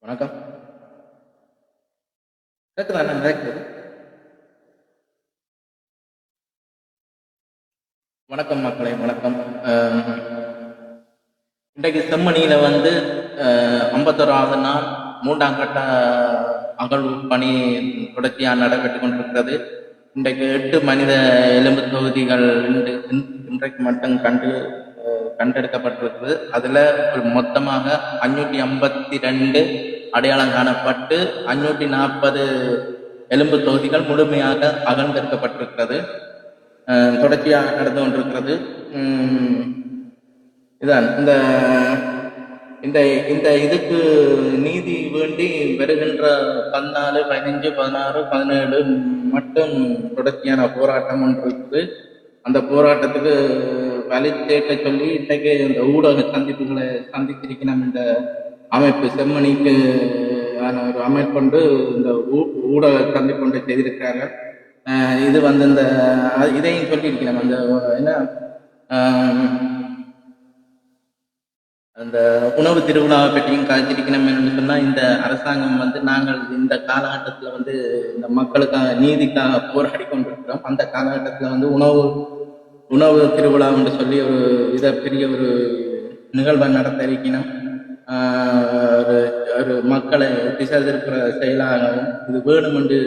வணக்கம். கேட்குதா நான் கேட்குது? வணக்கம் மக்களே, வணக்கம். இன்றைக்கு செம்மணியில் வந்து 51வது நாள் 3ஆம் கட்ட அகழ்வு பணி தொடர்ச்சியாக நடைபெற்று கொண்டிருக்கிறது. இன்றைக்கு 8 மனித எலும்பு தொகுதிகள் இன்றைக்கு மட்டும் கண்டெடுக்கப்பட்டிருக்கிறது. அதில் மொத்தமாக 552 அடையாளம் காணப்பட்டு 540 எலும்பு தொகுதிகள் முழுமையாக அகழ்ந்தெடுக்கப்பட்டிருக்கிறது. தொடர்ச்சியாக நடந்து கொண்டிருக்கிறது. இதான் இந்த இதுக்கு நீதி வேண்டி வருகின்ற 14, 15, 16, 17 மட்டும் தொடர்ச்சியான போராட்டம் ஒன்று இருக்குது. அந்த போராட்டத்துக்கு வழி தேட்ட சொல்லி இன்றைக்கு இந்த ஊடக சந்திப்புகளை சந்தித்திருக்கணும். இந்த அமைப்பு செம்மணிக்கு ஒரு அமைப்பு இந்த ஊடக சந்திப்பு ஒன்றை செய்திருக்கிறார்கள். இது வந்து இந்த இதையும் சொல்லியிருக்கிறோம். அந்த என்ன அந்த உணவு திருவிழாவை பற்றியும் கழிச்சிருக்கணும் என்று சொன்னால், இந்த அரசாங்கம் வந்து நாங்கள் இந்த காலகட்டத்தில் வந்து இந்த மக்களுக்காக நீதிக்காக போராடி கொண்டிருக்கிறோம். அந்த காலகட்டத்தில் வந்து உணவு திருவிழா என்று சொல்லி ஒரு பெரிய ஒரு நிகழ்வை நடத்த இருக்கணும். ஒரு மக்களை திசை திருப்புற செயலாகவும் இது வேணும் என்று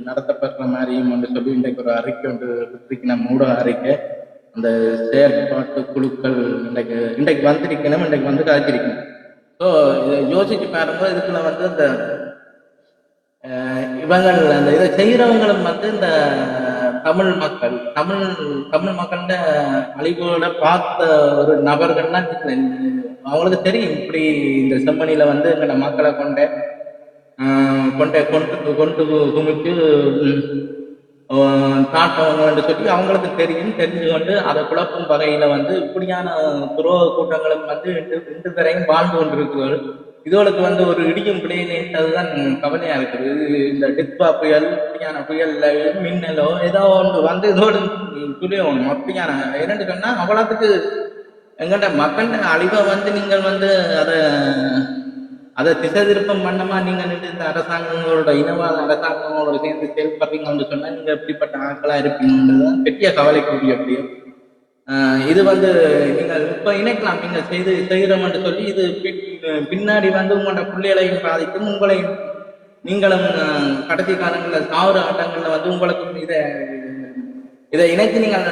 நடத்தப்படுற மாதிரியும் என்று சொல்லி இன்றைக்கு ஒரு அறிக்கை ஒன்று இருக்கணும், ஊடக அறிக்கை. அந்த செயற்பாட்டு குழுக்கள் இன்றைக்கு வந்திருக்கணும், இன்றைக்கு வந்து காய்ச்சிருக்கணும். ஸோ இதை யோசிச்சு பாருங்க. இதுக்குள்ள வந்து இந்த இவங்கள் அந்த இதை செய்கிறவங்களும் வந்து இந்த தமிழ் மக்கள்கிட்ட அழிவோட பார்த்த ஒரு நபர்கள்லாம் அவங்களுக்கு தெரியும். இப்படி இந்த செம்மணியில வந்து எங்களோட மக்களை கொண்டு குமிச்சு காட்டவங்கன்னு சொல்லி அவங்களுக்கு தெரிஞ்சு கொண்டு அதை குழப்பும் வகையில வந்து இப்படியான துரோக கூட்டங்களும் வந்து இன்று வரையும் வாழ்ந்து கொண்டிருக்கிறார்கள். இதோளுக்கு வந்து ஒரு இடியும் பிள்ளைதான் கவலையா இருக்குது. இந்த டித்பா புயல், இப்படியான புயல்ல மின்னலோ ஏதோ ஒன்று வந்து இதோடு துளியணும். அப்படியான என்னன்னு சொன்னா அவ்வளவுக்கு எங்கள்ட மக்கள் அழிவை வந்து நீங்கள் வந்து அதை திசை திருப்பம் பண்ணமா நீங்க இந்த அரசாங்கங்களோட இனவாத அரசாங்கங்களோட சேர்ந்து செயல்படுறீங்கன்னு சொன்னா நீங்க எப்படிப்பட்ட ஆட்களா இருப்பீங்கன்றதுதான் பெரிய கவலைக்குரிய அப்படியே. இது வந்து நீங்கள் இப்ப இணைக்கலாம், நீங்க செய்கிறோம்னு சொல்லி இது பின்னாடி வந்து உங்களோட பிள்ளைகளையும் பாதிக்கும், உங்களையும் நீங்களும் கடைசி காலங்களில் சாவுற ஆட்டங்கள்ல வந்து உங்களுக்கும் இதை இணைத்து நீங்கள்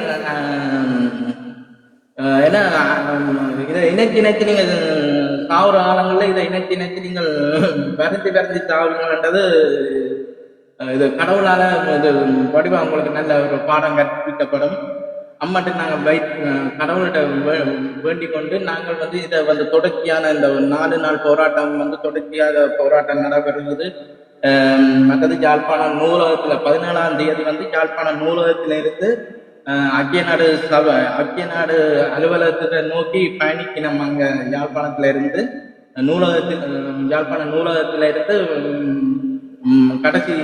ஏன்னா இதை இணைத்து நீங்கள் சாவுற காலங்களில் இதை இணைத்து நீங்கள் விரைந்து சாவுங்கன்றது இது கடவுளால இது வடிவம் உங்களுக்கு நல்ல ஒரு பாடம் கற்பிக்கப்படும். அம்மாட்டு நாங்கள் கடவுள்கிட்ட வேண்டிக் கொண்டு நாங்கள் வந்து இதை வந்து தொடர்ச்சியான இந்த 4 நாள் போராட்டம் வந்து தொடர்ச்சியாக போராட்டம் நடைபெறுகிறது. மற்றது யாழ்ப்பாணம் நூலகத்தில் 17ஆம் தேதி வந்து யாழ்ப்பாணம் நூலகத்திலிருந்து ஐக்கிய நாடு அலுவலகத்தை நோக்கி பயணிக்கணும். அங்க யாழ்ப்பாணத்துல இருந்து யாழ்ப்பாண நூலகத்தில இருந்து கடைசி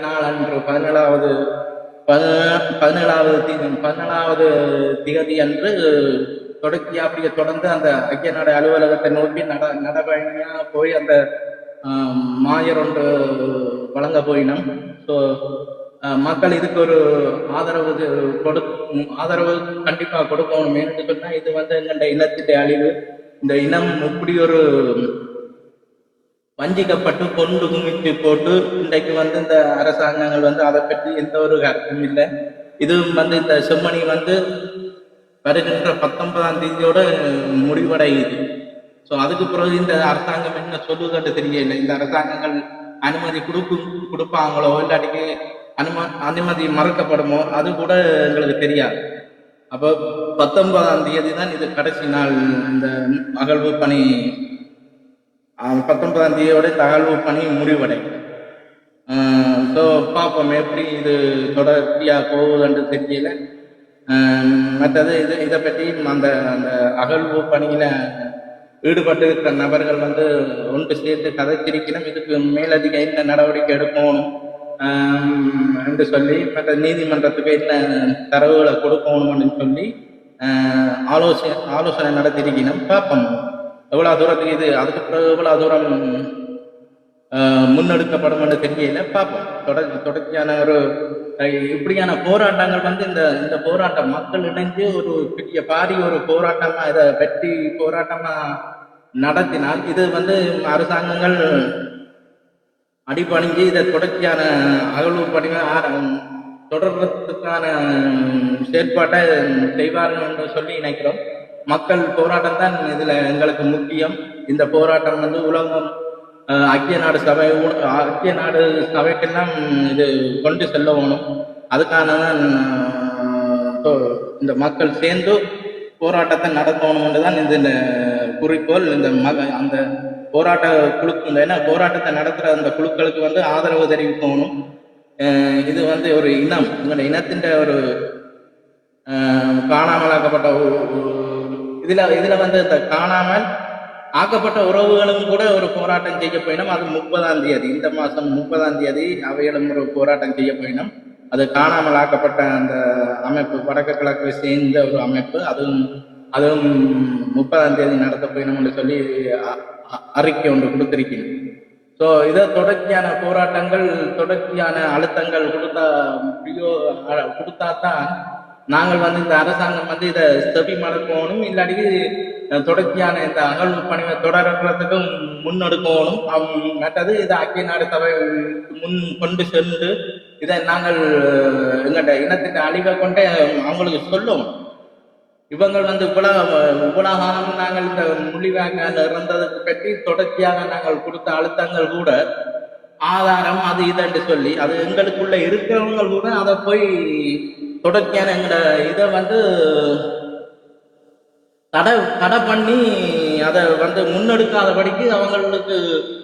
நாள் அன்று 17வது திகதி அன்று தொடர்ச்சியா அப்படியே தொடர்ந்து அந்த ஐக்கிய நாடு அலுவலகத்தை நோக்கி நடவடிக்கையா போய் அந்த மாயர் ஒன்று வழங்க போயினோம். ஸோ மக்கள் இதுக்கு ஒரு ஆதரவு கண்டிப்பா கொடுக்கணும். என்று சொன்னா இது வந்து எங்கள்ட இனத்திட்ட அழிவு. இந்த இனம் இப்படி ஒரு வஞ்சிக்கப்பட்டு கொண்டு குமிச்சு போட்டு இன்றைக்கு வந்து இந்த அரசாங்கங்கள் வந்து அதை பற்றி எந்த ஒரு கருத்தும் இல்லை. இதுவும் வந்து இந்த செம்மணி வந்து வருகின்ற 19ஆம் தேதியோட முடிவடையுது. ஸோ அதுக்கு பிறகு இந்த அரசாங்கம் என்ன சொல்லுதுன்னு தெரியல. இந்த அரசாங்கங்கள் அனுமதி கொடுப்பாங்களோ இல்லாட்டிக்கு அனுமதி மறுக்கப்படுமோ அது கூட எங்களுக்கு தெரியாது. அப்போ 19ஆம் தேதி தான் இது கடைசி நாள். இந்த அகழ்வு பணி 19ஆம் தேதியோட இந்த அகழ்வு பணி முடிவடையும். ஸோ பார்ப்போம் எப்படி இது தொடர்ச்சியா போகுதுன்னு தெரியல. மற்றது இதை பற்றி அந்த அகழ்வு பணியில ஈடுபட்டு இருக்கிற நபர்கள் வந்து ஒன்று சேர்த்து கதைச்சிருக்கணும். இதுக்கு மேலதிக என்ன நடவடிக்கை எடுக்கணும் என்று சொல்லி மற்ற நீதிமன்றத்துக்கு என்ன தரவுகளை கொடுக்கணும்னு சொல்லி ஆலோசனை நடத்திருக்கணும். பார்ப்போம். எவ்வளவு தூரத்துக்கு இது அதுக்கு பிறகு எவ்வளவு தூரம் முன்னெடுக்கப்படும் என்று தெரியல, பார்ப்போம். தொடர்ச்சியான ஒரு இப்படியான போராட்டங்கள் வந்து இந்த இந்த போராட்டம் மக்கள் இணைந்து ஒரு பெரிய பாரிய ஒரு போராட்டமா இதை வெற்றி போராட்டமா நடத்தினால் இது வந்து அரசாங்கங்கள் அடிபணிஞ்சு இதை தொடர்ச்சியான அகழ்வு பணி தொடர்றதுக்கான செயற்பாட்டை செய்வார்கள் என்று சொல்லி நினைக்கிறோம். மக்கள் போராட்டம் தான் இதுல எங்களுக்கு முக்கியம். இந்த போராட்டம் வந்து உலகம் ஐக்கிய நாடு சபைக்கெல்லாம் இது கொண்டு செல்ல வேணும். அதுக்கான இந்த மக்கள் சேர்ந்து போராட்டத்தை நடத்தணும் தான் இந்த குறிக்கோள். இந்த அந்த போராட்ட குழுக்கள், ஏன்னா போராட்டத்தை நடத்துகிற அந்த குழுக்களுக்கு வந்து ஆதரவு தெரிவிக்கணும். இது வந்து ஒரு இனம், இந்த இனத்தின் ஒரு காணாமலாக்கப்பட்ட இதுல வந்து இந்த காணாமல் ஆக்கப்பட்ட உறவுகளும் கூட ஒரு போராட்டம் செய்ய போயினோம். அது 30ஆம் தேதி, இந்த மாதம் 30ஆம் தேதி அவைகளும் ஒரு போராட்டம் செய்ய போயினோம். அது காணாமல் ஆக்கப்பட்ட அந்த அமைப்பு, வடக்கு கிழக்கு சேர்ந்த ஒரு அமைப்பு, அதுவும் 30ஆம் தேதி நடத்த போயினோம்னு சொல்லி அறிக்கை ஒன்று கொடுத்திருக்கணும். ஸோ இதை தொடர்ச்சியான போராட்டங்கள், தொடர்ச்சியான அழுத்தங்கள் கொடுத்தா தான் நாங்கள் வந்து இந்த அரசாங்கம் வந்து இதை செவி மடக்கணும், இல்லாட்டி தொடர்ச்சியான இந்த அகழ்வு பணியை தொடர்றதுக்கும் முன்னெடுக்கணும். மற்றது இதை ஐக்கிய நாடு சபை முன் கொண்டு சென்று இதை நாங்கள் எங்கள்ட இனத்துக்கு அழிவை கொண்டே அவங்களுக்கு சொல்லுவோம். இவங்க வந்து உலகம் நாங்கள் இந்த மொழிவாங்க இறந்ததுக்கு பற்றி தொடர்ச்சியாக நாங்கள் கொடுத்த அழுத்தங்கள் கூட ஆதாரம் அது இதுன்னு சொல்லி அது எங்களுக்குள்ள இருக்கிறவங்க கூட அதை போய் தொடர்ச்சியான எங்களோட இதை வந்து தடை பண்ணி அதை வந்து முன்னெடுக்காதபடிக்கு அவங்களுக்கு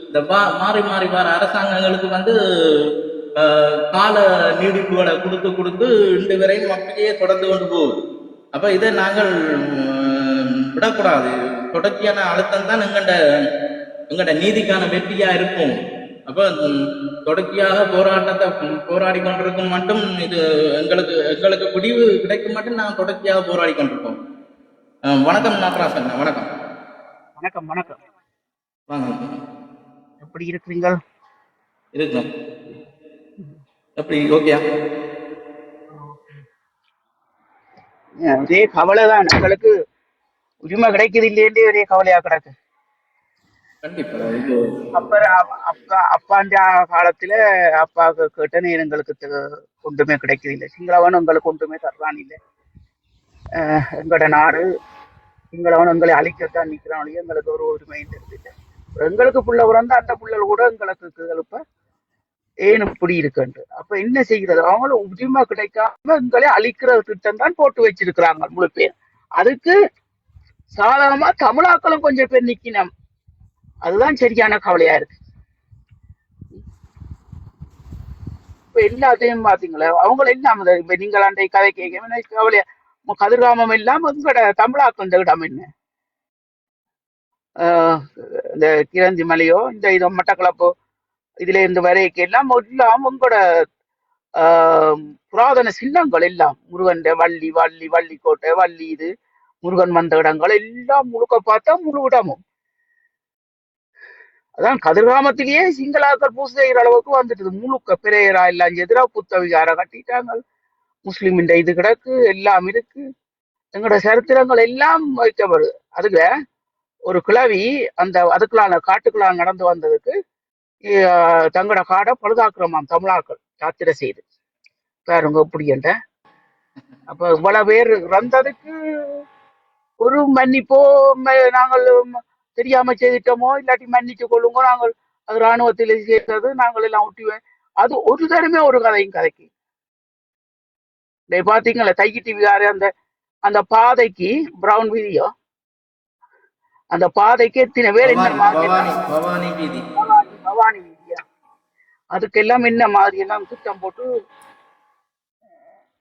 இந்த மாறி மாறி வர அரசாங்கங்களுக்கு வந்து கால நீடிப்புகளை கொடுத்து இன்று வரையும் அப்படியே தொடர்ந்து கொண்டு போகுது. அப்ப இதை நாங்கள் விடக்கூடாது. தொடர்ச்சியான அழுத்தம் தான் எங்கட நீதிக்கான வெற்றியா இருக்கும். அப்ப தொடர்ச்சியாக போராட்டத்தை போராடி கொண்டிருக்கும் மட்டும் இது எங்களுக்கு முடிவு கிடைக்கும் மட்டும் நாங்கள் தொடர்ச்சியாக போராடி கொண்டிருக்கோம். வணக்கம் நாகராசன். வணக்கம். வணக்கம். வணக்கம். வாங்க. எப்படி இருக்கிறீங்க? இருக்கணும். எப்படி? ஓகே. ஒரே கவலை தான், எங்களுக்கு உரிமை கிடைக்குது இல்லையே ஒரே கவலையா கிடக்கு. அப்பாண்ட காலத்துல அப்பாவுக்கு கேட்டனே எங்களுக்கு ஒன்றுமே கிடைக்குது இல்லை. சிங்களவன் உங்களுக்கு ஒன்றுமே தர்றான் இல்லை. எங்களோட நாடு சிங்களவன் எங்களை அழிக்கத்தான் நிக்கிறான், எங்களுக்கு ஒரு உரிமையும் தெரிஞ்சில்லை. எங்களுக்கு புள்ள பிறந்தா அந்த புள்ளல் கூட எங்களுக்கு எழுப்ப ஏன் இப்படி இருக்குன்ட்டு. அப்ப என்ன செய்கிறது? அவங்களும் உரிமை கிடைக்காம எங்களை அழிக்கிற திட்டம் தான் போட்டு வச்சிருக்கிறாங்க முழு பேர். அதுக்கு சாதாரணமா தமிழாக்களும் கொஞ்சம் பேர் நிக்கணும். அதுதான் சரியான கவலையா இருக்கு. இப்ப எல்லாத்தையும் பாத்தீங்களா, அவங்கள இல்லாம இப்ப நீங்கள் அன்றைய கதை கேட்க கவலையா. கதிர்காமம் இல்லாம உங்களோட தமிழாக்கள் இந்த இடம் என்ன, இந்த கிரந்தி மலையோ இந்த இதோ மட்டக்களப்போ இதுல இருந்து வரைக்கு எல்லாம் எல்லாம் உங்களோட புராதன சின்னங்கள் எல்லாம் முருகன் வள்ளி வள்ளி வள்ளிக்கோட்டை வள்ளி இது முருகன் வந்த இடங்கள் எல்லாம் முழுக்க பார்த்தா முழு இடமும் அதான் கதிர்காமத்திலேயே சிங்களாக்கள் பூசை செய்கிற அளவுக்கு வந்துட்டு முழுக்க பிரேயரா எல்லாம் எதிராக புத்த விகார கட்டிட்டாங்க. முஸ்லிம் இது கிடக்கு, எல்லாம் இருக்கு. எங்களோட சரித்திரங்கள் எல்லாம் வைக்கப்படுது. அதுல ஒரு கிழவி அந்த அதுக்குள்ளான காட்டுக்குள்ளான நடந்து வந்ததுக்கு தங்களோட காடை பழுதாக்குறமாம் தமிழாக்கள் யாத்திரை செய்து பாருங்க இப்படி என்ற. அப்ப இவ்வளவு பேர் இறந்ததுக்கு ஒரு மன்னிப்போ நாங்கள் தெரியாம செய்துட்டோமோ இல்லாட்டி மன்னிச்சு கொள்ளுங்க, நாங்கள் அது இராணுவத்தில் சேர்ந்தது நாங்கள் எல்லாம் ஒட்டிவேன். அது ஒரு தடமே ஒரு கதையும் கதைக்கு பாத்தீங்களா தைக்கிட்டி விகார அந்த அந்த பாதைக்கு பிரவுன் வீதியோ அந்த பாதைக்கு எத்தனை பேர் பவானி வீதியா அதுக்கெல்லாம் என்ன மாதிரி எல்லாம் திட்டம் போட்டு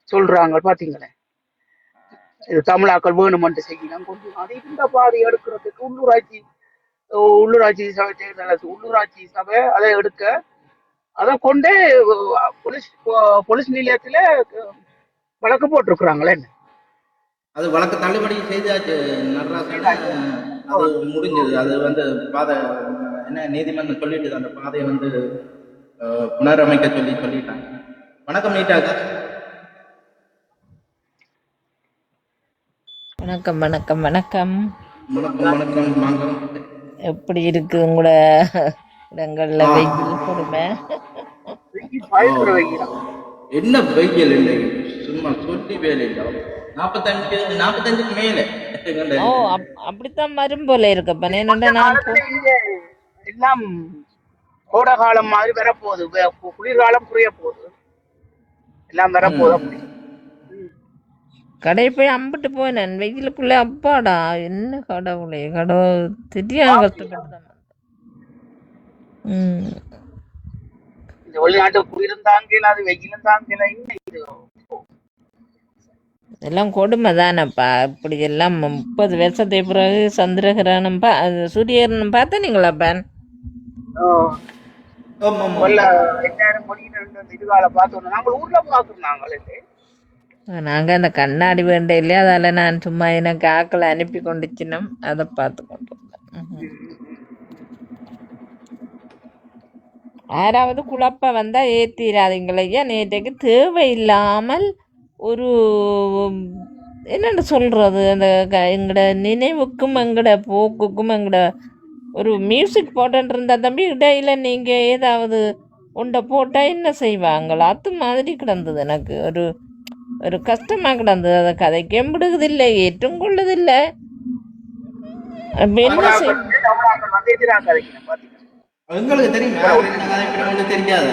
சொல்றாங்க பாத்தீங்களே. இது தமிழாக்கள் வேணுமென்று செய்யலாம் கொஞ்சம் அது இந்த பாதை எடுக்கிறதுக்கு உள்ளூராட்சி சபை தேர்தல் உள்ளூராட்சி சபை அதை எடுக்க அதை கொண்டே போலீஸ் நிலையத்துல வழக்கு போட்டிருக்கிறாங்களே. அது வழக்கு தள்ளுபடி செய்தாச்சு நடராசன். அது முடிஞ்சது. அது வந்து பாதை என்ன நீதிமன்றம் சொல்லிட்டு அந்த பாதையை வந்து புனரமைக்க சொல்லிட்டாங்க. வணக்கம் நீட்டாக. வணக்கம் வணக்கம் வணக்கம். வணக்கம் வணக்கம் வாங்க. எப்படி இருக்கு உங்களோட இடங்கள்ல வெயில் கொடுமை? பயங்கர வெயில். என்ன வெயில் இல்லை, சும்மா சொல்லி வேலை இல்லை. 45 மேல. ஓ அப்படித்தான் வரும் போல இருக்கப்ப. என்னண்டா நான் எல்லாம் கோடை காலம் மாதிரி வரப்போகுது, குளிர்காலம் புரிய போகுது, எல்லாம் வரப்போகுது. அப்படி கடை போய் அம்பிட்டு போனேன் வெயிலுக்குள்ளே. அப்பாடா என்ன கடவுளே, கடவுள் தெரியாம கஷ்டப்பட்டுதான். இந்த வெளிநாட்டு குளிரும் தாங்கல, அது வெயிலும் தாங்கல. எல்லாம் கொடுமை தானப்பா. இப்படி எல்லாம் 30 வருஷத்துக்கு பிறகு சந்திரகிரகணம் சூரியகிரகணம் பார்த்தா நீங்களாப்பா? இதுகால பார்த்தோம் நாங்கள் ஊர்ல பார்த்துருந்தாங்களே. நாங்கள் அந்த கண்ணாடி வேண்ட இல்லையா, அதால் நான் சும்மா எனக்கு ஆக்களை அனுப்பி கொண்டுச்சினோம், அதை பார்த்து கொண்டு வந்தேன். யாராவது குழப்ப வந்தால் ஏற்றிடாதீங்களையா. நேற்றைக்கு தேவையில்லாமல் ஒரு என்னென்னு சொல்கிறது, அந்த எங்களோட நினைவுக்கும் எங்களோட போக்குக்கும் எங்களோட ஒரு மியூசிக் போட்டுன்னு இருந்தால் தம்பி, இடையில நீங்கள் ஏதாவது உண்டை போட்டால் என்ன செய்வாங்களோ அது மாதிரி கிடந்தது. எனக்கு ஒரு ஒரு கஷ்டமாக கிடந்தது. அதை கதைக்க விடுவதில்லை, ஏற்றும் கொள்ளதில்லை. என்ன எங்களுக்கு தெரியும், தெரியாத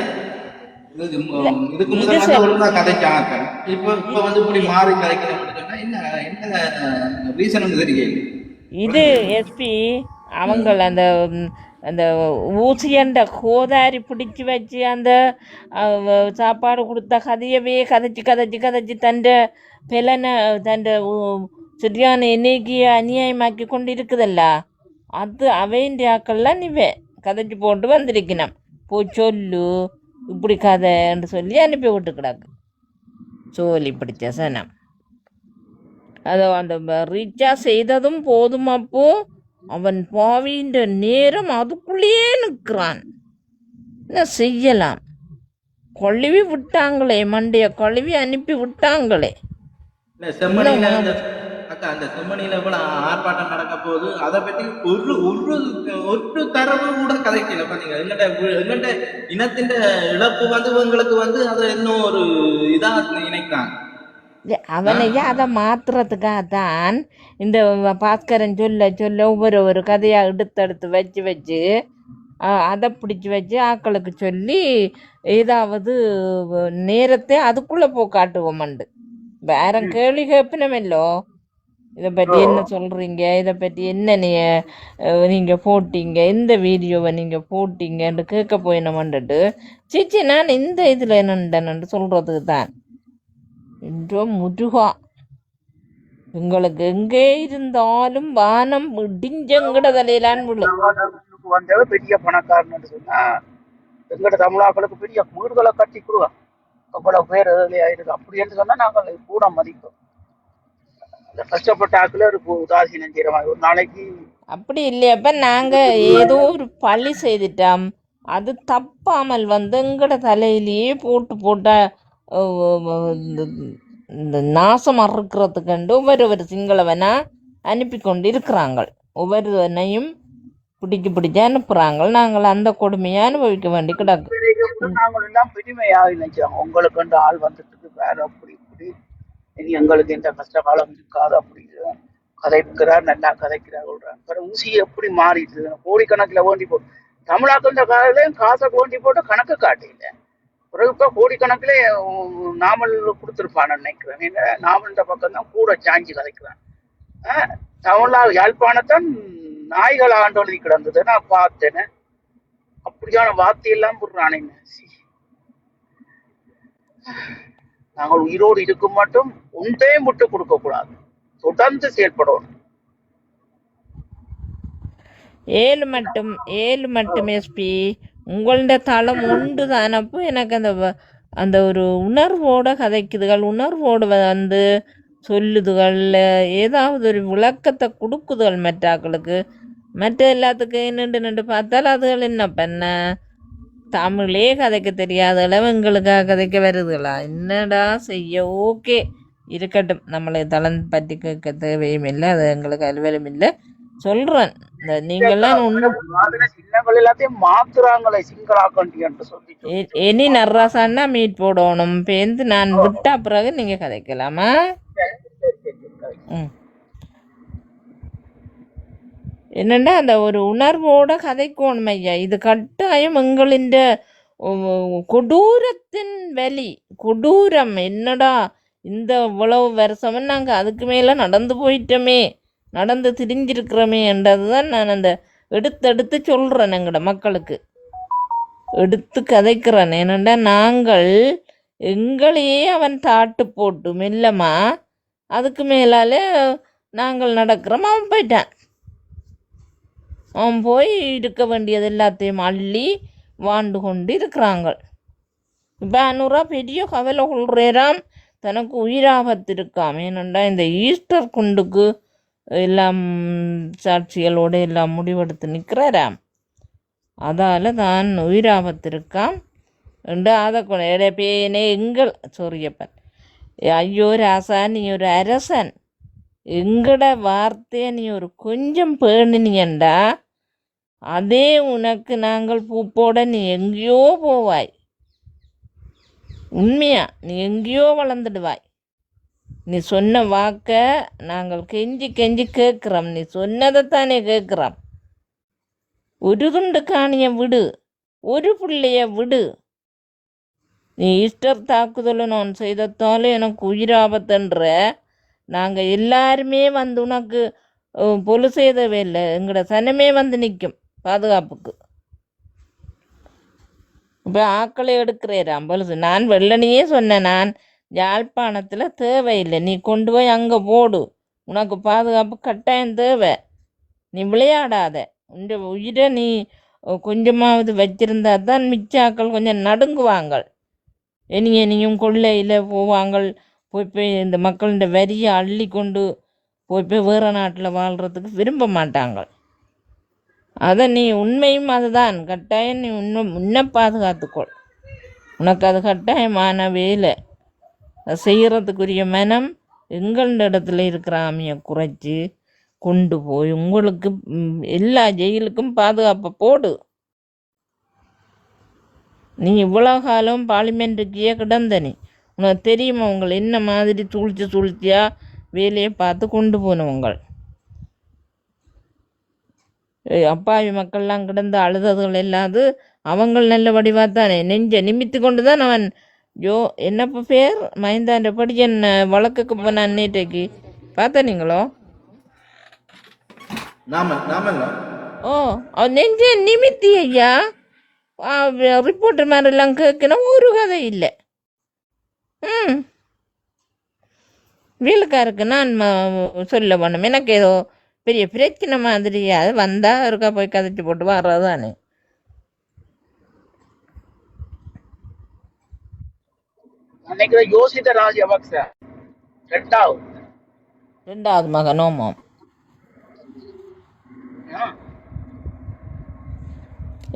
இதுக்கு முதல்ல கதைச்சாங்க. இப்ப வந்து இப்படி மாறி கதைக்கிறோம்னா என்ன என்ன ரீசன் தெரியல. இது எஸ்பி அவங்கள அந்த அந்த ஊசியண்ட கோதாரி பிடிச்சி வச்சு அந்த சாப்பாடு கொடுத்த கதையவே கதைச்சி கதைச்சி கதைச்சி தண்ட பெலனை தண்ட சரியான என்னைக்கு அநியாயமாக்கி கொண்டு இருக்குதல்ல, அது அவைன்ற ஆக்கள்லாம் நீவே கதைச்சி போட்டு வந்திருக்கணும். போய் சொல்லு இப்படி கதைன்னு சொல்லி அனுப்பி விட்டுக்கிடாக்கு. சோலி பிடிச்ச சனம் அதை அந்த ரீசார்ஜ் செய்ததும் போதும். அப்போ அவன் பாவின்ற நேரம் அதுக்குள்ளேயே நிற்கிறான். என்ன செய்யலாம்? கழுவி விட்டாங்களே, மண்டைய கழுவி அனுப்பி விட்டாங்களே. அந்த செம்மணியில கூட ஆர்ப்பாட்டம் நடக்க போகுது. அதை பத்தி ஒரு ஒரு ஒரு தரவு கூட கதைக்கல. பாத்தீங்க, எங்கள்கிட்ட இனத்தின் இழப்பு வந்து இவங்களுக்கு வந்து அதை இன்னும் ஒரு இதா நினைக்கிறாங்க. அவனையா அதை மாத்துறதுக்காக தான் இந்த பாஸ்கரன் சொல்ல சொல்ல ஒவ்வொரு கதையாக எடுத்து வச்சு வச்சு அதை பிடிச்சி வச்சு ஆக்களுக்கு சொல்லி ஏதாவது நேரத்தை அதுக்குள்ளே காட்டுவோமண்டு. வேற கேள்வி கேட்பினமல்லோ, இதை பற்றி என்ன சொல்கிறீங்க, இதை பற்றி என்ன நீங்கள் போட்டீங்க, இந்த வீடியோவை நீங்கள் போட்டீங்கன்னு கேட்க போயினமண்டுட்டு சிச்சி நான் இந்த இதில் என்னண்டன்னு சொல்கிறதுக்கு தான். என்றோ முருகா, எங்களுக்கு எங்கே இருந்தாலும் வானம் இடிஞ்சங்கட தலையிலான் வந்தவ பெரிய பணக்காரன்னு சொன்னா எங்கட தமிழாக்களுக்கு பெரிய வீடுகளை கட்டி கொடுவா. அவ்வளவு பேர் ஆயிருக்கு. அப்படி என்று சொன்னா நாங்கள் கூட மதிப்போம். அந்த கஷ்டப்பட்ட ஆக்கள ஒரு உதாசீனம் செய்யற மாதிரி ஒரு நாளைக்கு அப்படி இல்லையப்ப. நாங்கள் ஏதோ ஒரு பழி செய்துட்டோம், அது தப்பாமல் வந்து எங்கட தலையிலேயே போட்ட இந்த நாசம் அறுக்கிறதுக்கண்டு ஒவ்வொரு சிங்களவனா அனுப்பி கொண்டு இருக்கிறாங்க. ஒவ்வொருவனையும் பிடிச்சி அனுப்புறாங்க. நாங்கள் அந்த கொடுமையை அனுபவிக்க வேண்டி கிடக்கு. நாங்கள் எல்லாம் பெருமையாக நினைச்சாங்க, உங்களுக்கு அந்த ஆள் வந்துட்டு வேற அப்படி இப்படி இனி எங்களுக்கு எந்த கஷ்ட காலம் இருக்காது அப்படின்னு கதைக்கிறார். நல்லா கதைக்கிறார். ஊசி எப்படி மாறிடுது, கோடிக்கணக்கில் வேண்டி போட்டு தமிழாக்கின்ற காலையிலையும் காசை வேண்டி போட்டு கணக்கு காட்டில. பிறகு இப்போ கோடிக்கணக்கிலே நாமல் கொடுத்துருப்பான்னு நினைக்கிறேன். ஏன்னா நாமல்ன்ற பக்கம் தான் கூட சாஞ்சி கதைக்கிறான். தமிழா யாழ்ப்பாணத்தான் நாய்கள் ஆண்டோழி கிடந்தது நான் பார்த்தேன்னு. அப்படியான வார்த்தையெல்லாம் போடுறானே. நாங்கள் உயிரோடு இருக்கும் மட்டும் ஒன்றே முட்டு கொடுக்க கூடாது, தொடர்ந்து செயல்படணும். 7 மட்டும் எஸ்பி உங்கள்ட தளம் ஒன்று தானப்போ எனக்கு அந்த அந்த ஒரு உணர்வோட கதைக்குதுகள். உணர்வோடு வந்து சொல்லுதுகள், ஏதாவது ஒரு விளக்கத்தை கொடுக்குதுகள் மற்றாக்களுக்கு. மற்ற எல்லாத்துக்கும் நின்று பார்த்தால் அதுகள் என்ன பண்ண தமிழே கதைக்க தெரியாத அளவு எங்களுக்காக கதைக்க வருதுகளா? என்னடா செய்ய? ஓகே இருக்கட்டும், நம்மளை தளம் பற்றி கேட்க தேவையும் இல்லை, அது எங்களுக்கு அலுவலும் இல்லை. சொல்கிறேன், இந்த நீங்கள்லாம் ஒன்றும் சின்னங்கள் எல்லாத்தையும் மாத்துறாங்களே சிங்களாக்கண்டி என்று சொல்லி இனி நர்ராசான்னா மீட் போடணும் பேருந்து நான் விட்டா பிறகு நீங்கள் கதைக்கலாமா? ம் என்னண்டா அந்த ஒரு உணர்வோட கதைக்கணும் ஐயா. இது கட்டாயம் எங்களின் கொடூரத்தின் வலி, கொடூரம். என்னடா இந்த இவ்வளவு வருஷமும் நாங்கள் அதுக்கு மேலே நடந்து போயிட்டோமே, நடந்து திரிஞ்சிருக்கிறோமே என்றது தான் நான் அந்த எடுத்து சொல்கிறேன். எங்களோட மக்களுக்கு எடுத்து கதைக்கிறேன். ஏனண்டா நாங்கள் எங்களையே அவன் தாட்டு போட்டு மெல்லமா அதுக்கு மேலாலே நாங்கள் நடக்கிறோம். அவன் போயிட்டான். அவன் போய் இருக்க வேண்டியது எல்லாத்தையும் அள்ளி வாண்டு கொண்டு இருக்கிறாங்க. இப்போ அனுரா பெரிய கவலை கொள்றாம், தனக்கு உயிராபத்து இருக்காம். ஏனண்டா இந்த ஈஸ்டர் குண்டுக்கு எல்லாம் சாட்சிகளோடு எல்லாம் முடிவெடுத்து நிற்கிறாராம். அதால் தான் உயிராபத்து இருக்காம் என்று அதை பேனே எங்கள் சொரியப்பன். ஐயோ ராசா, நீ ஒரு அரசன், எங்கட வார்த்தையை நீ ஒரு கொஞ்சம் பேணினியண்டா அதே உனக்கு நாங்கள் பூப்போட நீ எங்கேயோ போவாய். உண்மையா நீ எங்கேயோ வளர்ந்துடுவாய். நீ சொன்ன வாக்க நாங்கள் கெஞ்சி கெஞ்சி கேட்குறோம். நீ சொன்னதைத்தானே கேட்குறோம். ஒரு துண்டு காணிய விடு, ஒரு பிள்ளைய விடு. நீ ஈஸ்டர் தாக்குதலை நான் செய்தத்தாலும் எனக்கு உயிராபத்துன்ற நாங்கள் எல்லாருமே வந்து உனக்கு பொலு செய்தவே இல்லை. எங்களோட சனமே வந்து நிற்கும் பாதுகாப்புக்கு. இப்போ ஆக்களை எடுக்கிறேராம் பொலுசு. நான் வெள்ளனையே சொன்னேன், நான் யாழ்ப்பாணத்தில் தேவையில்லை, நீ கொண்டு போய் அங்கே போடு, உனக்கு பாதுகாப்பு கட்டாயம் தேவை, நீ விளையாடாத. உன் உயிரை நீ கொஞ்சமாவது வச்சிருந்தா தான் மிச்ச ஆக்கள் கொஞ்சம் நடுங்குவாங்க. இனியும் கொள்ளையில் போவாங்கள், போய் இந்த மக்களின் வரியை அள்ளி கொண்டு போய் வேறு நாட்டில் வாழ்கிறதுக்கு விரும்ப மாட்டாங்க. அதை நீ உண்மையும் அதுதான், கட்டாயம் நீ முன்ன பாதுகாத்துக்கொள். உனக்கு அது கட்டாயமான வேலை. அதை செய்கிறதுக்குரிய மனம் எங்கள இடத்துல இருக்கிற ஆமையை குறைச்சி கொண்டு போய் உங்களுக்கு எல்லா ஜெயிலுக்கும் பாதுகாப்பை போடு. நீ இவ்வளோ காலம் பார்லிமெண்ட்டுக்கே கிடந்த நீ, உனக்கு தெரியுமா உங்களை என்ன மாதிரி சூழ்ச்சியாக வேலையை பார்த்து கொண்டு போனவங்கள். அப்பாவி மக்கள்லாம் கிடந்து அழுததுகள் இல்லாது அவங்கள் நல்ல வடிவாத்தானே நெஞ்ச நிமித்து கொண்டு தான் அவன் என்னப்போ பேர் மைந்தாண்ட படி என்ன வழக்குக்கு போனான் நேற்றைக்கு பார்த்த நீங்களோ? ஓ அவன் நெஞ்ச நிமித்தி ஐயா. ரிப்போர்ட்டர் மாதிரிலாம் கேட்கணும் ஒரு கதை இல்லை. வீலுக்காருக்கு நான் சொல்ல வேணும், எனக்கு ஏதோ பெரிய பிரச்சனை மாதிரி, அது வந்தால் இருக்கா போய் கதைச்சி போட்டு வர்றது தானே. யோசித்த ராஜபக்ச ரெண்டாவது மகனோமாம்.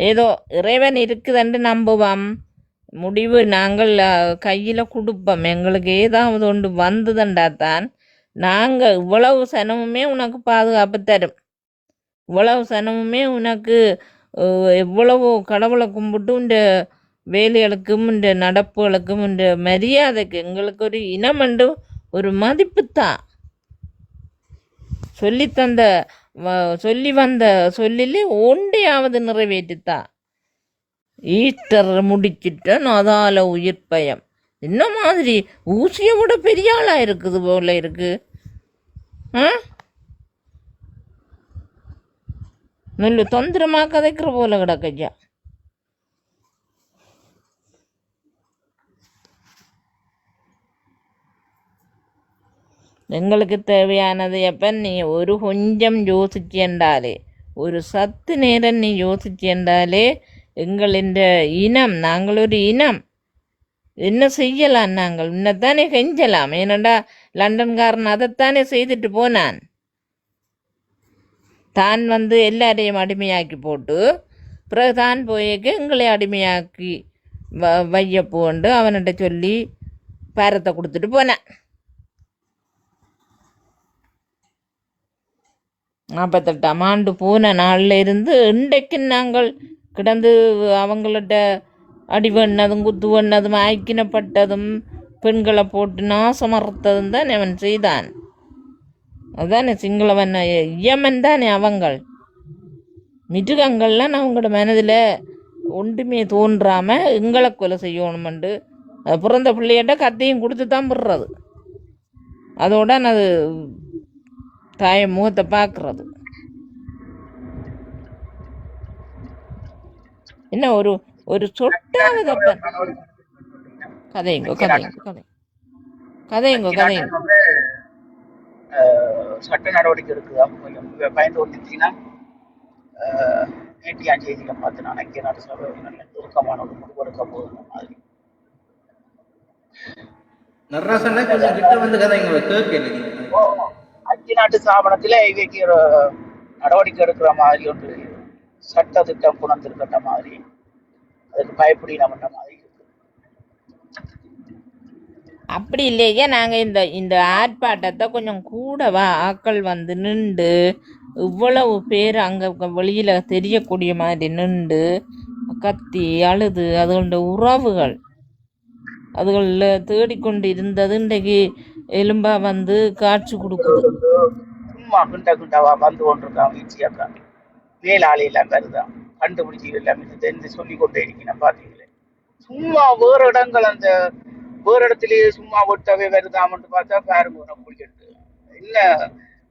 ஏதோ இறைவன் இருக்குதுன்னு நம்புவோம். முடிவு நாங்கள் கையில் கொடுப்போம். எங்களுக்கு ஏதாவது ஒன்று வந்ததுண்டாத்தான் நாங்கள் இவ்வளவு சனமுமே உனக்கு பாதுகாப்பு தரும். இவ்வளவு சனமுமே உனக்கு எவ்வளவு கடவுளை கும்பிட்டு இந்த வேலைகளுக்கும் இந்த நடப்புகளுக்கும் இந்த மரியாதைக்கு எங்களுக்கு ஒரு இனம் என்று ஒரு மதிப்புத்தான். சொல்லி வந்த சொல்லிலே ஒன்றையாவது நிறைவேற்றித்தா. ஈஸ்டர் முடிச்சிட்டேன் அதால் உயிர் பயம். என்ன மாதிரி ஊசியை விட பெரிய ஆளாக இருக்குது போல இருக்கு. நல்ல தொந்திரமாக கதைக்கிற போல கிடக்கையா. எங்களுக்கு தேவையானது எப்போ நீ ஒரு கொஞ்சம் யோசிச்சேன்டாலே, ஒரு 10 நேரம் நீ யோசிச்சேன்டாலே எங்களின் இனம், நாங்கள் ஒரு இனம், என்ன செய்யலாம் நாங்கள் இன்னத்தானே கெஞ்சலாம். ஏனண்டா லண்டன்காரன் அதைத்தானே செய்துட்டு போனான். தான் எல்லாரையும் அடிமையாக்கி போட்டு பிறகு தான் போயக்கு எங்களை அடிமையாக்கி வையப்போண்டு அவன்கிட்ட சொல்லி பேரத்தை கொடுத்துட்டு போனேன். 48ஆம் ஆண்டு போன நாளில் இருந்து இன்றைக்கு நாங்கள் கிடந்து அவங்கள்ட்ட அடிவண்ணதும் குத்து வண்ணதும் ஐக்கினப்பட்டதும் பெண்களை போட்டு நாசமறுத்ததும் தான் அவன் செய்தான். அதுதானே சிங்களவன் இயமன் தானே அவங்கள் மிருகங்கள்லாம் அவங்களோட மனதில் ஒன்றுமே தோன்றாமல் எங்களை கொலை செய்யணுமெண்டு அது பிறந்த பிள்ளையிட்ட கத்தையும் கொடுத்து தான் விடுறது. அதோட அது தாய முகத்தை பார்க்கறது. என்ன ஒரு ஒரு சொட்டாவது கதைங்கோ கதைங்கோ கதை கதைங்கோ கதைங்கோ சட்ட நடவடிக்கை இருக்குது. அவங்க கொஞ்சம் பயந்து வந்துச்சுன்னா நேற்றைய செய்தியில பார்த்து நான் ஐக்கிய நாட்டு சபை நல்ல நெருக்கமான ஒரு முடிவெடுக்க போகுது மாதிரி. நடராசன் கொஞ்சம் கிட்ட வந்து கதைங்க கேட்க ஐக்கிய நாட்டு ஸ்தாபனத்துல இவைக்கு ஒரு நடவடிக்கை எடுக்கிற மாதிரி ஒன்று சட்ட திட்டம் புனந்திருக்கிற மாதிரி அதுக்கு பயப்படின மாதிரி இருக்கு. அப்படி இல்லையா நாங்கள் இந்த ஆர்ப்பாட்டத்தை கொஞ்சம் கூடவா ஆக்கள் நின்று இவ்வளவு பேர் அங்கே வெளியில் தெரியக்கூடிய மாதிரி நின்று கத்தி அழுது அதுகளோட உறவுகள் அதுகளில் தேடிக்கொண்டு இருந்தது இன்றைக்கு எலும்பா காட்சி கொடுக்குது. சும்மா குண்டாவா வந்து கொண்டிருக்காங்க. ஈஸியாக்கா வேலாளி எல்லாம் கருதான் கண்டுபிடிச்சி எல்லாம் தெரிந்து சொல்லி கொண்டே இருக்கணும். பார்த்தீங்களே சும்மா வேறு இடங்கள் அந்த வேறு இடத்துலயே சும்மா விட்டவே வருதாமன்னு பார்த்தா பாருங்க பிடிச்சிட்டு என்ன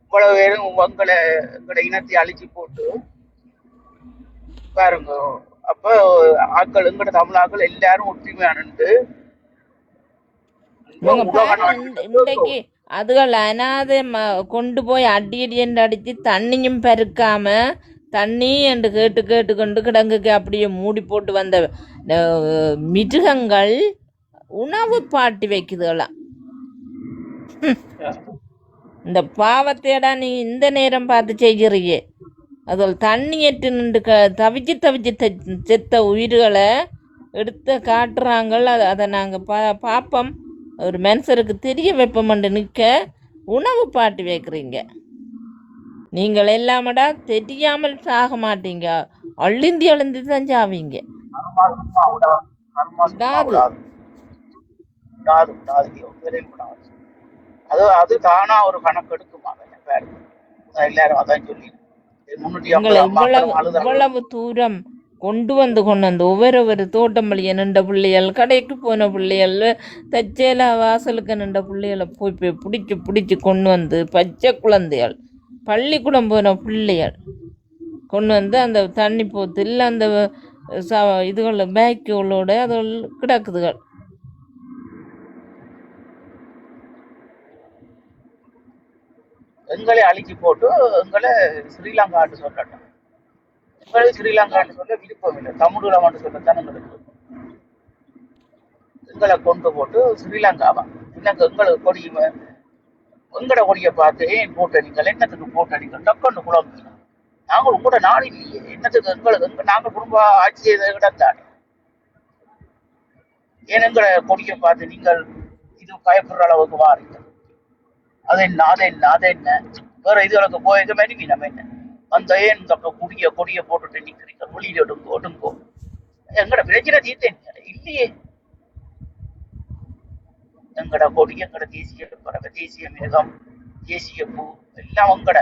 இவ்வளவு பேரும் எங்களோட இனத்தை அழிச்சு போட்டு பாருங்க. அப்ப ஆக்கள் எங்கட தமிழாக்கள் எல்லாரும் ஒற்றுமையானு இன்றைக்கு அதுகள் அனாதை கொண்டு போய் அடி என்று அடித்து தண்ணியும் பெருக்காம தண்ணி என்று கேட்டு கொண்டு கிடங்குக்கு அப்படியே மூடி போட்டு வந்த மிருகங்கள் உணவு பாட்டி வைக்குதுலாம். இந்த பாவத்தையடா நீ இந்த நேரம் பார்த்து செய்கிறியே. அதில் தண்ணி எட்டு நின்று தவிச்சு செத்த உயிர்களை எடுத்து காட்டுறாங்க. அதை நாங்கள் பார்ப்போம். ஒரு மனுஷருக்கு தெரிய வைப்போம்ண்டு நிற்க உணவு பாட்டி வைக்கிறீங்க. நீங்கள் எல்லாமடா தெரியாமல் சாக மாட்டீங்க, அழுந்தி தான் சாவீங்க. அது தானா ஒரு கணக்கு எடுக்குமா எல்லாரும் அதான் சொல்லி இவ்வளவு தூரம் கொண்டு வந்து ஒவ்வொரு தோட்டம் வழிய நின்ற பிள்ளைகள், கடைக்கு போன பிள்ளைகள், தச்சேல வாசலுக்கு நின்ற பிள்ளைகளை போய் பிடிச்சி கொண்டு வந்து பச்சை குழந்தைகள், பள்ளிக்கூடம் போன பிள்ளைகள் கொண்டு அந்த தண்ணி போத்தில் அந்த இதுகள் பேக்குகளோட அதுகள் கிடக்குதுகள். எங்களை அழிச்சு போட்டு எங்களை ஸ்ரீலங்கான்னு சொல்லட்டும். எங்களுக்கு ஸ்ரீலங்கான்னு சொல்ல விருப்பம் இல்லை, தமிழ் சொல்லத்தான் எங்களுக்கு. எங்களை கொண்டு போட்டு ஸ்ரீலங்காவா எனக்கு எங்களுக்கு கொடியுமே எங்கட கொடியை பார்த்து ஏன் போட்டடிங்கள், என்னத்துக்கு போட்டடிங்கள், டக்குன்னு குழம்பு. நாங்கள் உங்களோட நாடு இல்லையே, என்னத்துக்கு எங்களுக்கு நாங்கள் குடும்ப ஆட்சி செய்த இடத்தானே. ஏன் எங்களை கொடியை பார்த்து நீங்கள் இது பயப்படுற அளவுக்கு வாரீங்க? அது என்ன வேற இதுகளுக்கு போயிருக்க மாதிரி நம்ம என்ன அந்த ஏன் கொடிய போட்டுட்டு நிக்கிறீங்க, வெளியில ஒடுங்கோ. எங்கட பிரச்சனை தீர்த்த இல்லையே. எங்கட கொடி, எங்கட தேசிய பறவை, தேசிய மிருகம், தேசிய பூ எல்லாம் எங்கட.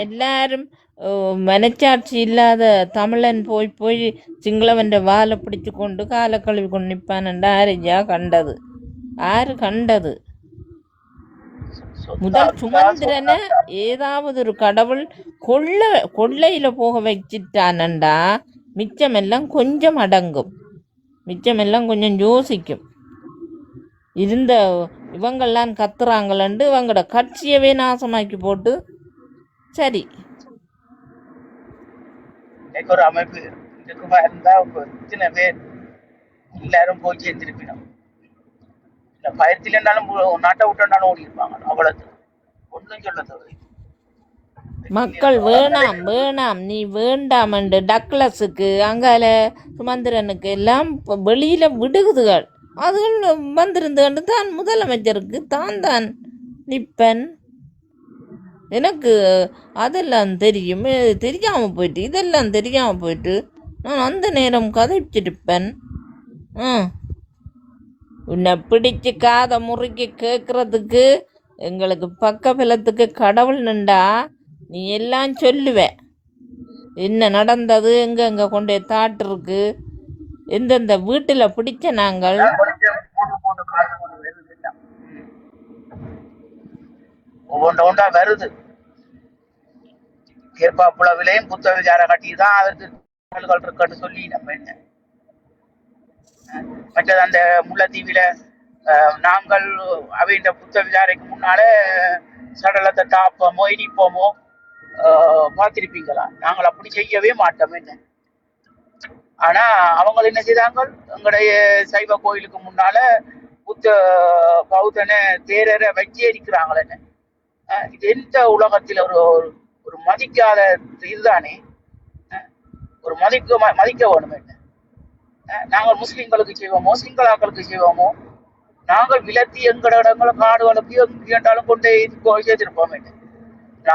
எல்லாரும் மனச்சாட்சி இல்லாத தமிழன் போய் சிங்களவன் வாழை பிடிச்சு கொண்டு காலை கழுவி கொண்டு நிற்பான்டா ஆரையா கண்டது? ஆறு கண்டது? முதல் சுமந்திரனை ஏதாவது ஒரு கடவுள் கொள்ளையில போக வச்சிட்டானண்டா மிச்சமெல்லாம் கொஞ்சம் அடங்கும், மிச்சமெல்லாம் கொஞ்சம் யோசிக்கும். இருந்த இவங்கெல்லாம் கத்துறாங்களண்டு இவங்களோட கட்சியவே நாசமாக்கி போட்டு. சரி, ஒரு அமைப்பு இருக்குமா இருந்தா இத்தனை பேர் எல்லாரும் போய் சேர்ந்திருப்பினோம். இந்த பயத்தில் இருந்தாலும் நாட்டை விட்டுனாலும் ஓடி இருப்பாங்க. அவ்வளவு ஒன்றும் சொல்ல தேவை. மக்கள் வேணாம் வேணாம் நீ வேண்டாம் என்று டக்ளஸுக்கு அங்கால சுமந்திரனுக்கு எல்லாம் வெளியில் விடுகுதுகள். அதுகள் வந்திருந்து தான் முதலமைச்சருக்கு தான் நிப்பன். எனக்கு அதெல்லாம் தெரியும், தெரியாமல் போயிட்டு இதெல்லாம் தெரியாமல் போயிட்டு நான் அந்த நேரம் கதைச்சிருப்பேன். உன்னை பிடிச்சு காதை முறுக்கி கேட்குறதுக்கு எங்களுக்கு பக்கபலத்துக்கு கடவுள் நின்றா நீ எல்லாம் சொல்லுவ. என்ன நடந்தது, எங்கே கொண்டே தாட்டிருக்கு, எந்தெந்த வீட்டில் பிடிச்ச நாங்கள் ஒவ்வொன்றா வருது. ஏற்பாப்புல விலையும் புத்த விசார கட்டி தான் அதற்கு இருக்குன்னு சொல்லி நம்ம என்ன மற்றது அந்த முல்லைத்தீவில நாங்கள் அவைன்ற புத்த விசாரைக்கு முன்னால சடலத்தை தாப்போமோ இடிப்போமோ பார்த்திருப்பீங்களா? நாங்கள் அப்படி செய்யவே மாட்டோம் என்ன. ஆனா அவங்க என்ன செய்தாங்க, எங்களுடைய சைவ கோயிலுக்கு முன்னால புத்த பௌத்தனை தேரரை வச்சு எரிக்கிறாங்களே. இது எந்த உலகத்தில் ஒரு ஒரு மதிக்காத இதுதானே. ஒரு மதிக்க வேணும் என்ன. நாங்கள் முஸ்லிம்களுக்கு செய்வோமோ சிங்களாக்களுக்கு செய்வோமோ நாங்கள் விலத்தி எங்கட இடங்களை காடுகளுக்கு எங்கேண்டாலும் கொண்டே செய்திருப்போம் என்ன.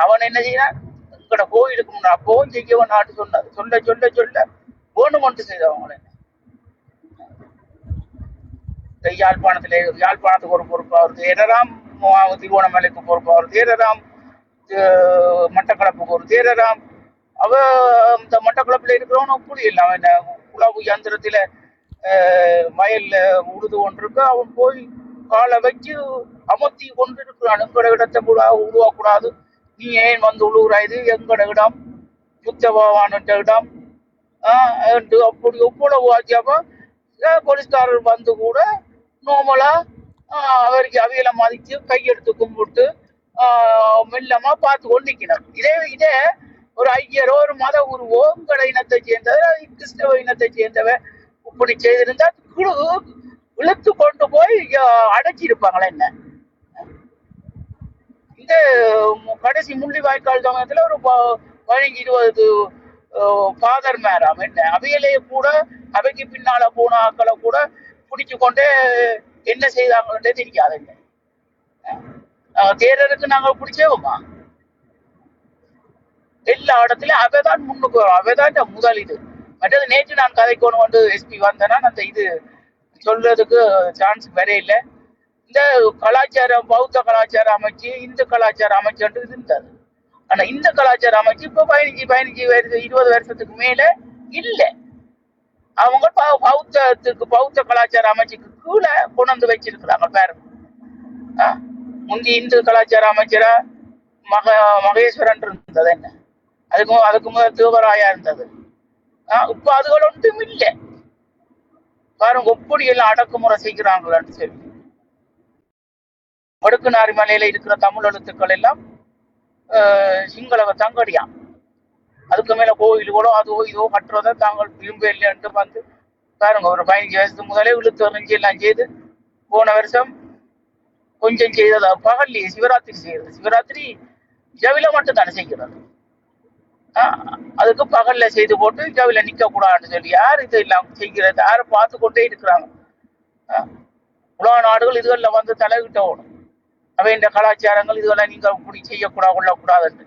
அவன் என்ன செய்யறான், எங்கட கோயிலுக்கு முன்னா அப்பவும் செய்யவன் நாட்டு சொன்னது சொல்ல சொல்ல சொல்ல வேணுமென்று செய்தவங்க என்ன. யாழ்ப்பாணத்துக்கு ஒரு பொறுப்பு அவர் தேரராம், திருவோணமலைக்கு பொறுப்பு அவர் தேரராம், மட்டக்களப்புக்கு ஒரு தேரராம். அவ இந்த மட்டக்களப்புல இருக்கிறவன புளி இல்லை. அவன் உழவு யந்திரத்துல வயல்ல உழுது கொண்டிருக்க அவன் போய் காலை வச்சு அமர்த்தி கொண்டு இருக்கிறான். எங்கட இடத்தை உருவாக்கூடாது, நீ ஏன் வந்து உழுவுறாது, எங்கட இடம் புத்தவான இடம் அப்படி எவ்வளவு ஆச்சியாப்ப போலீஸ்காரர் வந்து கூட நோமலா அவருக்கு அவையில மதிச்சு கையெடுத்து கும்பிட்டு மெல்லமா பார்த்து கொண்டு நிற்கணும். இதே ஒரு ஐயரோ ஒரு மத உருவோ உங்கள இனத்தை சேர்ந்தவர் கிறிஸ்தவ இனத்தை சேர்ந்தவர் இப்படி செய்திருந்தா இழுத்து கொண்டு போய் அடைச்சிருப்பாங்களா என்ன. இந்த கடைசி முள்ளிவாய்க்கால் சமயத்துல ஒரு 15-20 ஃபாதர் மேராம் என்ன அவையிலேயே கூட அவைக்கு பின்னால போன ஆக்களை கூட பிடிச்சு கொண்டு என்ன செய்தாங்கன்றே தெரியாது என்ன. தேரருக்கு நாங்கள் பிடிச்சோமா எல்லா இடத்துலயும் அவைதான் முன்னுக்கு வரும். அவைதான் முதல் இது. மற்றது நேற்று நான் கதைக்கு ஒன்று கொண்டு எஸ்பி வந்தேன்னா அந்த இது சொல்றதுக்கு சான்ஸ் வேற இல்லை. இந்த கலாச்சாரம் பௌத்த கலாச்சார அமைச்சு இந்து கலாச்சார அமைச்சுன்றது இருந்தது. ஆனா இந்த கலாச்சார அமைச்சு இப்ப 15 வருஷம் 20 வருஷத்துக்கு மேல இல்லை. அவங்க பௌத்த கலாச்சார அமைச்சுக்கு கீழே கொண்டு வச்சிருக்கிறாங்க. பேரு முந்தி இந்து கலாச்சார அமைச்சரா மகேஸ்வரன் இருந்தது என்ன, அதுக்கு முதல் தேவராயா இருந்தது. இப்ப அதுகள் ஒன்றும் இல்லை. பாருங்க எப்படி எல்லாம் அடக்குமுறை செய்கிறாங்களான்னு சொல்லி. வடுக்குநாரி மலையில இருக்கிற தமிழ் எழுத்துக்கள் எல்லாம் சிங்களவ தங்கடியான். அதுக்கு மேல கோயில்களோ அதுவோ இதோ கட்டுறதை தாங்கள் விரும்ப இல்லைன்ட்டு வந்து பாருங்க. ஒரு 15 வருஷத்துக்கு முதலே இழுத்து எறிஞ்சி எல்லாம் செய்து போன வருஷம் கொஞ்சம் செய்தது பகல்லையே சிவராத்திரி செய்யறது. சிவராத்திரி ஜவில மட்டும் தானே செய்கிறது. அதுக்கு பகல்ல செய்து போட்டு ஜவில நிக்க கூடாதுன்னு சொல்லி யார் இது எல்லாம் செய்கிறது? யாரும் பார்த்து கொண்டே இருக்கிறாங்க. உலக நாடுகள் இதுகள்ல வந்து தலைவிட்ட ஓடும். அவை இந்த கலாச்சாரங்கள் இதுகளை நீங்க இப்படி செய்யக்கூடாது கொள்ளக்கூடாதுன்னு.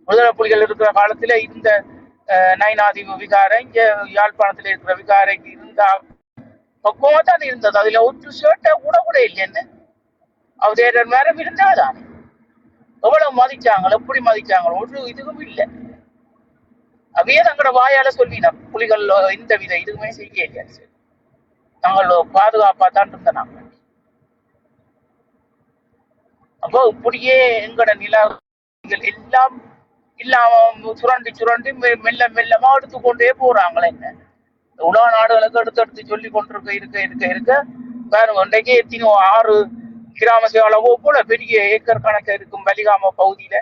விடுதலை புலிகள் இருக்கிற காலத்துல இந்த நைனாதி விகாரை இங்க யாழ்ப்பாணத்துல இருக்கிற விகாரைக்கு இருந்த பக்குவமா தான் இருந்தது. அதுல ஒரு ஷர்ட்டை கூட இல்லைன்னு அவதேர நேரம் இருந்தாதான் எவ்வளவு மதிச்சாங்களோ எப்படி மதிச்சாங்களோ ஒரு இதுவும் இல்லை. அவையே தங்களோட வாயால சொல்லினோம் புலிகள் இந்த வித இதுவுமே செய்ய இல்லையா சரி நாங்கள் பாதுகாப்பா தான் இருந்த நாங்க. அப்போ இப்படியே எங்கட நிலங்கள் எல்லாம் இல்லாம சுரண்டி மெல்லமா எடுத்துக்கொண்டே போறாங்களே என்ன. உலக நாடுகளுக்கு அடுத்தடுத்து சொல்லி கொண்டிருக்க பாருங்க இன்றைக்கு எத்தனோ 6 கிராம அளவோ போல பெரிய ஏக்கர் கணக்கு இருக்கும் வலிகாம பகுதியில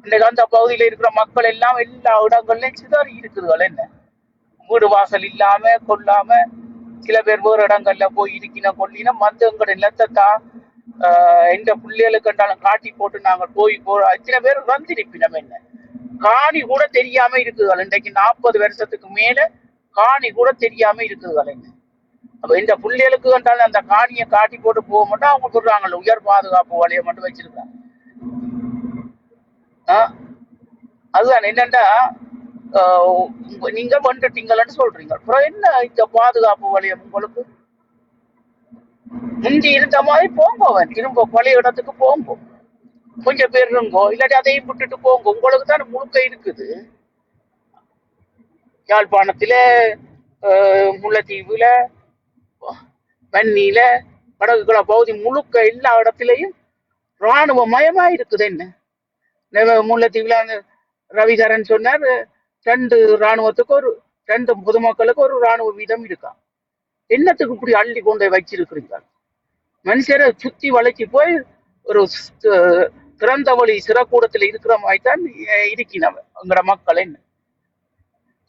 இன்னைக்கு அந்த பகுதியில இருக்கிற மக்கள் எல்லாம் எல்லா இடங்கள்லயும் சிதறி இருக்குதுகள். என்ன வீடு வாசல் இல்லாம கொள்ளாம சில பேர் வேறு இடங்கள்ல போய் இருக்கின கொள்ளின வந்து எங்கட நிலத்தை தான் எந்த பிள்ளைகளுக்கு என்றாலும் காட்டி போட்டு நாங்கள் போய் சில பேர் வந்திருப்பினோம். என்ன காணி கூட தெரியாம இருக்குதுகள். இன்றைக்கு 40 வருஷத்துக்கு மேல காணி கூட தெரியாம இருக்குதுகள். என்ன அப்ப இந்த பிள்ளைகளுக்கு என்றாலும் அந்த காணியை காட்டி போட்டு போக மாட்டோம். அவங்க சொல்றாங்கல்ல உயர் பாதுகாப்பு வலையை மட்டும் வச்சிருக்காங்க. அதுதான் என்னண்டா நீங்க வந்துட்டீங்கன்னு சொல்றீங்க. அப்புறம் என்ன இந்த பாதுகாப்பு வலயம் உங்களுக்கு முந்தி இருந்த மாதிரி போங்க, திரும்ப பழைய இடத்துக்கு போங்க, கொஞ்சம் பேர் இருங்கோ, இல்லாட்டி அதையும் விட்டுட்டு போங்க. உங்களுக்கு தான் முழுக்க இருக்குது. யாழ்ப்பாணத்துல முல்லைத்தீவுல வன்னியில வடக்கு பகுதி முழுக்க எல்லா இடத்துலயும் இராணுவ மயமா இருக்குது. என்ன முல்லைத்தீவுல ரவிகரன் சொன்னார் 2 இராணுவத்துக்கு 2 பொதுமக்களுக்கு ஒரு இராணுவ வீதம் இருக்கா. என்னத்துக்கு இப்படி அள்ளி கொண்டு வச்சிருக்கிறீங்க? மனுஷரை சுத்தி வளைச்சி போய் ஒரு திறந்த வழி சிறக்கூடத்துல இருக்கிற மாதிரி தான் இருக்கினவ எங்கட மக்கள்.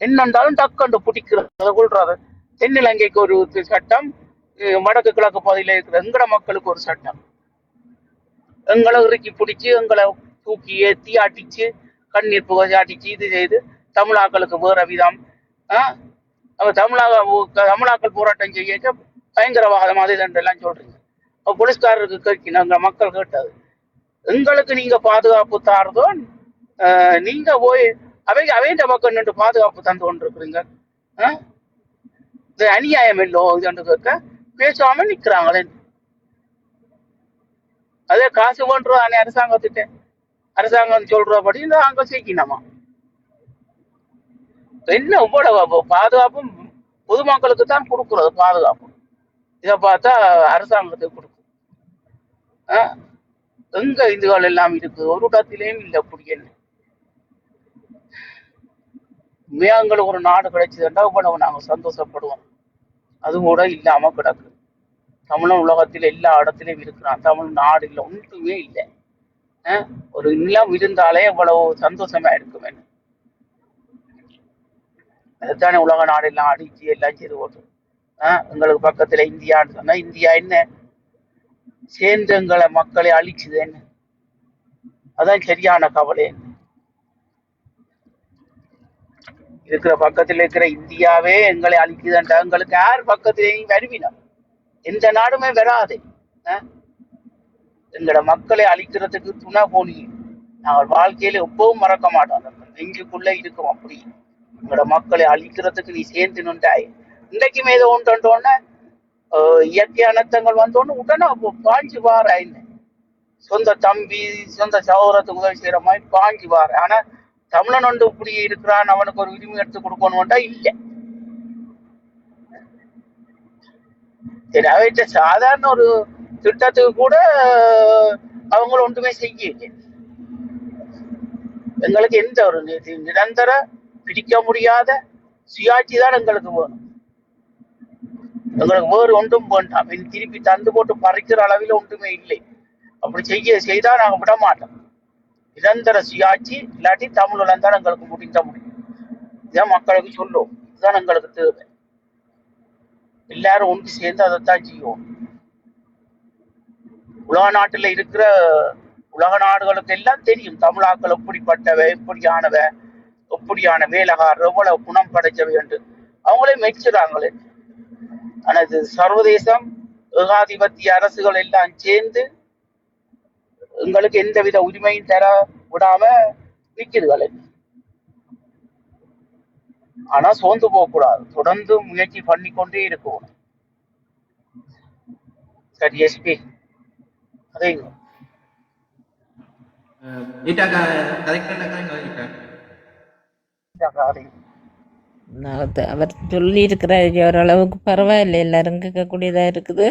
என்னண்டாலும் டக்கண்டு பிடிக்கிறத கொள்றாரு. தென்னிலங்கைக்கு ஒரு சட்டம், வடக்கு கிழக்கு பகுதியில இருக்கிற எங்கட மக்களுக்கு ஒரு சட்டம். எங்களை இறுக்கி பிடிச்சி எங்களை தூக்கி ஏற்றி அடிச்சு கண்ணீர் புகை அடிச்சு இது செய்து தமிழாக்களுக்கு வேற விதம். தமிழாக்கள் போராட்டம் செய்ய பயங்கரவாதம் அது இதெல்லாம் சொல்றீங்க. போலீஸ்காரருக்கு கேட்கணும், எங்க மக்கள் கேட்டது. எங்களுக்கு நீங்க பாதுகாப்பு தாரதோ, நீங்க போய் அவைந்த பக்கம் நின்று பாதுகாப்பு தந்து கொண்டு இருக்கிறீங்க. இது அநியாயம் இல்லோ இது கேட்க பேசாம நிக்கிறாங்களே. அதே காசு கொண்டுருவானே அரசாங்கத்திட்ட, அரசாங்கம் சொல்றபடி நாங்க செய்யணுமா? என்ன இவ்வளவு பாதுகாப்பும் பொதுமக்களுக்கு தான் கொடுக்குறது பாதுகாப்பு. இதை பார்த்தா அரசாங்கத்துக்கு கொடுக்கும். எங்க இதுகள் எல்லாம் இருக்குது? ஒரு இடத்திலேயும் இல்லை. அப்படி என்ன மேங்களுக்கு ஒரு நாடு கிடைச்சதுன்னா இவ்வளவு நாங்க சந்தோஷப்படுவோம். அது கூட இல்லாம கிடக்கு. தமிழன் உலகத்தில் எல்லா இடத்துலயும் இருக்கிறான். தமிழ் நாடு இல்லை, ஒன்றுமே இல்லை. ஒரு நிலம் இருந்தாலே இவ்வளவு சந்தோஷமா இருக்குமே. அதுதானே உலக நாடு எல்லாம் அடிச்சு எல்லாம் செய்து போட்டு எங்களுக்கு பக்கத்துல இந்தியான்னு சொன்னா இந்தியா என்ன சேர்ந்து எங்களை மக்களை அழிச்சுது. என்ன அதான் சரியான கவலை. இருக்கிற பக்கத்துல இருக்கிற இந்தியாவே எங்களை அழிக்குதுன்றா எங்களுக்கு யார் பக்கத்திலேயும் வருவினா? எந்த நாடுமே வராது. எங்களோட மக்களை அழிக்கிறதுக்கு துணை போனி நாங்கள் வாழ்க்கையில எப்பவும் மறக்க மாட்டோம். நெஞ்சுக்குள்ள இருக்கும். அப்படி எங்களோட மக்களை அழிக்கிறதுக்கு நீ சேர்ந்து நின்றாய். இன்றைக்குமே ஏதோ ஒன்றோன்னு இயற்கை அனர்த்தங்கள் வந்தோன்னு உடனே பாஞ்சு வார சொந்த தம்பி சொந்த சகோதரத்துக்கு உதவி செய்யற மாதிரி பாஞ்சு வார. ஆனா தமிழன் ஒன்று இப்படி இருக்கிறான், அவனுக்கு ஒரு உரிமை எடுத்து கொடுக்கணும்ட்டா இல்லை. சரி, அவைட்ட சாதாரண ஒரு திட்டத்துக்கு கூட அவங்க ஒன்றுமே செய்ய. எங்களுக்கு எந்த ஒரு நிரந்தர பிடிக்க முடியாத சுயாட்சி தான் எங்களுக்கு வேணும். எங்களுக்கு வேறு ஒன்றும் வேண்டாம். திருப்பி தந்து போட்டு பறிக்கிற அளவில் ஒன்றுமே இல்லை. அப்படி செய்தா நாங்க விட மாட்டோம். நிரந்தர சுயாட்சி இல்லாட்டி தமிழ்ல தான் எங்களுக்கு முடிந்த முடியும். இதான் மக்களுக்கு சொல்லும். இதுதான் எங்களுக்கு தேவை. எல்லாரும் ஒன்று சேர்ந்து அதைத்தான் செய்வோம். உலக நாட்டுல இருக்கிற உலக நாடுகளுக்கு எல்லாம் தெரியும் தமிழாக்கள் எப்படிப்பட்டவ, எப்படியான வேலைக்காரர், எவ்வளவு குணம் படைச்சவை என்று அவங்களே மெச்சுறாங்களே. ஆனா இது சர்வதேசம் ஏகாதிபத்திய அரசுகள் எல்லாம் சேர்ந்து எங்களுக்கு எந்தவித உரிமையும் தர விடாம நிற்குதுகளே. ஆனா சோர்ந்து போகக்கூடாது, தொடர்ந்து முயற்சி பண்ணிக்கொண்டே இருக்கணும். சரி எஸ்பி அதே அவர் சொல்லியிருக்கிறார் ஓரளவுக்கு பரவாயில்லை, எல்லாரும் கேட்கக்கூடியதாக இருக்குது.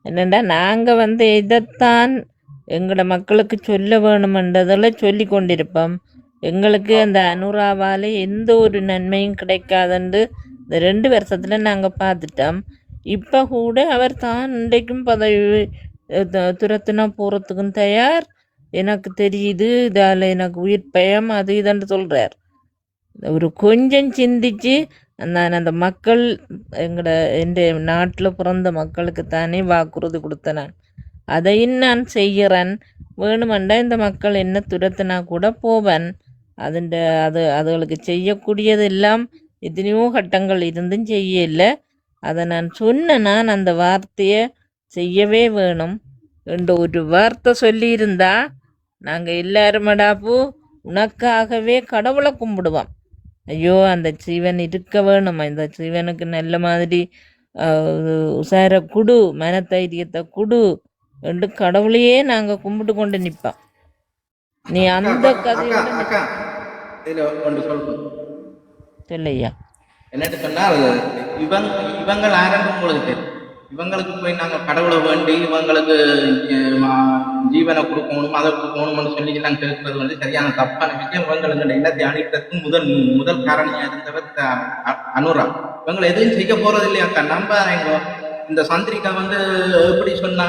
என்னென்னா நாங்கள் இதைத்தான் எங்களோட மக்களுக்கு சொல்ல வேணுமென்றதில் சொல்லி கொண்டிருப்போம். எங்களுக்கு அந்த அனுராவால் எந்த ஒரு நன்மையும் கிடைக்காதுன்னு இந்த 2 வருஷத்தில் நாங்கள் பார்த்துட்டோம். இப்போ கூட அவர் தான் இன்றைக்கும் பதவி துரத்துனா போகிறதுக்கும் தயார், எனக்கு தெரியுது, இதால் எனக்கு உயிர் பயம் அது இதுன்னு சொல்கிறார். ஒரு கொஞ்சம் சிந்திச்சு நான் அந்த மக்கள் எந்த நாட்டில் பிறந்த மக்களுக்கு தானே வாக்குறுதி கொடுத்தேன். நான் அதையும் நான் செய்கிறேன். வேணுமெண்டா இந்த மக்கள் என்ன துரத்தினா கூட போவேன். அதுகளுக்கு செய்யக்கூடியது எல்லாம் எத்தனையோ கட்டங்கள் இருந்தும் செய்யல. அதை நான் சொன்னேன். நான் அந்த வார்த்தையை செய்யவே வேணும் என்ற ஒரு வார்த்தை சொல்லியிருந்தா நாங்கள் எல்லாருமடாப்பு உனக்காகவே கடவுளை கும்பிடுவோம். ஐயோ அந்த ஜீவன் இருக்க வேணும், இந்த ஜீவனுக்கு நல்ல மாதிரி உசார குடு, மனதைரியத்தை குடு என்று கடவுளையே நாங்கள் கும்பிட்டு கொண்டு நிற்போம். நீ அந்த கதையோட சொல்லையா என்னட்டு சொன்னால் இவங்கள் ஆரம்பம் பொழுது தெரியும். இவங்களுக்கு போய் நாங்கள் கடவுளை வேண்டி இவங்களுக்கு ஜீவனை கொடுக்கணும், அதை கொடுக்கணும்னு சொல்லி எல்லாம் கேட்கறது வந்து சரியான தப்பான விஷயம். இவங்களுக்கு எல்லாத்தையும் அழிக்கிறதுக்கு முதல் காரணியாக இருந்தவர் அனுரா. இவங்களை எதுவும் செய்ய போறது இல்லையாக்கா. நம்பாங்க இந்த சந்திரிகா வந்து எப்படி சொன்னா,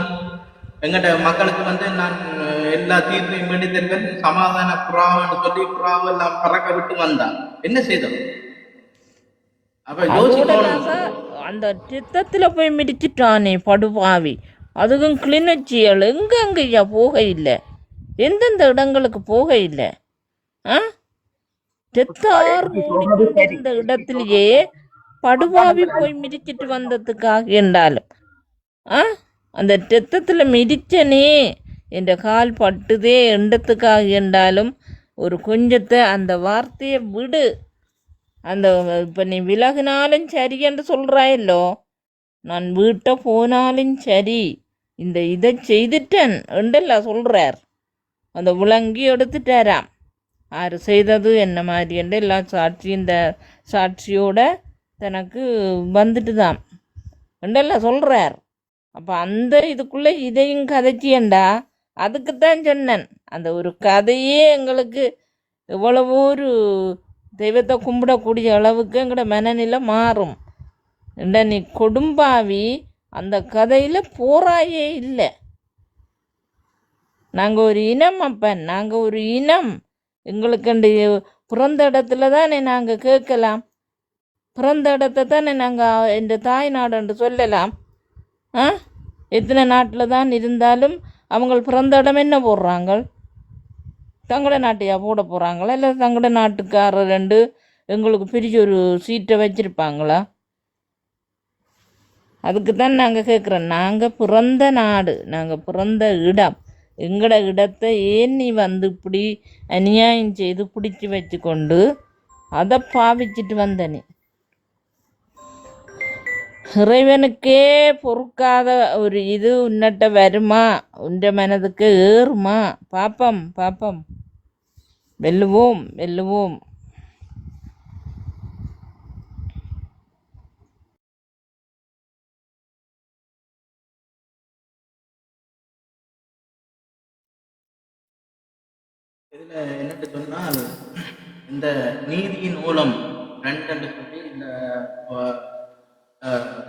எங்கிட்ட மக்களுக்கு வந்து நான் எல்லா தீர்ப்பையும் வேண்டி தருவேன், சமாதான புறாவன்னு சொல்லி புறாவை எல்லாம் பறக்க விட்டு வந்தான். என்ன செய்தோம்? அந்த சித்தத்தில் போய் மிதிச்சிட்டானே படுபாவி. அதுக்கும் கிளிநொச்சியல் எங்கெங்கய்யா போக இல்லை, எந்தெந்த இடங்களுக்கு போக இல்லை. இந்த இடத்துலயே படுபாவி போய் மிதிச்சிட்டு வந்ததுக்காக என்றாலும் அந்த ரத்தத்தில் மிதிச்சனே என்ற கால் பட்டுதே எண்டத்துக்காக என்றாலும் ஒரு கொஞ்சத்தை அந்த வார்த்தையை விடு. அந்த இப்போ நீ விலகினாலும் சரி என்று சொல்கிறாயல்லோ, நான் வீட்டை போனாலும் சரி இந்த இதை செய்துட்டேன் என்றெல்லாம் சொல்கிறார். அந்த விளங்கி எடுத்துட்டாராம் யார் செய்தது என்ன மாதிரி என்று எல்லாம் சாட்சி இந்த சாட்சியோட தனக்கு வந்துட்டு தான் என்றெல்லாம் சொல்கிறார். அப்போ அந்த இதுக்குள்ளே இதையும் கதைச்சியண்டா அதுக்குத்தான் சொன்னேன். அந்த ஒரு கதையே எங்களுக்கு எவ்வளவோ ஒரு தெய்வத்தை கும்பிடக்கூடிய அளவுக்கு எங்களோட மனநிலை மாறும். என்ற நீ கொடும்பாவி அந்த கதையில் போராயே இல்லை. நாங்கள் ஒரு இனம் அப்பன், நாங்கள் ஒரு இனம். எங்களுக்கு பிறந்த இடத்துல தானே நாங்கள் கேட்கலாம், பிறந்த இடத்த தானே நாங்கள் இந்த தாய் நாடுன்னு சொல்லலாம். எத்தனை நாட்டில் தான் இருந்தாலும் அவங்க பிறந்த இடம் என்ன போடுறாங்க? தங்களோட நாட்டையா போட போகிறாங்களா? இல்லை தங்களோட நாட்டுக்காரர் ரெண்டு எங்களுக்கு பிரித்து ஒரு சீட்டை வச்சுருப்பாங்களா? அதுக்கு தான் நாங்கள் கேட்குறோம். நாங்கள் பிறந்த நாடு, நாங்கள் பிறந்த இடம், எங்களோட இடத்தை ஏன் நீ வந்து இப்படி அநியாயம் செய்து பிடிச்சி வச்சு கொண்டு அதை பாவிச்சிட்டு வந்த நீ? இறைவனுக்கே பொறுக்காத ஒரு இது உன்னட்ட வருமா? உன்ற மனதுக்கு ஏறுமா? பாப்பம் பாப்பம், வெல்லுவோம் வெல்லுவோம். இதில் என்னட்டு சொன்னால், இந்த நீதியின் மூலம் ரெண்டு சொல்லி இந்த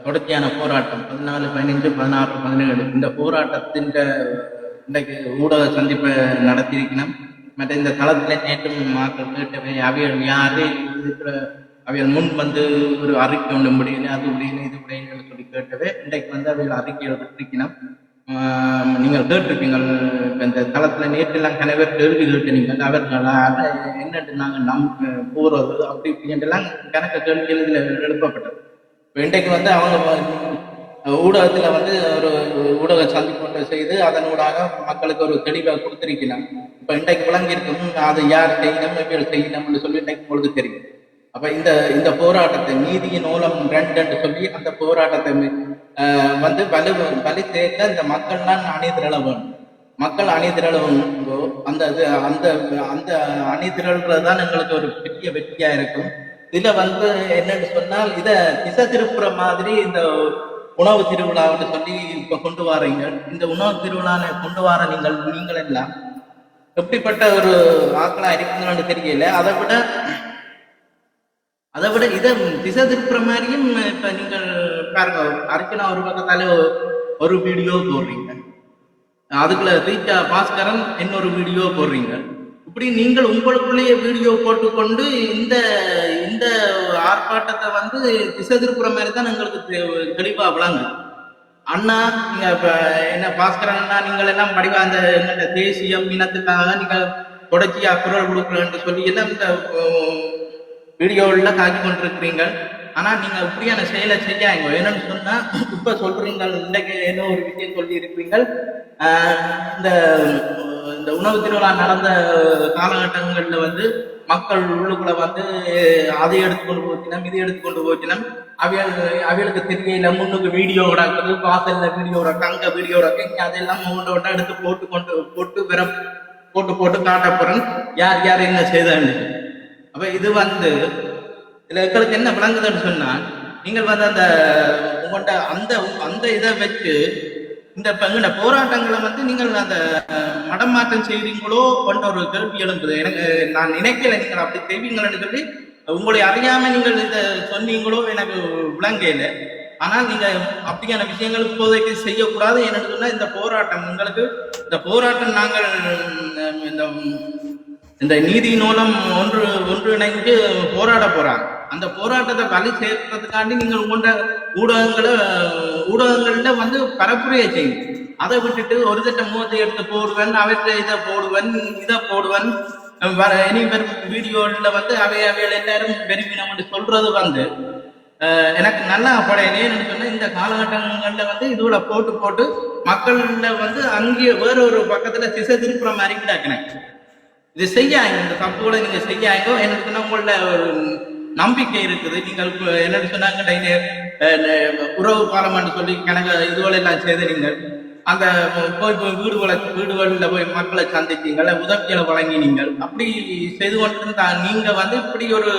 தொடர்ச்சியான போராட்டம் 14, 15, 16, 17 இந்த போராட்டத்தின் இன்றைக்கு ஊடக சந்திப்பை நடத்தியிருக்கணும். மற்ற இந்த தளத்தில் நேற்றும் மக்கள் கேட்டவை அவைகள் யாரு இருக்கிற அவைகள் முன் வந்து ஒரு அறிக்கை ஒன்று முடியல, அது முடியல, இது முடியல சொல்லி கேட்டவே இன்றைக்கு வந்து அவைகள் அறிக்கை எடுத்திருக்கணும். நீங்கள் கேட்டிருப்பீங்கள் இந்த தளத்தில் நேற்றெல்லாம் கணவர் கேள்வி கேட்டீங்கள். அவர்களா என்னட்டு நாங்கள் போகிறது அப்படி இப்படின்ட்டுலாம் கணக்கு கேள்விகள் இதில் எழுப்பப்பட்டது. இப்போ இன்றைக்கு வந்து அவங்க ஊடகத்தில் வந்து ஒரு ஊடக சந்திப்பு செய்து அதனூடாக மக்களுக்கு ஒரு தெளிவாக கொடுத்திருக்கலாம். இப்போ இன்றைக்கு விளங்கியிருக்கும் அது யார் செய்யணும் எப்படி செய்யணும்னு சொல்லி இன்றைக்கு பொழுது தெரியும். அப்போ இந்த போராட்டத்தை நீதியின் மூலம் 2 சொல்லி அந்த போராட்டத்தை வந்து வலி தேர்ந்த இந்த மக்கள்லாம் அணிதிரள வேணும். மக்கள் அணிதிரளவோ அந்த அந்த அந்த அணிதிரள்றது தான் எங்களுக்கு ஒரு பெரிய வெற்றியா இருக்கும். இதுல வந்து என்னன்னு சொன்னால், இதை திசை திருப்புற மாதிரி இந்த உணவு திருவிழான்னு சொல்லி இப்ப கொண்டு வாரீங்க. இந்த உணவு திருவிழாவை கொண்டு வர நீங்கள் எல்லாம் எப்படிப்பட்ட ஒரு ஆக்களா இருக்கீங்கன்னு தெரியல. அதை விட இதை திசை திருப்புற மாதிரியும் இப்ப நீங்கள் பாருங்க, அர்ச்சனா ஒரு பக்கத்தால ஒரு வீடியோ போடுறீங்க. அதுக்குள்ள ரீச்சா பாஸ்கரன் இன்னொரு வீடியோ போடுறீங்க. இப்படி நீங்கள் உங்களுக்குள்ளேயே வீடியோ போட்டுக்கொண்டு இந்த இந்த ஆர்ப்பாட்டத்தை வந்து திசை திருப்புற மாதிரி தான் எங்களுக்கு தெளிவா விளங்கு. அண்ணா நீங்க இப்ப என்ன பாஸ்கரன் அண்ணா, நீங்கள் எல்லாம் படிவா அந்த எங்கள்ட தேசியம் இனத்துக்காக நீங்கள் தொடர்ச்சியா குரல் கொடுக்குறேன்னு சொல்லி எல்லாம் இந்த வீடியோவில் காட்டி கொண்டிருக்கிறீங்க. ஆனா நீங்க இப்படியான செயலை செய்யாங்க. என்னன்னு சொன்னா இப்ப சொல்றீங்க, இன்றைக்கு என்ன ஒரு விஷயம் சொல்லி இருக்கிறீங்க, இந்த இந்த உணவு திருவிழா நடந்த காலகட்டங்கள்ல வந்து மக்கள் உள்ளுக்குள்ள வந்து அதை எடுத்துக்கொண்டு போச்சினம், இதை எடுத்துக்கொண்டு போச்சினம், அவைகளுக்கு தெரியல முன்னுக்கு வீடியோ கிடக்குது, வாசல்ல வீடியோ கிடக்கு, அங்க வீடியோ கிடக்கு, அதெல்லாம் ஒன்றா எடுத்து போட்டு போட்டு காட்ட போறேன் யார் யார் என்ன செய்தான்னு. அப்ப இது வந்து இதுல எங்களுக்கு என்ன விளங்குதுன்னு சொன்னா, நீங்கள் வந்து அந்த உங்கள்கிட்ட அந்த அந்த இதை வச்சு இந்த போராட்டங்களை வந்து நீங்கள் அந்த மடமாற்றம் செய்வீங்களோ கொண்ட ஒரு கேள்வி எழும்புது. எனக்கு நான் நினைக்கல நீங்கள் அப்படி செய்வீங்கன்னு சொல்லி. உங்களை அறியாம நீங்கள் இதை சொன்னீங்களோ எனக்கு விளங்கல. ஆனால் நீங்க அப்படியான விஷயங்கள் இப்போதைக்கு செய்யக்கூடாது. என்னன்னு சொன்னா இந்த போராட்டம் உங்களுக்கு இந்த போராட்டம் நாங்கள் இந்த நீதி நூலம் ஒன்றிணைந்து போராட போறாங்க. அந்த போராட்டத்தை வலி சேர்க்கறதுக்காண்டி நீங்கள் உங்களோட ஊடகங்கள்ல வந்து பரப்புரையை செய்யும். அதை விட்டுட்டு ஒரு திட்ட முகத்தை எடுத்து போடுவேன், அவற்றை இதை போடுவேன் இனி வரும் வீடியோல வந்து அவைகள் எல்லாரும் பெருமினம் சொல்றது வந்து எனக்கு நல்லா படையனேன்னு சொன்னா, இந்த காலகட்டங்கள்ல வந்து இதுல போட்டு மக்கள்ல வந்து அங்கே வேறொரு பக்கத்துல திசை திருப்புற மாதிரி கிடக்கினேன். இது செய்யாங்க, இந்த தப்புகளை நீங்க செய்யாங்க. எனக்கு சொன்னா உங்களோட நம்பிக்கை இருக்குது. நீங்கள் என்னன்னு சொன்னாங்க உறவு பாலம்னு சொல்லி கணக்கு இதுகளை எல்லாம் செய்தீங்க. அந்த போய் வீடுகளில் போய் மக்களை சந்தித்தீங்கள், உதவிகளை வழங்கினீங்கள். அப்படி செய்து கொண்டு நீங்க வந்து இப்படி ஒரு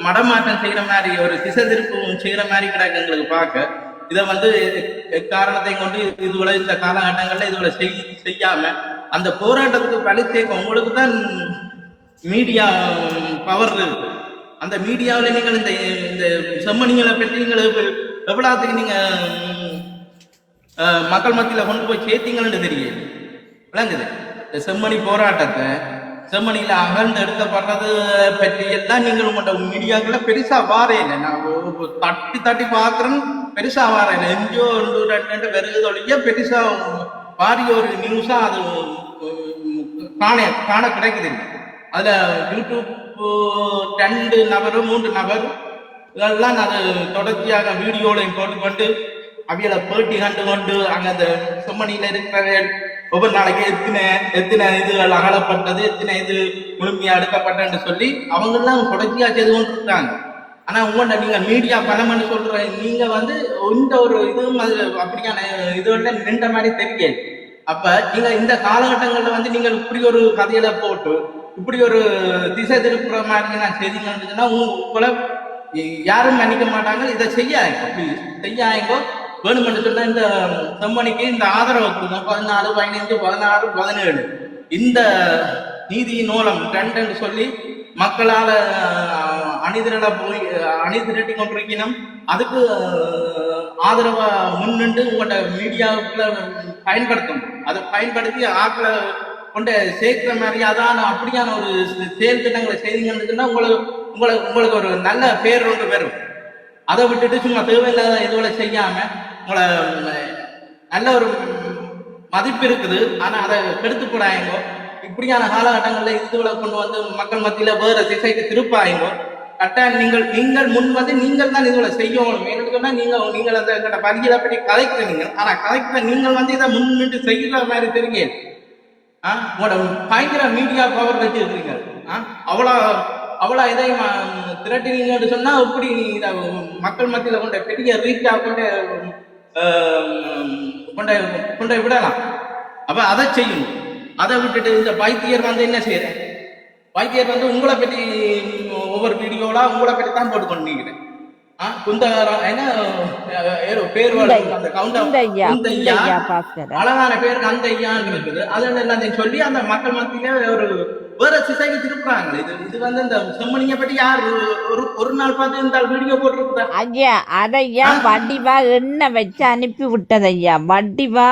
மடமாற்றம் செய்யற மாதிரி ஒரு திசை திருப்பும் செய்யற மாதிரி கிடக்கு எங்களுக்கு பார்க்க. இதை வந்து காரணத்தை கொண்டு இதுவரை இந்த காலகட்டங்கள்ல இதுவரை செய்யாம அந்த போராட்டத்துக்கு பழி சேர்க்க உங்களுக்கு தான் மீடியா பவர் இருக்கு. அந்த மீடியாவில் நீங்கள் இந்த செம்மணிகளை பற்றி நீங்கள் எவ்வளவுக்கு நீங்க மக்கள் மத்தியில கொண்டு போய் சேர்த்தீங்கன்னு தெரியும் விளங்குது. இந்த செம்மணி போராட்டத்தை செம்மணியில அகழ்ந்து எடுக்கப்படுறது பற்றி எல்லாம் நீங்கள் உங்களோட மீடியாக்களை பெருசா வாரே இல்லை. நான் தட்டி பார்க்குறேன், பெருசா வார இல்லை. எங்கேயோ ரெண்டு வெறுதொழிய பெருசா பாரிய ஒரு நியூஸா அது காண கிடைக்குது. அதுல யூடியூப் 2 நபர் 3 நபர் இதெல்லாம் அது தொடர்ச்சியாக வீடியோலையும் போட்டுக்கொண்டு அவைகளை பேட்டி கண்டு கொண்டு அங்க அந்த செம்மணியில இருக்கிற ஒவ்வொரு நாளைக்கு எத்தனை இதுகள் அகலப்பட்டது, எத்தனை இது முழுமையா எடுக்கப்பட்டன்னு சொல்லி அவங்கெல்லாம் தொடர்ச்சியா செய்து கொண்டு இருக்காங்க. ஆனா உங்கள்கிட்ட நீங்க மீடியா பலம்னு சொல்ற நீங்க வந்து இந்த ஒரு இதுவும் அது அப்படியான இதுல நின்ற மாதிரி தெரியல. அப்ப நீங்க இந்த காலகட்டங்கள்ல வந்து நீங்கள் இப்படி ஒரு கதையில போட்டு இப்படி ஒரு திசை திருப்புற மாதிரி நான் செய்தீங்கன்னா உங்களை யாரும் மன்னிக்க மாட்டாங்க. இதை செய்யாங்கோ வேணுமென்று சொன்னா இந்த செம்மணிக்கு இந்த ஆதரவு கொடுங்க. 14, 15, 16, 17 இந்த நீதி நூலம் 2 சொல்லி மக்களால அணிதிரட்டி கொண்டிருக்கணும். அதுக்கு ஆதரவா முன்னின்று உங்களோட மீடியாவுக்குள்ள பயன்படுத்தணும். அதை பயன்படுத்தி ஆக்களை கொண்ட சேர்க்கிற மாதிரி அதான அப்படியான ஒரு செயல் திட்டங்களை செய்தீங்கன்னா உங்களுக்கு ஒரு நல்ல பேர் ஒன்று பெறும். அதை விட்டுட்டு சும்மா தேவையில்லாத இதுகளை செய்யாம உங்களை நல்ல ஒரு மதிப்பு இருக்குது, ஆனா அதை கெடுத்து போடாயங்கோ. இப்படியான காலகட்டங்கள்ல இதுகளை கொண்டு வந்து மக்கள் மத்தியில வேற திசைக்கு திருப்பாயங்கோ. கட்டாயம் நீங்கள் முன் வந்து நீங்கள் தான் இதுகளை செய்யணும். என்னன்னு சொன்னா நீங்கள் அந்த பலிகளை பற்றி கதைக்கிறீங்க, ஆனா கதைக்கிற நீங்கள் வந்து இதை முன்னிட்டு செய்கிற மாதிரி தெரியுங்க. உங்களோட பயங்கர மீடியா பவர் வச்சிருக்கீங்க. அவ்வளோ இதையும் திரட்டினீங்கன்னு சொன்னா இப்படி இதை மக்கள் மத்தியில கொண்ட பெரிய ரீச்சா கொண்ட விடலாம். அப்ப அதை செய்யணும். அதை விட்டுட்டு இந்த வைத்தியர் வந்து என்ன செய்யற, வைத்தியர் வந்து உங்களை பற்றி ஒவ்வொரு வீடியோலா உங்களை பற்றி தான் போட்டு கொண்டிருக்கிறேன். அழகான பேர் கந்தையான்னு இருக்குது. அதுல எல்லாத்தையும் சொல்லி அந்த மக்கள் மத்தியில ஒரு வேற திசைக்கு திருப்புறாங்க. இது வந்து இந்த செம்மணியை பற்றி யார் ஒரு நாள் பார்த்து இந்த வீடியோ போட்டுருக்குதா? ஐயா அதையா வடிவா எண்ணெய் வச்சு அனுப்பி விட்டது ஐயா. வடிவா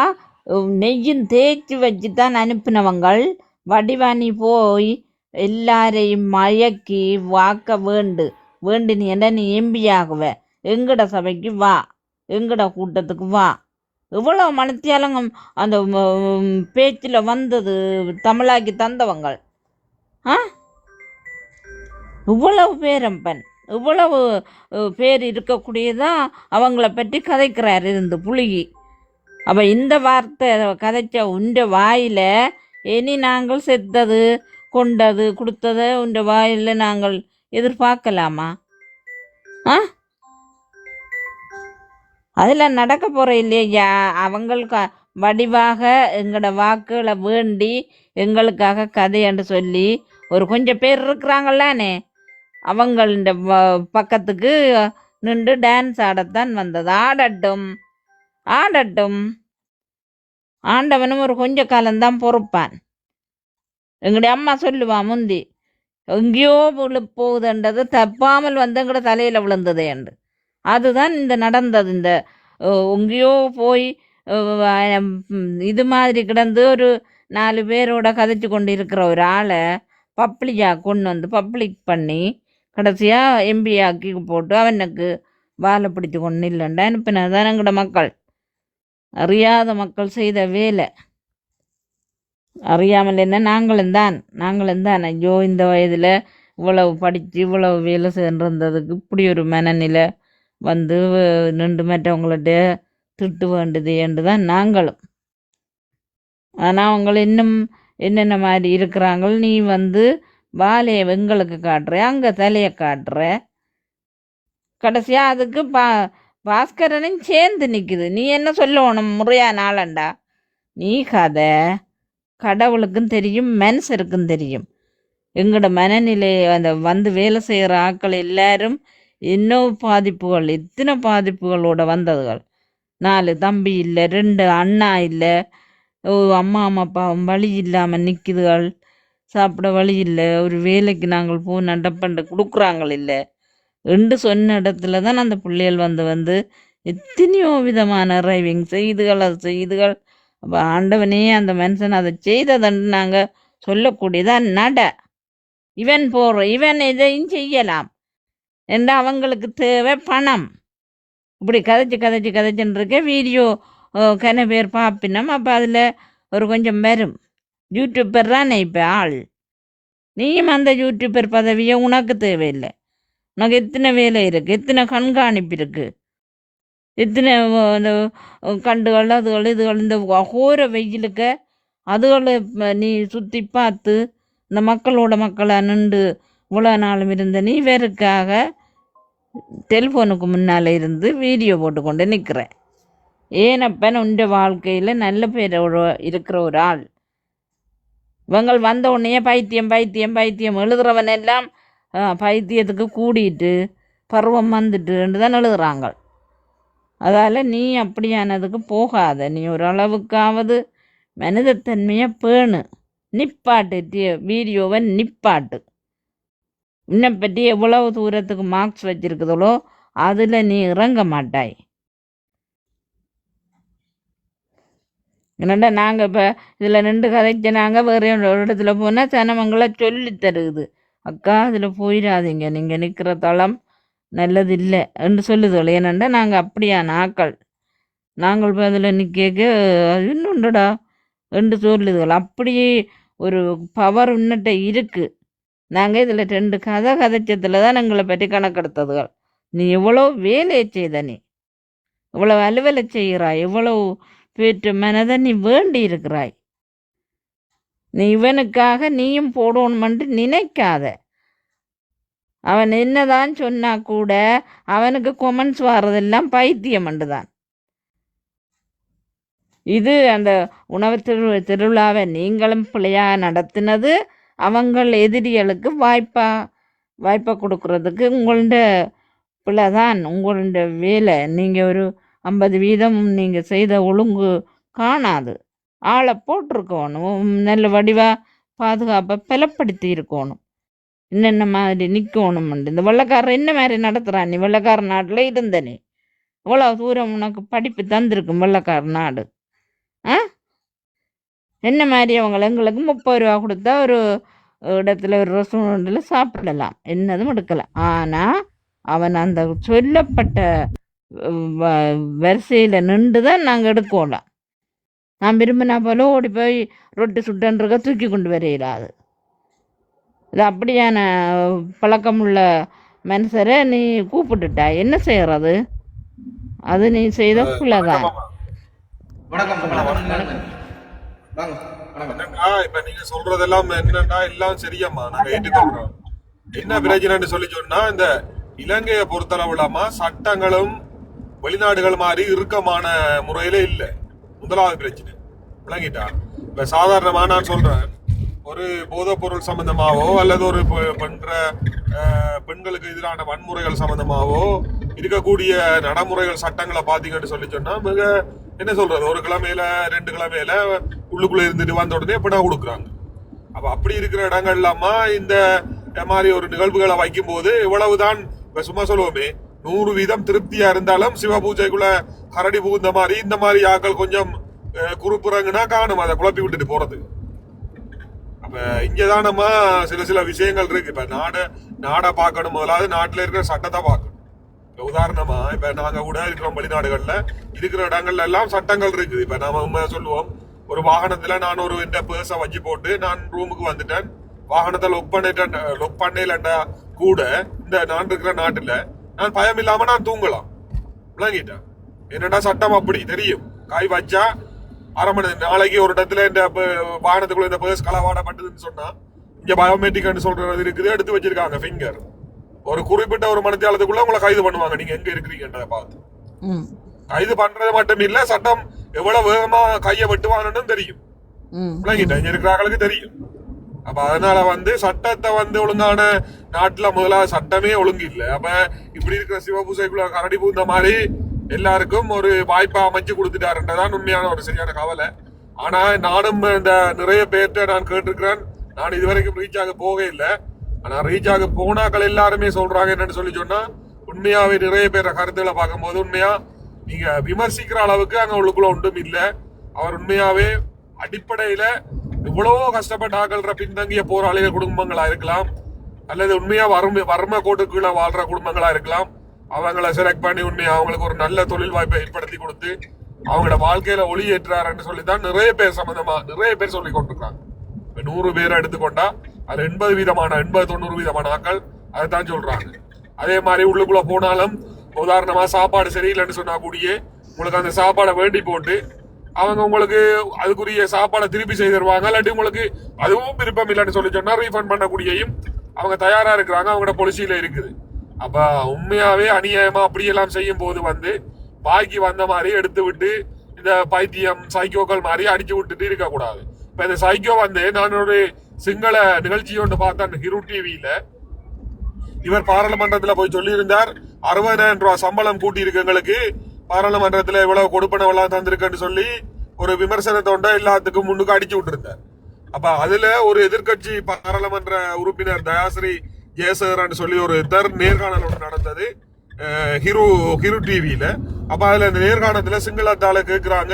நெய்யும் தேய்ச்சி வச்சு தான் அனுப்பினவங்கள் வடிவாணி போய் எல்லாரையும் மயக்கி வாக்க வேண்டு நீ என்ன நீ எம்பி ஆகுவ, எங்கட சபைக்கு வா, எங்கட கூட்டத்துக்கு வா. இவ்வளோ மனத்தியாலங்க அந்த பேச்சில் வந்தது தமிழாக்கி தந்தவங்கள். ஆ இவ்வளவு பேரம்பன், இவ்வளவு பேர் இருக்கக்கூடியதான் அவங்கள பற்றி கதைக்கிறார் இருந்து புழுகி. அப்போ இந்த வார்த்தை கதைச்ச உண்ட வாயில் இனி நாங்கள் செத்தது கொண்டது கொடுத்ததை உண்ட வாயில் நாங்கள் எதிர்பார்க்கலாமா? ஆ அதில் நடக்க போகிற இல்லையா? அவங்களுக்கு வடிவாக எங்களோட வாக்குகளை வேண்டி எங்களுக்காக கதைன்னு சொல்லி ஒரு கொஞ்சம் பேர் இருக்கிறாங்களானே, அவங்கள பக்கத்துக்கு நின்று டான்ஸ் ஆடத்தான் வந்தது. ஆடட்டும் ஆடட்டும், ஆண்டவனும் ஒரு கொஞ்ச காலம்தான் பொறுப்பான். எங்களுடைய அம்மா சொல்லுவான் முந்தி, எங்கேயோ போகுதுன்றது தப்பாமல் வந்து எங்கட தலையில் விழுந்தது என்று. அதுதான் இந்த நடந்தது. இந்த எங்கேயோ போய் இது மாதிரி கிடந்து ஒரு 4 பேரோட கதைச்சு கொண்டு இருக்கிற ஒரு ஆளை பப்ளிக்காக கொண்டு வந்து பப்ளிக் பண்ணி கடைசியாக எம்பி ஆக்கி போட்டு அவனுக்கு வாழை பிடிச்சி கொண்டு இல்லைண்டா அனுப்பினதான் எங்களோட மக்கள். அறியாத மக்கள் செய்த வேலை. அறியாமல் என்ன நாங்களும் தான் ஐயோ இந்த வயதில் இவ்வளவு படித்து இவ்வளவு வேலை சென்றிருந்ததுக்கு இப்படி ஒரு மனநிலை வந்து நின்று மற்றவங்கள்ட்ட திட்டு வேண்டுது என்று தான் நாங்களும். ஆனால் அவங்கள இன்னும் என்னென்ன மாதிரி இருக்கிறாங்க. நீ வந்து வாழையை எங்களுக்கு காட்டுற, அங்கே தலையை காட்டுற, கடைசியாக அதுக்கு பாஸ்கரனும் சேர்ந்து நிற்குது. நீ என்ன சொல்லணும்? முறையா நாளண்டா நீ கதை கடவுளுக்கும் தெரியும், மனுஷருக்கும் தெரியும். எங்களோட மனநிலை அந்த வந்து வேலை செய்கிற ஆட்கள் எல்லாரும் இன்னும் பாதிப்புகள், இத்தனை பாதிப்புகளோட வந்ததுகள். 4 தம்பி இல்லை, 2 அண்ணா இல்லை, அம்மா அப்பா வழி இல்லாமல் நிற்குதுகள், சாப்பிட வழி இல்லை, ஒரு வேலைக்கு நாங்கள் போய் டப்பண்டு கொடுக்குறாங்கள் இல்லை என்று சொன்ன இடத்துல தான் அந்த பிள்ளைகள் வந்து எத்தனையோ விதமான ரைவிங் செய்துகள், அது செய்துகள். அப்போ ஆண்டவனே அந்த மனுஷன் அதை செய்ததன்று நாங்கள் சொல்லக்கூடியதான் நட. இவன் இதையும் செய்யலாம் என்று அவங்களுக்கு தேவை பணம். இப்படி கதைச்சுன்னு இருக்க வீடியோ கன பேர் பார்ப்பினோம். அப்போ அதில் ஒரு கொஞ்சம் வரும். யூடியூப்பர் தானே இப்போ ஆள். நீயும் அந்த யூடியூப்பர் பதவியை உனக்கு தேவையில்லை. உனக்கு எத்தனை வேலை இருக்குது, எத்தனை கண்காணிப்பு இருக்குது, எத்தனை இந்த கண்டுகள் அதுகள் இதுகள். இந்த அகோர வெயிலுக்கு அதுகளை நீ சுற்றி பார்த்து இந்த மக்களா நின்று இவ்வளோ நாளும் இருந்த நீ வேறுக்காக டெலிஃபோனுக்கு முன்னால் இருந்து வீடியோ போட்டுக்கொண்டு நிற்கிறேன். ஏனப்பன் உண்ட வாழ்க்கையில் நல்ல பேரோட இருக்கிற ஒரு ஆள். இவங்கள் வந்த உடனே பைத்தியம் எழுதுறவன் எல்லாம் பைத்தியத்துக்கு கூடிட்டு பருவம் வந்துட்டு தான் எழுதுறாங்க. அதால் நீ அப்படியானதுக்கு போகாத. நீ ஓரளவுக்காவது மனிதத்தன்மையை பேணு. நிப்பாட்டு வீடியோவை நிப்பாட்டு. உன்னை பற்றி எவ்வளவு தூரத்துக்கு மார்க்ஸ் வச்சிருக்குதோ அதில் நீ இறங்க மாட்டாய். என்னடா நாங்கள் இப்போ இதில் 2 கதைச்சு நாங்கள் வேறு ஒரு இடத்துல போனால் சனமங்களை சொல்லி தருகுது, அக்கா அதில் போயிடாதீங்க, நீங்கள் நிற்கிற தளம் நல்லதில்லை என்று சொல்லுதோள். ஏனண்டா நாங்கள் அப்படியான ஆக்கள். நாங்கள் இப்போ அதில் நிற்க இன்னுண்டடா என்று சொல்லுதுகள். அப்படியே ஒரு பவர் உன்னிட்ட இருக்குது. நாங்கள் இதில் 2 கதைச்சத்தில் தான் எங்களை பற்றி கணக்கெடுத்ததுகள். நீ எவ்வளோ வேலையை செய்த, நீ இவ்வளோ அலுவலை செய்கிறாய், எவ்வளவு பேற்று மனதை நீ வேண்டி இருக்கிறாய். நீ இவனுக்காக நீயும் போடணுமென்று நினைக்காத. அவன் என்னதான் சொன்னா கூட அவனுக்கு கொமெண்ட்ஸ் வர்றதெல்லாம் பைத்தியம் தான். இது அந்த உணவு திருவிழாவை நீங்களும் பிள்ளையாக நடத்தினது அவங்கள் எதிரிகளுக்கு வாய்ப்பை கொடுக்கறதுக்கு உங்கள்ட பிள்ளை தான். உங்கள்ட வேலை நீங்கள் ஒரு 50% நீங்கள் செய்த ஒழுங்கு காணாது. ஆளை போட்டிருக்கணும், நல்ல வடிவாக பாதுகாப்பை பலப்படுத்தி இருக்கணும், என்னென்ன மாதிரி நிற்கணும்ண்டு. இந்த வெள்ளைக்காரர் என்ன மாதிரி நடத்துகிறான்? நீ வெள்ளைக்கார நாட்டில் இருந்த நீ இவ்வளோ தூரம் உனக்கு படிப்பு தந்திருக்கும் வெள்ளைக்கார நாடு. ஆ என்ன மாதிரி அவங்கள எங்களுக்கு 30 ரூபா கொடுத்தா ஒரு இடத்துல ஒரு ரெஸ்டாரண்ட்டில் சாப்பிடலாம், என்னதும் எடுக்கலாம். ஆனால் அவன் அந்த சொல்லப்பட்ட வரிசையில் நின்று தான் நாங்கள் எடுக்கலாம். நான் விரும்பினா போல ஓடி போய் ரொட்டி சுட்டன்றக்க தூக்கி கொண்டு வரையிடாது. இது அப்படியான பழக்கமுள்ள மனுஷரை நீ கூப்பிட்டுட்டா என்ன செய்யறது? அது நீ செய்த பிள்ளைதான். வணக்கம் வணக்கம் வாங்க வணக்கம். என்னன்னா இப்ப நீங்க சொல்றதெல்லாம் என்னன்னா எல்லாம் சரியம்மா, நாங்க ஏற்றுக்கொள்றோம். என்ன பிரச்சனைன்னு சொல்லி சொன்னா, இந்த இலங்கையை பொறுத்தளவுலாமா சட்டங்களும் வெளிநாடுகள் மாதிரி இறுக்கமான முறையில இல்ல. முதலாவது பிரச்சனை விளங்கிட்டா. இப்ப சாதாரணமா நான் சொல்றேன், ஒரு போதைப் பொருள் சம்பந்தமாவோ அல்லது ஒரு பண்ற பெண்களுக்கு எதிரான வன்முறைகள் சம்பந்தமாவோ இருக்கக்கூடிய நடைமுறைகள் சட்டங்களை பாத்தீங்கன்னு சொல்லி சொன்னா மிக என்ன சொல்றது, ஒரு கிழமையில 2 கிழமையில உள்ளுக்குள்ள இருந்துட்டு வந்த உடனே பிணா கொடுக்குறாங்க. அப்ப அப்படி இருக்கிற இடங்கள் இல்லாம இந்த மாதிரி ஒரு நிகழ்வுகளை வைக்கும் போது இவ்வளவுதான். இப்ப சும்மா சொல்லுவோமே, 100% திருப்தியா இருந்தாலும் சிவ பூஜைக்குள்ள கரடி புகுந்த மாதிரி இந்த மாதிரி ஆக்கள் கொஞ்சம் குறுப்புறங்குனா காணும் அதை குழப்பி விட்டுட்டு போறது. அப்ப இங்கதான் நம்ம சில விஷயங்கள் இருக்கு. இப்ப நாடை பார்க்கணும், முதலாவது நாட்டுல இருக்கிற சட்டத்தை பார்க்கணும். உதாரணமா இப்ப நாங்க கூட இருக்கிறோம் வெளிநாடுகள்ல இருக்கிற இடங்கள்ல எல்லாம் சட்டங்கள் இருக்குது. இப்ப நாம உண்மையா சொல்லுவோம், ஒரு வாகனத்துல நான் ஒரு இந்த பேர்ஸை வச்சு போட்டு நான் ரூமுக்கு வந்துட்டேன், வாகனத்தை லொக் பண்ணலண்டா கூட இந்த நான் இருக்கிற நாட்டுல நான் பயம் இல்லாம நான் தூங்கலாம். விளங்கிட்டேன். என்னடா சட்டம் அப்படி தெரியும். காய் வச்சா 1/2 மணி நாளைக்கு ஒரு இடத்துல இந்த வாகனத்துக்குள்ள இந்த பேர்ஸ் களவாடப்பட்டதுன்னு சொன்னா இங்க பயோமெட்ரிக் சொல்றது இருக்குது, எடுத்து வச்சிருக்காங்க ஃபிங்கர். ஒரு குறிப்பிட்ட ஒரு மணித்தியாலத்துக்குள்ள உங்களை கைது பண்ணுவாங்க, நீங்க எங்க இருக்கிறீங்கன்றத பார்த்து. கைது பண்றது மட்டும் இல்ல, சட்டம் எவ்வளவு வேகமா கையை வெட்டுவாங்கன்னு தெரியும். விளங்கிட்டேன், இங்க இருக்கிறாங்களுக்கு தெரியும். அப்ப அதனால சட்டத்தை ஒழுங்கான நாட்டுல முதலாவது சட்டமே ஒழுங்கு இல்லை. அப்ப இப்படி இருக்கிற சிவபூசைக்குள்ள கரடி பூந்த மாதிரி எல்லாருக்கும் ஒரு வாய்ப்பா அமைச்சு கொடுத்துட்டாருன்றதான் உண்மையான ஒரு சரியான கவலை. ஆனா நானும் இந்த நிறைய பேர்ட்ட நான் கேட்டிருக்கிறேன், நான் இதுவரைக்கும் ரீச் ஆக போக இல்லை. ஆனா ரீச் ஆக போனாக்கள் எல்லாருமே சொல்றாங்க என்னன்னு சொல்லி சொன்னா, உண்மையாவே நிறைய பேர கருத்துக்களை பார்க்கும்போது உண்மையா நீங்க விமர்சிக்கிற அளவுக்கு அங்க உள்ளுக்குள்ள ஒன்றும் இல்லை. அவர் உண்மையாவே அடிப்படையில இவ்வளவோ கஷ்டப்பட்ட ஆக்கள்ற பின்தங்கிய போராளிகள் குடும்பங்களா இருக்கலாம், அல்லது உண்மையா வறுமை கோட்டுக்குள்ள வாழ்ற குடும்பங்களா இருக்கலாம். அவங்கள செலக்ட் பண்ணி உண்மையா அவங்களுக்கு ஒரு நல்ல தொழில் வாய்ப்பை ஏற்படுத்தி கொடுத்து அவங்களோட வாழ்க்கையில ஒளி ஏற்றாருன்னு சொல்லிதான் நிறைய பேர் சம்பந்தமா நிறைய பேர் சொல்லி கொண்டிருக்காங்க. 100 பேரை எடுத்துக்கொண்டா அது 80-90% ஆக்கள் அதைத்தான் சொல்றாங்க. அதே மாதிரி உள்ளுக்குள்ள போனாலும் உதாரணமா சாப்பாடு சரியில்லைன்னு சொன்னா கூடிய உங்களுக்கு அந்த சாப்பாடை வேண்டி போட்டு அவங்க உங்களுக்கு அதுக்குரிய சாப்பாடை திருப்பி செய்து தருவாங்க. இல்லாட்டி உங்களுக்கு அதுவும் விருப்பம் இல்லைன்னு சொல்லி சொன்னா ரீஃபண்ட் பண்ணக்கூடியயும் அவங்க தயாரா இருக்கிறாங்க, அவங்களோட பொலிசியில இருக்குது. அப்ப உண்மையாவே அநியாயமா அப்படியெல்லாம் செய்யும் போது பாக்கி வந்த மாதிரி எடுத்து விட்டு இந்த பைத்தியம் சைக்கோக்கள் மாதிரி அடிச்சு விட்டுட்டு இருக்க கூடாது. இப்ப இந்த சைக்கோ நான் ஒரு சிங்கள நிகழ்ச்சி ஒன்று பார்த்தேன் ஹிரு டிவியில. இவர் பாராளுமன்றத்துல போய் சொல்லி இருந்தார், 60,000 ரூபாய் சம்பளம் கூட்டி இருக்கவங்களுக்கு பாராளுமன்றத்துல இவ்வளவு கொடுப்பனவெல்லாம் தந்திருக்குன்னு சொல்லி ஒரு விமர்சனத்தோட எல்லாத்துக்கும் முன்னுக்கு அடிச்சு விட்டுருந்தார். அப்ப அதுல ஒரு எதிர்கட்சி பாராளுமன்ற உறுப்பினர் தயாஸ்ரீ ஜெயசேகரன் சொல்லி ஒரு நேர்காணல் ஒன்று நடந்தது ஹிரு டிவியில. அப்ப அதுல இந்த நேர்காணத்துல சிங்களத்தால கேட்கிறாங்க,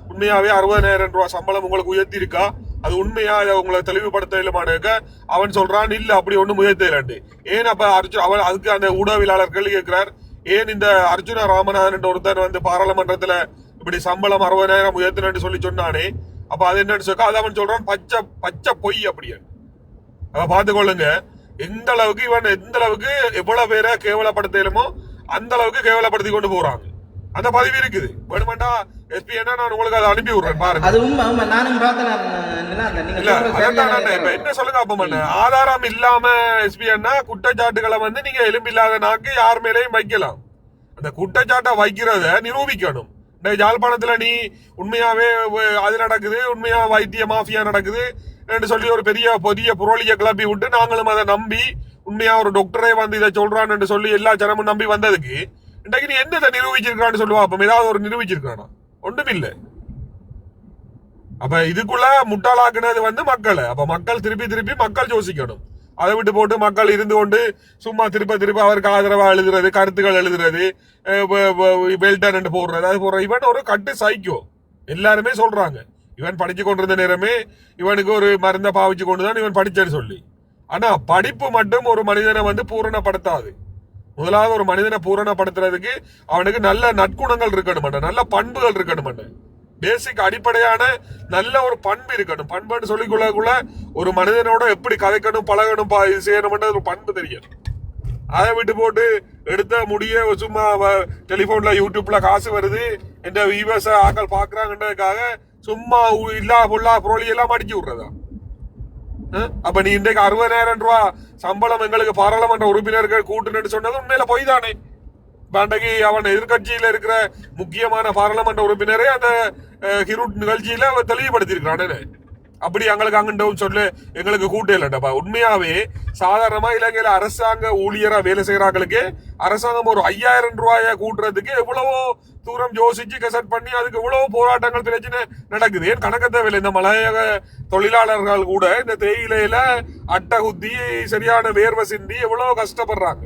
உண்மையாவே 60,000 ரூபாய் சம்பளம் உங்களுக்கு உயர்த்தி இருக்கா, அது உண்மையா உங்களை தெளிவுபடுத்த இல்லமானுக்க அவன் சொல்றான், இல்ல அப்படி ஒண்ணும் உயர்த்தலாண்டு. ஏன் அப்ப அவன் அதுக்கு அந்த ஊடகவியலாளர் கேள்வி கேட்கிறார், ஏன் இந்த அர்ஜுன ராமநாதன் ஒருத்தர் பாராளுமன்றத்துல இப்படி சம்பளம் 60,000 உயர்த்தினு சொல்லி சொன்னானே, அப்ப அது என்னன்னு சொல்ல அது அவன் சொல்றான் பச்சை பொய் அப்படியே. பாத்துக்கொள்ளுங்க எந்த அளவுக்கு இவன் எவ்வளவு பேரை கேவலப்படுத்தலுமோ அந்த அளவுக்கு கேவலப்படுத்தி கொண்டு போறாங்க. அந்த பதிவு இருக்குது, வேணுமெண்டா எஸ்பி நான் உங்களுக்கு அதை அனுப்பி விடுறேன் பாருங்க. இப்ப என்ன சொல்லுங்க, அப்ப ஆதாரம் இல்லாம எஸ்பி குற்றச்சாட்டுகளை நீங்க எலும்பில்லாத நாக்கு யார் மேலேயும் வைக்கலாம். அந்த குற்றச்சாட்டை வைக்கிறத நிரூபிக்கணும். இந்த யாழ்ப்பாணத்துல நீ உண்மையாவே அது நடக்குது, உண்மையா வைத்திய மாஃபியா நடக்குது என்று சொல்லி ஒரு பெரிய புரோலிய கிளப்பி விட்டு நாங்களும் அதை நம்பி உண்மையா ஒரு டாக்டரே இதை சொல்றான்னு சொல்லி எல்லா ஜனமும் நம்பி வந்ததுக்கு இன்றைக்கு நீ என்னத்தை நிரூபிச்சிருக்கான்னு சொல்லுவா. அப்ப ஏதாவது ஒரு நிரூபிச்சிருக்கானா? ஒன்றும் இல்லை. அப்ப இதுக்குள்ள முட்டாளாக்குனது மக்களை. அப்ப மக்கள் திருப்பி மக்கள் யோசிக்கணும். அதை விட்டு போட்டு மக்கள் இருந்து கொண்டு சும்மா திருப்ப அவருக்கு ஆதரவா எழுதுறது, கருத்துக்கள் எழுதுறது, பெல்டன் போடுறது, அது போடுற இவன் ஒரு கட்டு சைக்கோ. எல்லாருமே சொல்றாங்க இவன் படிச்சு கொண்டிருந்த நேரமே இவனுக்கு ஒரு மருந்தை பாவிச்சு கொண்டுதான் இவன் படிச்சேன்னு சொல்லி. ஆனா படிப்பு மட்டும் ஒரு மனிதனை வந்து பூரணப்படுத்தாது. முதலாவது ஒரு மனிதனை பூரணப்படுத்துறதுக்கு அவனுக்கு நல்ல நற்குணங்கள் இருக்கணும், நல்ல பண்புகள் இருக்கணும். பேசிக் அடிப்படையான நல்ல ஒரு பண்பு இருக்கணும். பண்புன்னு சொல்லிக்கொள்ளக்குள்ள ஒரு மனிதனோட எப்படி கதைக்கணும், பழகணும், இது செய்யணும்ன்றது ஒரு பண்பு தெரியும். அதை விட்டு போட்டு எடுத்த முடிய சும்மா டெலிபோன்ல யூடியூப்ல காசு வருது, எந்த விவச ஆக்கள் பாக்குறாங்கன்றதுக்காக சும்மா இல்லா பொல்லா புரோலி எல்லாம் அடிச்சு விடுறதா? அப்ப நீ இன்றைக்கு 60,000 ரூபாய் சம்பளம் எங்களுக்கு பாராளுமன்ற உறுப்பினர்கள் கூட்டுன்னு சொன்னது உண்மையில பொய் தானே? அன்றைக்கு அவன் எதிர்கட்சியில இருக்கிற முக்கியமான பாராளுமன்ற உறுப்பினரே அந்த ஹிருட் நிகழ்ச்சியில அவன் தெளிவுபடுத்திருக்கிறானே. அப்படி எங்களுக்கு அங்கண்டவும் சொல்லு எங்களுக்கு கூட்டே இல்லைண்டப்பா. உண்மையாவே சாதாரணமா இலங்கையில அரசாங்க ஊழியரா வேலை செய்யறாங்களுக்கு அரசாங்கம் ஒரு 5,000 ரூபாய கூட்டுறதுக்கு எவ்வளவோ தூரம் யோசிச்சு கசட் பண்ணி அதுக்கு எவ்வளவு போராட்டங்கள் பிரச்சனை நடக்குது. ஏன் கணக்க தேவையில்லை. இந்த மலையக தொழிலாளர்கள் கூட இந்த தேயிலையில அட்டை குத்தி சரியான வேர்வை சிந்தி எவ்வளவு கஷ்டப்படுறாங்க.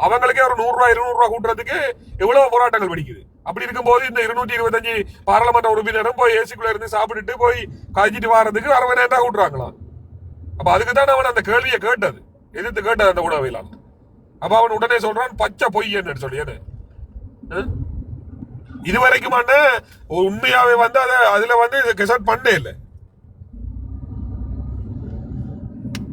அவங்களுக்கே ஒரு 100 ரூபாய் 200 ரூபாய் கூட்டுறதுக்கு எவ்வளவு போராட்டங்கள் வெடிக்குது. அப்படி இருக்கும்போது இந்த 225 பாராளுமன்ற உறுப்பினரும் போய் ஏசிக்குள்ள இருந்து சாப்பிட்டுட்டு போய் காய்ச்சிட்டு வாரதுக்கு 60,000 ரூபாய் கூட்டுறாங்களாம். அப்ப அதுக்குதான் அவன் அந்த கேள்வியை கேட்டது, எதிர்த்து கேட்டது அந்த உணவையிலான். அப்ப அவன் உடனே சொல்றான் பச்சை பொய் என்ன சொல்லி. இதுவரைக்கும் உண்மையாவே வந்து அதுல வந்து கெசட் பண்ணே இல்லை.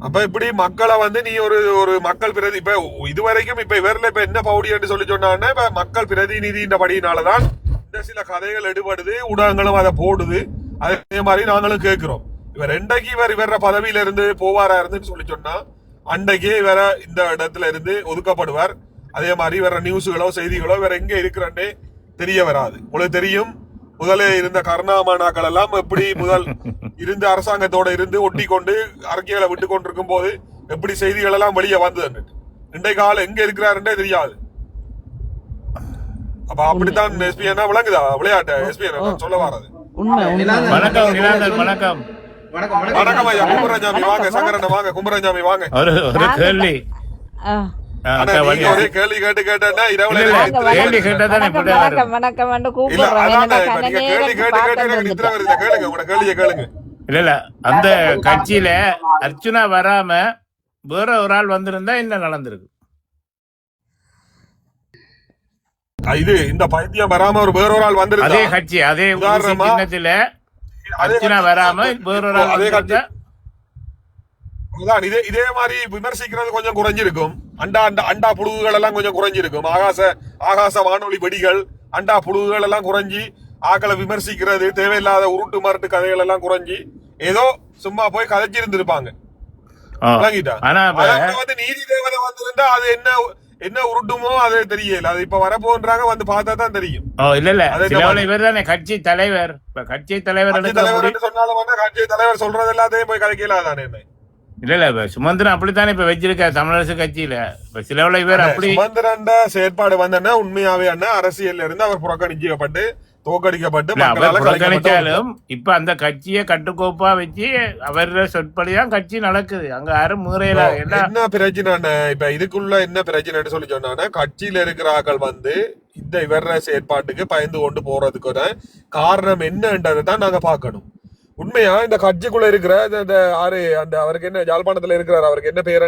அப்ப இப்படி மக்களை வந்து நீ ஒரு மக்கள் பிரதி இப்ப இதுவரைக்கும் இப்ப இவர்ல இப்ப என்ன பவுடி என்று சொல்லி சொன்னான்னா இப்ப மக்கள் பிரதிநிதின்ற படியினாலதான் இந்த சில கதைகள் எடுபடுது, ஊடகங்களும் அதை போடுது. அதே மாதிரி நாங்களும் கேட்கிறோம். இவர் ரெண்டைக்கு இவர பதவியில இருந்து போவாரா இருந்துன்னு சொல்லி சொன்னா அன்றைக்கே இவர இந்த இடத்துல இருந்து ஒதுக்கப்படுவார். அதே மாதிரி இவர நியூஸுகளோ செய்திகளோ இவர் எங்க இருக்கிறன்னே தெரிய வராது. உங்களுக்கு தெரியும், முதலே இருந்த கருணாமனாக்கள் எல்லாம் எப்படி முதல் இருந்து அரசாங்கத்தோட இருந்து ஒட்டி கொண்டு அறிக்கைகளை விட்டு கொண்டிருக்கும் போது எப்படி செய்திகள் எல்லாம் வெளியே வந்தது. இன்றைக்கு ஆள் எங்க இருக்கிறாருன்றே தெரியாது. அப்ப அப்படித்தான் எஸ்பிஎன் விளங்குதா விளையாட்டு எஸ்பிஎன் சொல்ல வர்றது. வணக்கம் வணக்கம் ஐயா. கும்பராஜாமி வாங்க, சங்கரன் வாங்க, கும்பராஜாமி வாங்க. ஒரு கேள்வி ஒரே கேள்வி கேட்டு கேட்டா இரவுல கேள்வி கேட்டதானே கேளுங்க. இல்ல அந்த கட்சியில அர்ச்சுனா வராம வேற ஒரு ஆள் வந்திருந்தா என்ன நடந்திருக்கு? இது இந்த பைத்தியம் வராம ஒரு வேற ஒரு ஆள் வந்திருந்தா அதே கட்சி அதே சின்னத்துல அர்ச்சுனா வராம வேற ஒரு ஆள் அதே கட்சி இதே மாதிரி விமர்சிக்கிறது கொஞ்சம் குறைஞ்சிருக்கும். அண்டா புழுகுகள் எல்லாம் கொஞ்சம் குறைஞ்சிருக்கும். ஆகாச வானொலி வெடிகள் அண்டா புழுகுகள் எல்லாம் குறைஞ்சி ஆக்களை விமர்சிக்கிறது தேவையில்லாத உருட்டு மருட்டு கதைகள் எல்லாம் குறைஞ்சி ஏதோ சும்மா போய் கதைச்சிருந்திருப்பாங்க. வந்து நீதி தேவதை வந்திருந்தா அது என்ன உருட்டுமோ அது தெரியல. அது இப்ப வரப்போன்றாங்க, வந்து பார்த்தா தான் தெரியும். இவர் தானே கட்சி தலைவர். கட்சி தலைவர் சொன்னாலும் கட்சி தலைவர் சொல்றது எல்லாத்தையும் போய் கதைக்கல தானே. இல்ல சுமந்திரன் அப்படித்தானே இப்ப வச்சிருக்க தமிழரசு கட்சியில. இப்ப சில பேர் அப்படி சுமந்திரன் செயற்பாடு வந்தா உண்மையாவே அரசியல்ல இருந்து அவர் புறக்கணிக்கப்பட்டு தோக்கடிக்கப்பட்டு புறக்கணிச்சாலும் இப்ப அந்த கட்சியை கட்டுக்கோப்பா வச்சு அவர சொற்படிதான் கட்சி நடக்குது. அங்க யாரும் முறையில என்ன பிரச்சனை இப்ப இதுக்குள்ள என்ன பிரச்சனைன்னு சொல்லி சொன்னா கட்சியில இருக்கிற ஆக்கள் வந்து இந்த இவர செயற்பாட்டுக்கு பயந்து கொண்டு போறதுக்கு காரணம் என்னன்றதை தான் நாங்க பாக்கணும். உண்மையா இந்த கட்சிக்குள்ள இருக்கிற அந்த அவருக்கு என்ன யாழ்ப்பாணத்துல இருக்கிறார், அவருக்கு என்ன பேர்?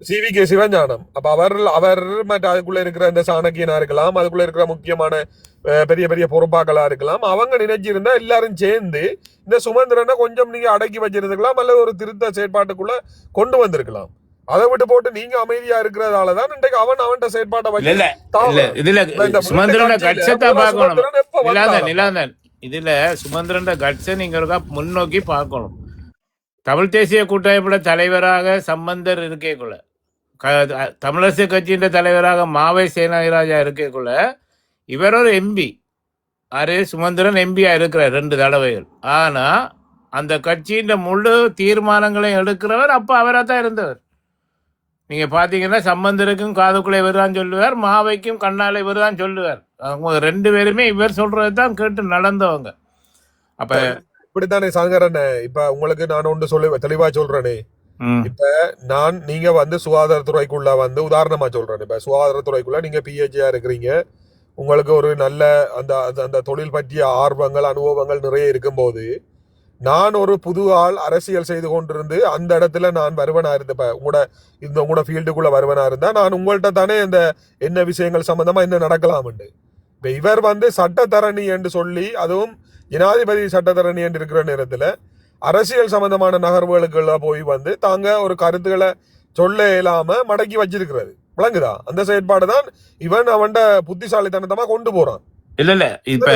சிவிகே சிவஞானம். அப்ப அவர் மற்ற அதுக்குள்ள இருக்கிற இந்த சாணக்கியனா இருக்கலாம், அதுக்குள்ள இருக்கிற முக்கியமான பெரிய பெரிய பொறுப்பாக்களா இருக்கலாம். அவங்க நினைச்சிருந்தா எல்லாரும் சேர்ந்து இந்த சுமந்திரனை கொஞ்சம் நீங்க அடக்கி வச்சிருந்துக்கலாம், அல்லது ஒரு திருத்த செயற்பாட்டுக்குள்ள கொண்டு வந்திருக்கலாம். அதை விட்டு போட்டு நீங்க அமைதியா இருக்கிறதாலதான் இன்றைக்கு அவன்கிட்ட செயற்பாட்டை வச்சு இதுல சுமந்திரன் கட்சை நீங்க முன்னோக்கி பார்க்கணும். தமிழ் தேசிய கூட்டமைப்புல தலைவராக சம்பந்தர் இருக்கேக்குள்ள, தமிழரசு கட்சியின் தலைவராக மாவை சேனாதிராஜா இருக்கேக்குள்ள, இவர் ஒரு எம்பி சுமந்திரன் எம்பியா இருக்கிறார் 2 தடவைகள். ஆனா அந்த கட்சியின் முழு தீர்மானங்களையும் எடுக்கிறவர் அப்ப அவரா தான் இருந்தவர். நீங்க பாத்தீங்கன்னா சம்பந்தருக்கும் காதுக்குள்ளே இவர்தான் சொல்லுவார், மாவைக்கும் கண்ணால இவர்தான் சொல்லுவார். அவங்க 2 பேருமே இவர் சொல்றதுதான் கேட்டு நடந்தவங்க. அப்ப இப்படித்தானே சங்கரன். இப்ப உங்களுக்கு நான் ஒன்று தெளிவா சொல்றேனே. இப்ப நீங்க வந்து சுகாதாரத்துறைக்குள்ள வந்து உதாரணமா சொல்றேன். இப்ப சுகாதாரத்துறைக்குள்ள நீங்க பிஹெச்ஆ இருக்கிறீங்க, உங்களுக்கு ஒரு நல்ல அந்த அந்த தொழில் பற்றிய ஆர்வங்கள் அனுபவங்கள் நிறைய இருக்கும்போது நான் ஒரு புது ஆள் அரசியல் செய்து கொண்டிருந்து அந்த இடத்துல நான் வருவனா இருந்தேன் உங்களோட ஃபீல்டுக்குள்ள வருவனா இருந்தா நான் உங்கள்கிட்ட தானே இந்த என்ன விஷயங்கள் சம்பந்தமா என்ன நடக்கலாம்ண்டு. இப்ப இவர் சட்டத்தரணி என்று சொல்லி, அதுவும் ஜனாதிபதி சட்டத்தரணி என்று இருக்கிற நேரத்துல அரசியல் சம்பந்தமான நகர்வுகளுக்குள்ள போய் தாங்க ஒரு கருத்துக்களை சொல்ல இயலாம மடக்கி வச்சிருக்கிறது விளங்குதா? அந்த செயற்பாடு தான் இவன் அவன்ட புத்திசாலித்தனத்தமா கொண்டு போறான். இல்ல இப்ப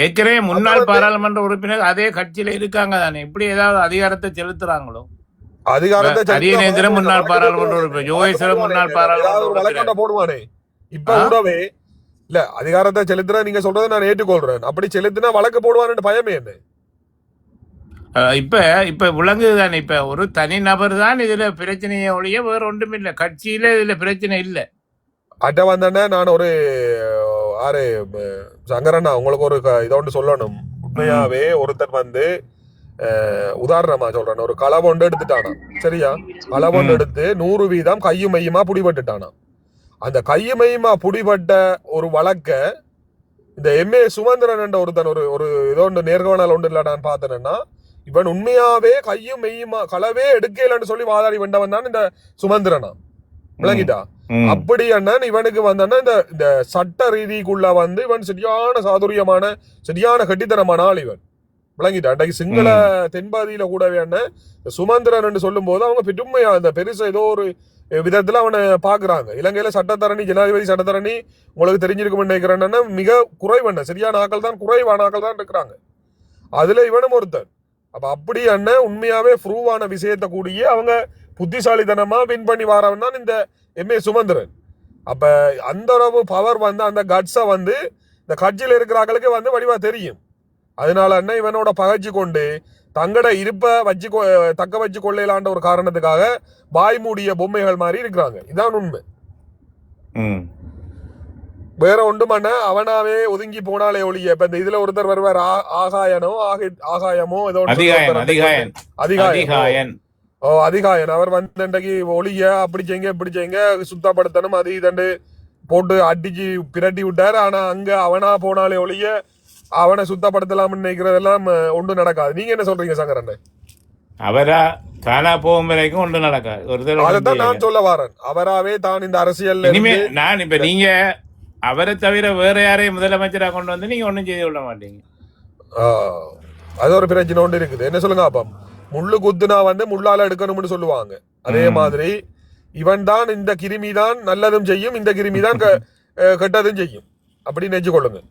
ஏற்கனவே முன்னாள் பாராளுமன்ற உறுப்பினர் அதே கட்சியில இருக்காங்க தானே, இப்படி ஏதாவது அதிகாரத்தை செலுத்துறாங்களோ? அதிகாரத்தை அரியநேந்திரன் முன்னாள் பாராளுமன்ற உறுப்பினர், யோகேஸ்வரன் முன்னாள் பாராளுமன்ற உறுப்பினர் போடுவானே இப்ப கூடவே இல்ல. அதிகாரத்தை செலுத்துற நீங்க சொல்றதை நான் ஏற்றுக்கொள்றேன். அப்படி செலுத்தினா வழக்கு போடுவான்னு பயமே என்ன? இப்ப விளங்குது தானே. இப்ப ஒரு தனி நபர் தான் இதுல பிரச்சனையை ஒழிய வேற ஒன்றும் இல்லை. கட்சியில இதுல பிரச்சனை இல்லை. அட்ட வந்தேன்னா நான் ஒரு ஆறு சங்கரண்ணா உங்களுக்கு ஒரு இதோண்டு சொல்லணும். உண்மையாவே ஒருத்தர் உதாரணமா சொல்றேன், ஒரு களவொண்டு எடுத்துட்டானா, சரியா? களவொண்டு எடுத்து 100 வீதம் கையும் மையுமா புடிபட்டுட்டானா. அந்த கையும் மையுமா புடிபட்ட ஒரு வழக்க இந்த MA சுமந்திரன் என்ற ஒருத்தன் ஒரு இதோண்டு நேர்காணல் ஒன்று இல்லை நான் பார்த்தேன்னா, இவன் உண்மையாவே கையும் மெய்யுமா களவே எடுக்கலன்னு சொல்லி வாதாடி வந்தவன் தான் இந்த சுமந்திரனா, விளங்கிட்டா? அப்படி அண்ணன் இவனுக்கு இந்த சட்ட ரீதிக்குள்ள இவன் சரியான சாதுரியமான சரியான கட்டித்தனமான ஆள் இவன், விளங்கிட்டா? அன்றைக்கு சிங்கள தென்பாதியில கூடவே அண்ணன் சுமந்திரன் சொல்லும் போது அவங்க பெருமையா இந்த பெருசா ஏதோ ஒரு விதத்துல அவனை பாக்குறாங்க. இலங்கையில சட்டத்தரணி, ஜனாதிபதி சட்டத்தரணி உங்களுக்கு தெரிஞ்சிருக்கும் நினைக்கிறேன்னா மிக குறைவண்ண, சரியான ஆக்கள் தான், குறைவான ஆக்கள் தான் இருக்கிறாங்க. அதுல இவனும் ஒருத்தன். அப்ப அப்படி அண்ணன் உண்மையாவே ப்ரூவான விஷயத்த கூடிய அவங்க புத்திசாலித்தனமா வின் பண்ணி வரவன் தான் இந்த MA சுமந்திரன். அப்ப அந்த அளவு பவர் அந்த கட்ஸ இந்த கட்சியில இருக்கிறாங்களுக்கு வடிவா தெரியும். அதனால அண்ணன் இவனோட பகைச்சு கொண்டு தங்கட இருப்ப தக்க வச்சு கொள்ளையிலான்ற ஒரு காரணத்துக்காக வாய் மூடிய பொம்மைகள் மாதிரி இருக்கிறாங்க. இதான் உண்மை. வேற ஒன்றுமண்ண அவனாவே ஒதுங்கி போனாலே ஒழிய. இப்ப இந்த இதுல ஒருத்தர் வருவார், ஆகாயமோ ஏதோ அதிகாயன். அவர் இன்றைக்கு ஒளிய அப்படி செய்யுங்க இப்படி செய்யுங்க சுத்தப்படுத்தணும் அது இதண்டு போட்டு அடிச்சு பிரட்டி விட்டாரு. ஆனா அங்க அவனா போனாலே ஒழிய அவனை சுத்தப்படுத்தலாம்னு நினைக்கிறதெல்லாம் ஒன்றும் நடக்காது. நீங்க என்ன சொல்றீங்க சங்கரன்? அவரா தானா போகும் வரைக்கும் ஒன்று நடக்காது. அதைத்தான் நான் சொல்ல வரேன். அவராவே தான் இந்த அரசியல் நான் இப்ப நீங்க அவரை தவிர வேற யாரையும் முதலமைச்சராக கொண்டு நீங்க ஒன்றும் செய்து விட மாட்டீங்க. அது ஒரு பிரச்சனை ஒன்று இருக்குது. என்ன சொல்லுங்க அப்ப, முள்ளு குத்துனா முள்ளால எடுக்கணும்னு சொல்லுவாங்க. அதே மாதிரி இவன் தான் இந்த கிருமி தான் நல்லதும் செய்யும், இந்த கிருமி தான் கெட்டதும் செய்யும் அப்படின்னு நினைச்சு கொள்ளுங்க.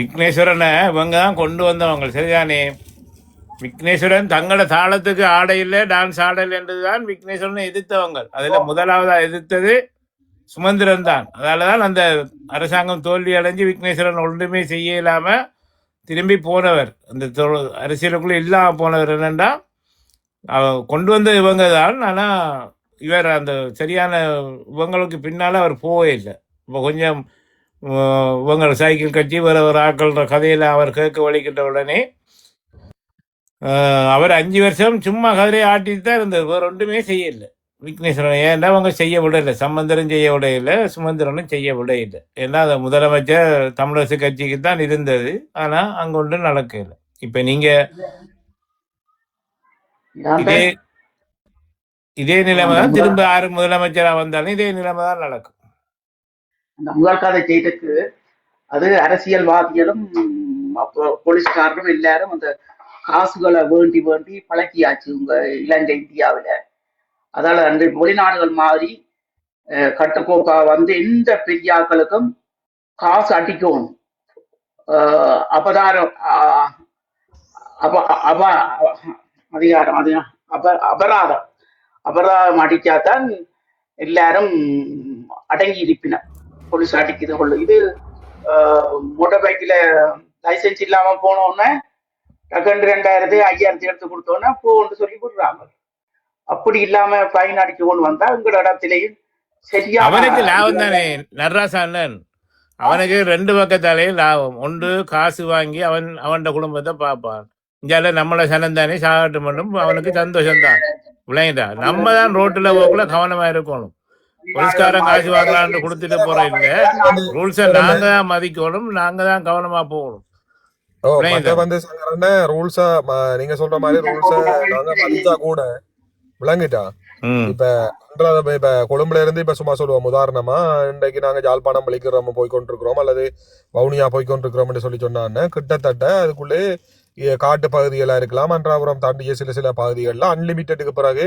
விக்னேஸ்வரனை இவங்க தான் கொண்டு வந்தவங்க, சரிதானே? விக்னேஸ்வரன் தங்களோட தாளத்துக்கு ஆடையில் டான்ஸ் ஆடல் என்றுதான் விக்னேஸ்வரனை எதிர்த்தவங்க. அதுல முதலாவதா எதிர்த்தது சுமந்திரன் தான். அதனாலதான் அந்த அரசாங்கம் தோல்வி அடைஞ்சு விக்னேஸ்வரன் ஒன்றுமே செய்ய இல்லாம திரும்பி போனவர், அந்த அரசியலுக்குள்ள இல்லாம போனவர். என்னன்னா கொண்டு வந்த இவங்க தான். ஆனா இவர் அந்த சரியான இவங்களுக்கு பின்னால அவர் போவே இல்லை. இப்போ கொஞ்சம் இவங்க சைக்கிள் கட்சி வேற ஒரு ஆக்கள்ன்ற கதையில அவர் கேட்க வலிக்கின்ற உடனே அவர் 5 வருஷம் சும்மா கதிரையை ஆட்டிட்டு தான் இருந்தது, வேற ஒன்றுமே செய்யலை விக்னேஸ்வரன். ஏன்னா அவங்க செய்ய விடலை, சம்பந்தரும் செய்ய விடையில்லை, சுமந்திரனும் செய்ய விடையில்லை. ஏன்னா அதை முதலமைச்சர் தமிழரசு கட்சிக்கு தான் இருந்தது. ஆனா அங்க ஒன்றும் நடக்கல. இப்ப நீங்க இதே நிலைமை தான் திரும்ப 6 முதலமைச்சரா வந்தாலும் இதே நிலைமை தான் நடக்கும். அந்த முதற்காதை செய்ததுக்கு அது அரசியல்வாதிகளும் போலீஸ்காரரும் எல்லாரும் அந்த காசுகளை வேண்டி வேண்டி பழக்கியாச்சு உங்க இலங்கை இந்தியாவில. அதால அந்த வெளிநாடுகள் மாதிரி கட்டுக்கோப்பா எந்த பெரியாக்களுக்கும் காசு அடிக்கணும், அபதாரம் அதிகாரம் அபராதம் அடிச்சாதான் எல்லாரும் அடங்கி இருப்பினர். போலீஸ் அடிக்கிறது கொள்ளு. இது மோட்டார் பைக்கில் லைசன்ஸ் இல்லாம போனோன்னே 2000 5000 எடுத்து கொடுத்தோன்னா போன்னு சொல்லி கொடுக்குறாங்க. அப்படி இல்லாம ஃபைன் அடிச்சு கொண்டு வந்தா உங்களோட இடத்திலேயும் சரியா அவனுக்கு லாபம் தானே நர்ராசானன். அவனுக்கு 2 பக்கத்தாலேயும் லாபம். ஒன்று காசு வாங்கி அவன் குடும்பத்தை பார்ப்பான். இங்கால நம்மளோட சனம் தானே சாகட்டு மட்டும் அவனுக்கு சந்தோஷம் தான். விளையாண்டா நம்ம தான் ரோட்டுல போக்குள்ள கவனமா இருக்கணும். போலீஸ்காரன் காசு வாங்கலான்னு கொடுத்துட்டு போற இல்ல. ரூல்ஸை நாங்க தான் மதிக்கணும், நாங்க தான் கவனமா போகணும். ஓ மத்த விளங்கிட்டா? வந்து சங்கரண்ண ரூல்ஸ நீங்க சொல்ற மாதிரி ரூல்ஸ நாங்க மதிச்சா கூட விளங்கிட்டா ம் இப்ப இப்ப கொழும்புல இருந்து இப்ப சும்மா சொல்லுவோம் உதாரணமா இன்றைக்கு நாங்க ஜாழ்ப்பாணம் வலிக்கிறோம் போய்கொண்டிருக்கிறோம் அல்லது வவுனியா போய்கொண்டிருக்கிறோம்னு சொல்லி சொன்னான்னு கிட்டத்தட்ட அதுக்குள்ளே காட்டு பகுதிகளா இருக்கலாம் மன்றாபுரம் தாண்டிய சில பகுதிகள்ல அன்லிமிட்டடுக்கு பிறகு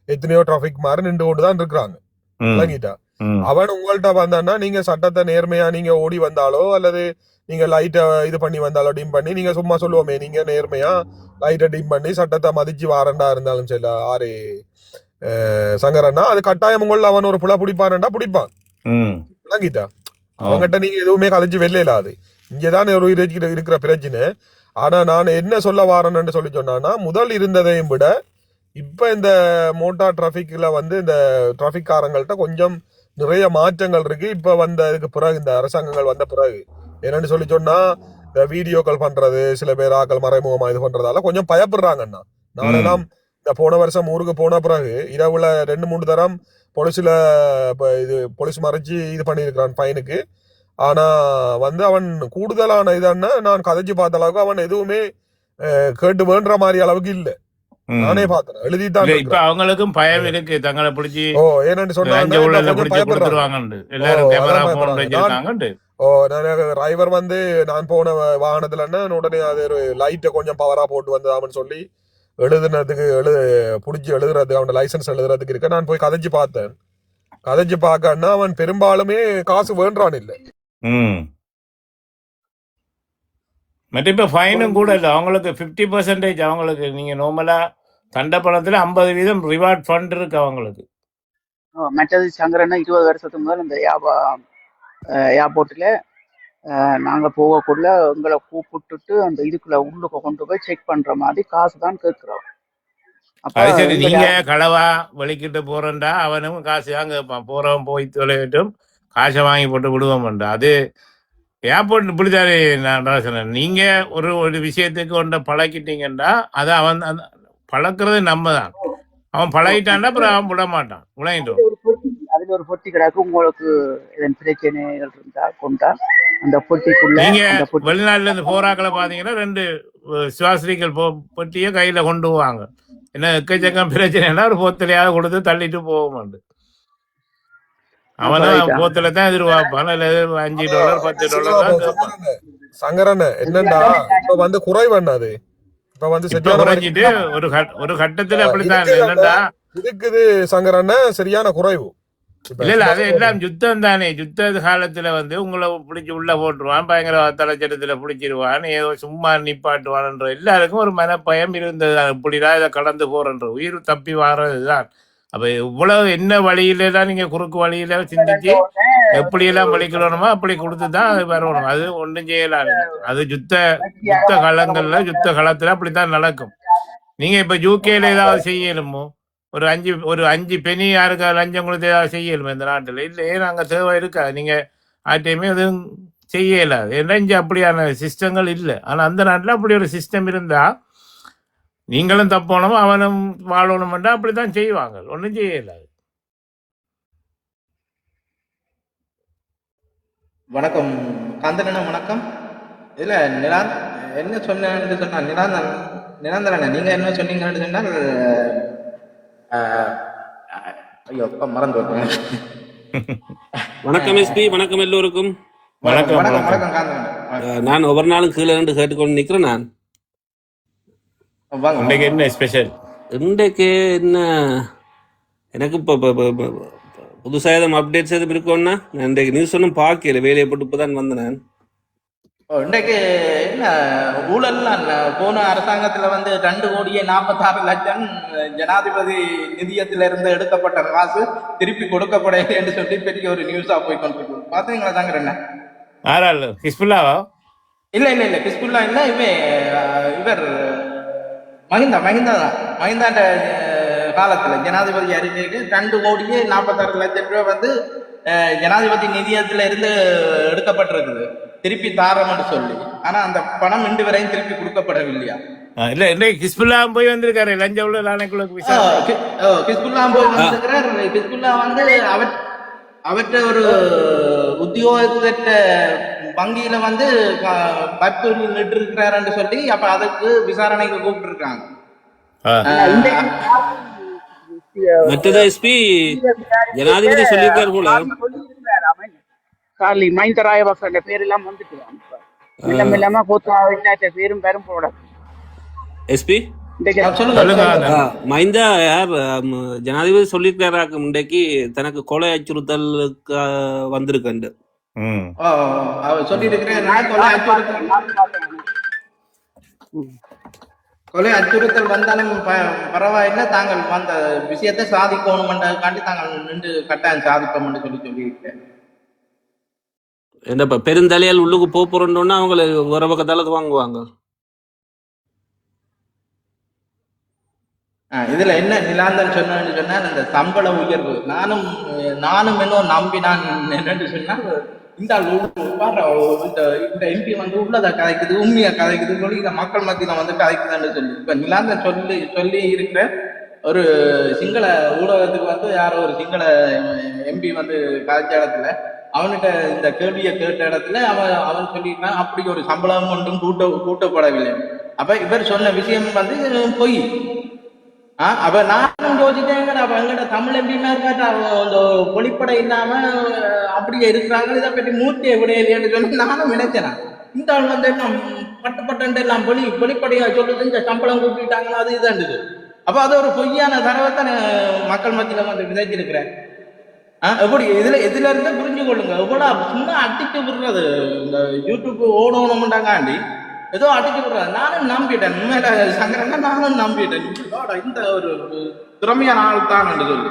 எத்தனையோ டிராபிக் மாதிரி நின்று கொண்டுதான் இருக்கிறாங்க. ம் விளங்கிட்டா ம் அவன் உங்கள்கிட்ட வந்தான்னா நீங்க சட்டத்தை நேர்மையா நீங்க ஓடி வந்தாலோ அல்லது நீங்க லைட்டை இது பண்ணி வந்தாலோ டிம் பண்ணி நீங்க சும்மா சொல்லுவோமே நீங்க நேர்மையா லைட்டை டிம் பண்ணி சட்டத்தை மதிச்சு வாரண்டா இருந்தாலும் சரி ஆறு சங்கரன்னா அது கட்டாயம் உங்கள அவன் ஒரு புல பிடிப்பான்டா பிடிப்பான். ம் விளங்கிட்டா ஓ அவங்ககிட்ட நீங்க எதுவுமே கலைஞ்சு வெளியில அது இங்கதான் ஒரு இருக்கிற பிரச்சனை. ஆனா நான் என்ன சொல்ல வாரேன்னு சொல்லி சொன்னான்னா முதல் இருந்ததையும் விட இப்ப இந்த மோட்டார் டிராபிக்ல வந்து இந்த டிராபிக் காரங்கள்ட்ட கொஞ்சம் நிறைய மாற்றங்கள் இருக்கு. இப்ப இதுக்கு பிறகு இந்த அரசாங்கங்கள் வந்த பிறகு என்னன்னு சொல்லி சொன்னா இந்த வீடியோக்கள் பண்றது சில பேர் ஆக்கள் மறைமுகமா இது பண்றதால கொஞ்சம் பயப்படுறாங்கண்ணா. ம் நானெல்லாம் இந்த போன வருஷம் ஊருக்கு போன பிறகு இரவுல 2-3 தரம் போலீஸ்ல இது போலீஸ் மறைச்சு இது பண்ணியிருக்கிறான் பையனுக்கு. ஆனா வந்து அவன் கூடுதலான இதான்னா நான் கதைச்சு பார்த்த அளவுக்கு அவன் எதுவுமே கேட்டு வேண்ட மாதிரி அளவுக்கு இல்ல. ம் நானே பார்த்தேன் எழுதித்தான் இல்ல இப்ப இருக்கிறான். அவங்களுக்கும் பயம் இருக்கு, தங்களை பிடிச்சி ஓ ஏன்னு சொன்னாங்கன்னா லஞ்ச இப்ப ஊழல்ல கொஞ்சம் பிடிச்சி பயப்படுறாங்க. கொடுத்துருவாங்கண்டு. ஓ எல்லாரும் கேமரா அதான் போன் பயப்படுறாங்க. வச்சிருக்காங்கண்டு. டிரைவர் வந்து நான் போன வாகனத்துலன்னா உடனே அது ஒரு லைட்டை கொஞ்சம் பவரா போட்டு வந்ததாமன்னு சொல்லி எழுதுனதுக்கு புடிச்சு எழுதுறதுக்கு அவன் லைசன்ஸ் எழுதுறதுக்கு இருக்க நான் போய் கதைச்சு பார்த்தேன். கதைச்சு பார்க்கன்னா அவன் பெரும்பாலுமே காசு வேண்டான் இல்ல. ம் மற்ற இப்ப ஃபைனும் கூட இல்லை அவங்களுக்கு 50% அவங்களுக்கு. நீங்க நார்மலா தண்ட பணத்துல 50% ரிவார்ட் ஃபண்ட் இருக்கு அவங்களுக்கு. மற்றது சங்கரன்னா 20 வருஷத்துக்கு முதல் இந்த ஏர்போர்ட்ல நாங்க போகக்குள்ள எங்களை கூப்பிட்டுட்டு அந்த இதுக்குள்ள உள்ளுக்கு கொண்டு போய் செக் பண்ற மாதிரி காசு தான் கேட்கிறோம். அப்ப அது சரி, எங்க நீங்க களவா வெளிக்கிட்டு போறேன்டா அவனும் காசு தான் கேட்பான். போறவன் போய் தொலைவிட்டும் காசை வாங்கி போட்டு விடுவோம்டா. அது ஏர்போர்ட் இப்படித்தானே நடராசனன். நீங்க ஒரு விஷயத்துக்கு ஒன்றை பழக்கிட்டீங்கன்னா அதை அவன் பழக்கிறது நம்ம தான். அவன் பழகிட்டான்டா அப்புறம் அவன் விட மாட்டான். விளங்கிட்டோம். அதுல ஒரு பொட்டி கிடக்கு. உங்களுக்கு இதன் பிரச்சனைகள் இருந்தா கொண்டா அந்த பொட்டிக்குள்ள நீங்க அந்த பொட்டி வெளிநாட்டுல இருந்து போராக்களை பாத்தீங்கன்னா 2 சுவாசிரிகள் பொட்டியை கையில கொண்டு போவாங்க. என்ன எக்கச்சக்கம் பிரச்சனைனா ஒரு போத்தலையாவது கொடுத்து தள்ளிட்டு போக மாட்டேன். அவனும் போத்தல தான் எதிர்பார்ப்பான். $5 $10 தான் கேட்பான். சங்கரன் என்னண்டா இப்ப வந்து குறைவண்ண அது இப்ப வந்து இப்ப குறைஞ்சிட்டு ஒரு கட்டத்துல அப்படித்தான் என்னடா இருக்குது சங்கரன் சரியான குறைவு. இல்ல அது எல்லாம் யுத்தம் தானே. யுத்த காலத்துல வந்து உங்களை பிடிச்சி உள்ள போட்டுருவான், பயங்கர தலைச்சட்டத்துல பிடிச்சிருவான், ஏதோ சும்மா நிப்பாட்டுவான்ன்ற எல்லாருக்கும் ஒரு மனப்பயம் இருந்தது. இப்படிதான் இதை கடந்து போறன்ற உயிர் தப்பி வாரதுதான். அப்ப இவ்வளவு என்ன வழியிலாம் நீங்க குறுக்கு வழியில சிந்திச்சு எப்படியெல்லாம் வலிக்கணுமோ அப்படி கொடுத்துதான் அது வரணும். அது ஒன்றும் செய்யலாம். அது யுத்த காலங்கள்ல யுத்த காலத்துல அப்படித்தான் நடக்கும். நீங்க இப்ப யூகேல ஏதாவது செய்யணுமோ ஒரு 5 பெனி யாருக்கு லஞ்சம் கொடுத்து ஏதாவது செய்யலுமே இந்த நாட்டுல? இல்லையே, நாங்க தேவை இருக்கா? நீங்க ஆட்டையுமே எதுவும் செய்ய இயலாது. ஏன்னா இங்க அப்படியான சிஸ்டங்கள் இல்லை. ஆனா அந்த நாட்டுல அப்படி ஒரு சிஸ்டம் இருந்தா நீங்களும் தப்போனமோ அவனும் வாழணும்டா அப்படித்தான் செய்வாங்க. ஒன்றும் செய்ய இயலாது. வணக்கம் காந்தனண்ணா, வணக்கம். இல்ல என்ன சொன்னேன்னு சொன்னா நிரந்தரண்ணா, நீங்க என்ன சொன்னீங்கன்னு சொன்னால் ஐயோ மறந்து விட்டேன். வணக்கம் எஸ்பி, வணக்கம் எல்லோருக்கும். வணக்கம் வணக்கம் வணக்கம். வணக்கம் காந்தனண்ணா. நான் ஒவ்வொரு நாளும் கீழே நின்று கேட்டுக்கொண்டு நிக்கிறேன். நான் வாங்க இன்னைக்கு என்ன ஸ்பெஷல்? இன்றைக்கு என்ன எனக்கு இப்போ புதுசாக எதுவும் அப்டேட்ஸ் எதுவும் இருக்கும்னா, நான் இன்றைக்கு நியூஸ் ஒன்றும் பார்க்கல, வேலையை போட்டு இப்போ தான் வந்தேன் நான். இன்றைக்கு என்ன ஊழல்லாம் போன அரசாங்கத்துல வந்து 2,46,00,000 ஜனாதிபதி நிதியத்திலிருந்து எடுக்கப்பட்ட காசு திருப்பி கொடுக்கப்படையே என்று சொல்லி பெரிய ஒரு நியூஸா போய் கொண்டு பாத்தீங்களா தாங்க என்ன? ஆறாள் ஹிஸ்புல்லாவா? இல்ல இல்ல இல்ல ஹிஸ்புல்லா இல்ல, இவர் மஹிந்தாண்ட காலத்துல ஜனாதிபதி அறிக்கைக்கு 2,46,00,000 ரூபாய் வந்து ஜனாதிபதி நிதியத்துல இருந்து எடுக்கப்பட்டிருக்குது, திருப்பி தாரம்னு சொல்லி. ஆனா அந்த பணம் இன்று வரையும் திருப்பி கொடுக்கப்படவில்லையா? இல்ல இன்னைக்கு ஹிஸ்புல்லா போய் வந்திருக்காரு லஞ்ச உள்ள ஆணைக்குள்ள ஹிஸ்புல்லா போய் வந்திருக்கிறார். ஹிஸ்புல்லா வந்து அவற்றை ஒரு உத்தியோகத்த வங்கியில வந்து பத்து லிட்டர் இருக்கிறாருன்னு சொல்லி அப்ப அதுக்கு விசாரணைக்கு கூப்பிட்டு இருக்காங்க. மற்றது எஸ்பி ஜனாதிபதி சொல்லியிருக்காரு போல. காலி மஹிந்த ராஜபக்ச பேர் எல்லாம் வந்துட்டு எல்லாம் இல்லாம போத்த பேரும் பெரும் போட எஸ்பி மஹிந்தா யார் ஜனாதிபதி சொல்லியிருக்காரு முண்டைக்கு தனக்கு கொலை அச்சுறுத்தலுக்கு வந்திருக்கு. கொலை அச்சுறுத்தல் வந்தாலும் பரவாயில்ல, தாங்கள் அந்த விஷயத்தை சாதிக்கணும்ன்றதுக்காண்டி தாங்கள் நின்று கட்டாயம் சாதிப்போம் சொல்லியிருக்கேன். என்ன பெருந்தலையால் உள்ளுக்கு போறோம்னா அவங்க ஒரு பக்கத்தால வாங்குவாங்க. இதுல என்ன நிலாந்தன் சொன்னு சொன்னா இந்த சம்பள உயர்வு நானும் இன்னும் நம்பி நான் என்னன்னு சொன்னா இந்த எம்பி வந்து உள்ளதை கதைக்குது, உண்மையா கதைக்குது சொல்லி இந்த மக்கள் மத்தியில வந்து கதைக்குதுன்னு சொல்லி இப்ப நிலாந்தன் சொல்லி இருக்கிற ஒரு சிங்கள ஊடகத்துக்கு வந்து யாரோ ஒரு சிங்கள எம்பி வந்து கதைச்ச இடத்துல அவன்கிட்ட இந்த கேள்வியை கேட்ட இடத்துல அவன் சொல்லியிருக்கான் அப்படி ஒரு சம்பளம் ஒன்றும் கூட்டப்படவில்லை. அப்ப இவர் சொன்ன விஷயம் வந்து பொய். அப்ப நானும் யோசிச்சேன், அப்ப எங்கிட்ட தமிழ் எப்படின்னா இருக்காட்டா அந்த பொழிப்படை இல்லாம அப்படியே இருக்கிறாங்க, இதை பற்றி மூர்த்தி எப்படி இல்லையான்னு சொல்லி நானும் நினைச்சேன். இந்த ஆள் வந்து எல்லாம் பட்டு எல்லாம் பொழிப்படையா சொல்லுது, இந்த சம்பளம் கூப்பிட்டாங்கன்னா அது இதாண்டுது. அப்ப அது ஒரு பொய்யான தரவைத்தான் மக்கள் மத்தியில வந்து விதைச்சிருக்கிறேன். எப்படி இதுல இருந்து புரிஞ்சு கொள்ளுங்க. எவ்வளவு சும்மா அடிச்சு விடுறது, இந்த யூடியூப் ஓடணும்டாங்காண்டி ஏதோ அடிச்சு விடுறது. நானும் நம்பிட்டேன், உண்மையில சங்கரங்க நானும் நம்பிட்டேன். இந்த ஒரு திறமையான ஆள் தான் சொல்லி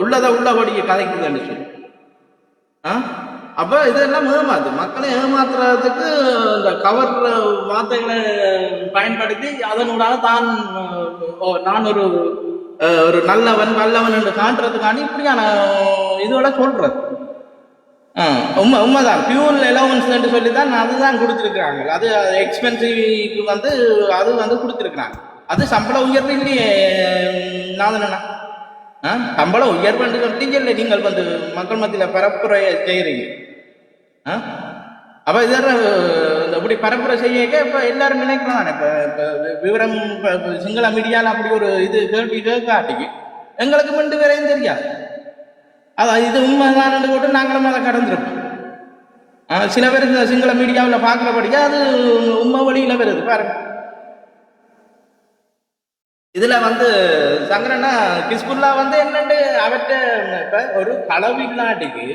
உள்ளதை உள்ளபடிய கதைக்குதுன்னு சொல்லி. அப்ப இதெல்லாம் ஏமாத்து, மக்களை ஏமாத்துறதுக்கு இந்த கவர் வார்த்தைகளை பயன்படுத்தி அதனூடாக நான் ஒரு நல்லவன் என்று காட்டுறதுக்காண்டி இப்படியான இதோட சொல்றது. உண்மைதான். பியூல் அலவன்ஸ் என்று சொல்லிதான் அதுதான் கொடுத்துருக்காங்க. அது எக்ஸ்பென்சிவ்க்கு வந்து அது வந்து கொடுத்துருக்காங்க. அது சம்பள உயர்வு இல்லையே நாதனா. சம்பள உயர்வு என்று சொல்லிட்டீங்க இல்லை, நீங்கள் வந்து மக்கள் மத்தியில பரப்புரை செய்யறீங்க. அப்ப இதெல்லாம் இப்படி பரப்புரை செய்ய இப்ப எல்லாரும் நினைக்கலாம். இப்ப விவரம் சிங்கள மீடியால அப்படி ஒரு இது கேள்வி கேட்காட்டிக்கு எங்களுக்கு ரெண்டு பேரையும் தெரியாது. அதான் இது உண்மைதான் போட்டு நாங்களும் அதை கடந்திருப்போம். சில பேர் இந்த சிங்கள மீடியாவில் பார்க்கிறபடியா அது உண்மை வழியில வருது பாருங்க. இதுல வந்து சங்கரனா கிஸ்புல்லா வந்து என்னண்டு அவற்றை இப்ப ஒரு களவில்லாட்டிக்கு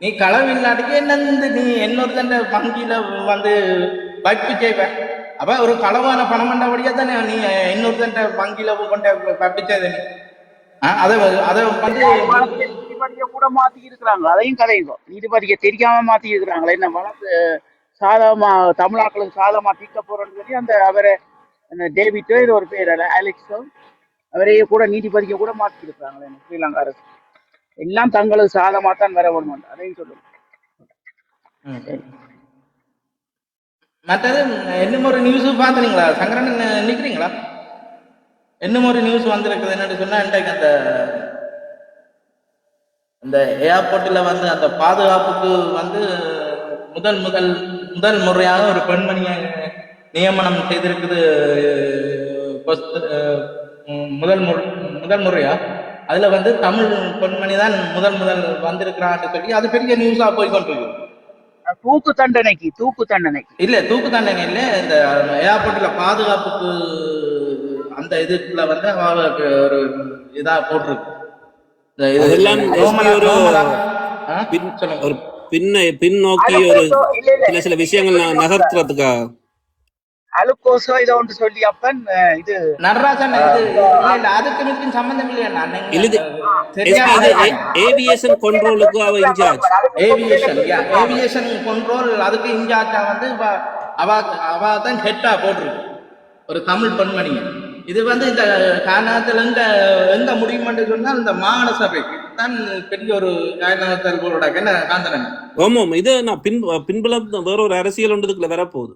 நீ களவில்லாட்டிக்கு என்ன நீ இன்னொருத்தன் வங்கியில வந்து வைப்பு செய்வ. அப்ப ஒரு களவான பணம் பண்ணபடியா தானே நீ இன்னொருத்தன் வங்கியில கொண்ட வைப்பிச்சது. நீ அதை வந்து நீதிபதியை கூட மாத்தி இருக்கிறாங்க. அதையும் கதைங்க, நீதிபதியை தெரியாம மாத்தி இருக்கிறாங்களே. என்ன வளர்த்து சாதமா தமிழாக்களுக்கு சாதமா தீர்க்க போறோம்னு சொல்லி அந்த அவரை டேவிட்டோ இது ஒரு பேர் அலெக்ஸோ அவரையே கூட நீதிபதியை கூட மாத்தி இருக்கிறாங்களே ஸ்ரீலங்கா அரசு. எல்லாம் தங்களுக்கு சாதமா தான் வர வேணும், அதையும் சொல்லுங்க. மற்றது இன்னும் ஒரு நியூஸ் பாத்துறீங்களா சங்கரன் நினைக்கிறீங்களா? இன்னும் ஒரு நியூஸ் வந்திருக்குது. என்னன்னு சொன்னா இன்றைக்கு அந்த ஏர்போர்ட்ல வந்து அந்த பாதுகாப்புக்கு வந்து முதல் முறையாக ஒரு பெண்மணியை நியமனம் செய்திருக்குது. முதல் முறையா அதுல வந்து தமிழ் பெண்மணி தான் முதல் வந்திருக்கிறான்னு சொல்லி அது பெரிய நியூஸா போய் கொண்டிருக்கு. தூக்கு தண்டனைக்கு இல்ல, தூக்கு தண்டனை இல்ல, இந்த ஏர்போர்ட்ல பாதுகாப்புக்கு அந்த இதுக்குள்ள வந்து அவளுக்கு ஒரு இதா போட்டிருக்கு. பின்னோக்கி ஒரு சில விஷயங்கள் நகர்த்துறதுக்கா அலுக்கோசோ இதை ஒன்று சொல்லி அப்பன் இது நடராஜன் அதுக்கு மிக்கும் சம்பந்தம் இல்லையா? ஏவியேஷன் கண்ட்ரோலுக்கு அவ இன்சார்ஜ். ஏவியேஷன் கண்ட்ரோல் அதுக்கு இன்சார்ஜா வந்து அவ தான் ஹெட்டா போட்டிருக்கு ஒரு தமிழ் பெண்மணி. இது வந்து இந்த காரணத்துல எந்த முடிவு சொன்னால் இந்த மாகாண சபைக்கு தான் பெரிய ஒரு காரணத்தோட என்ன காந்தனன். ஆமாம், இது நான் பின்புலம் வேற ஒரு அரசியல் ஒன்றதுக்குள்ள வரப்போகுது.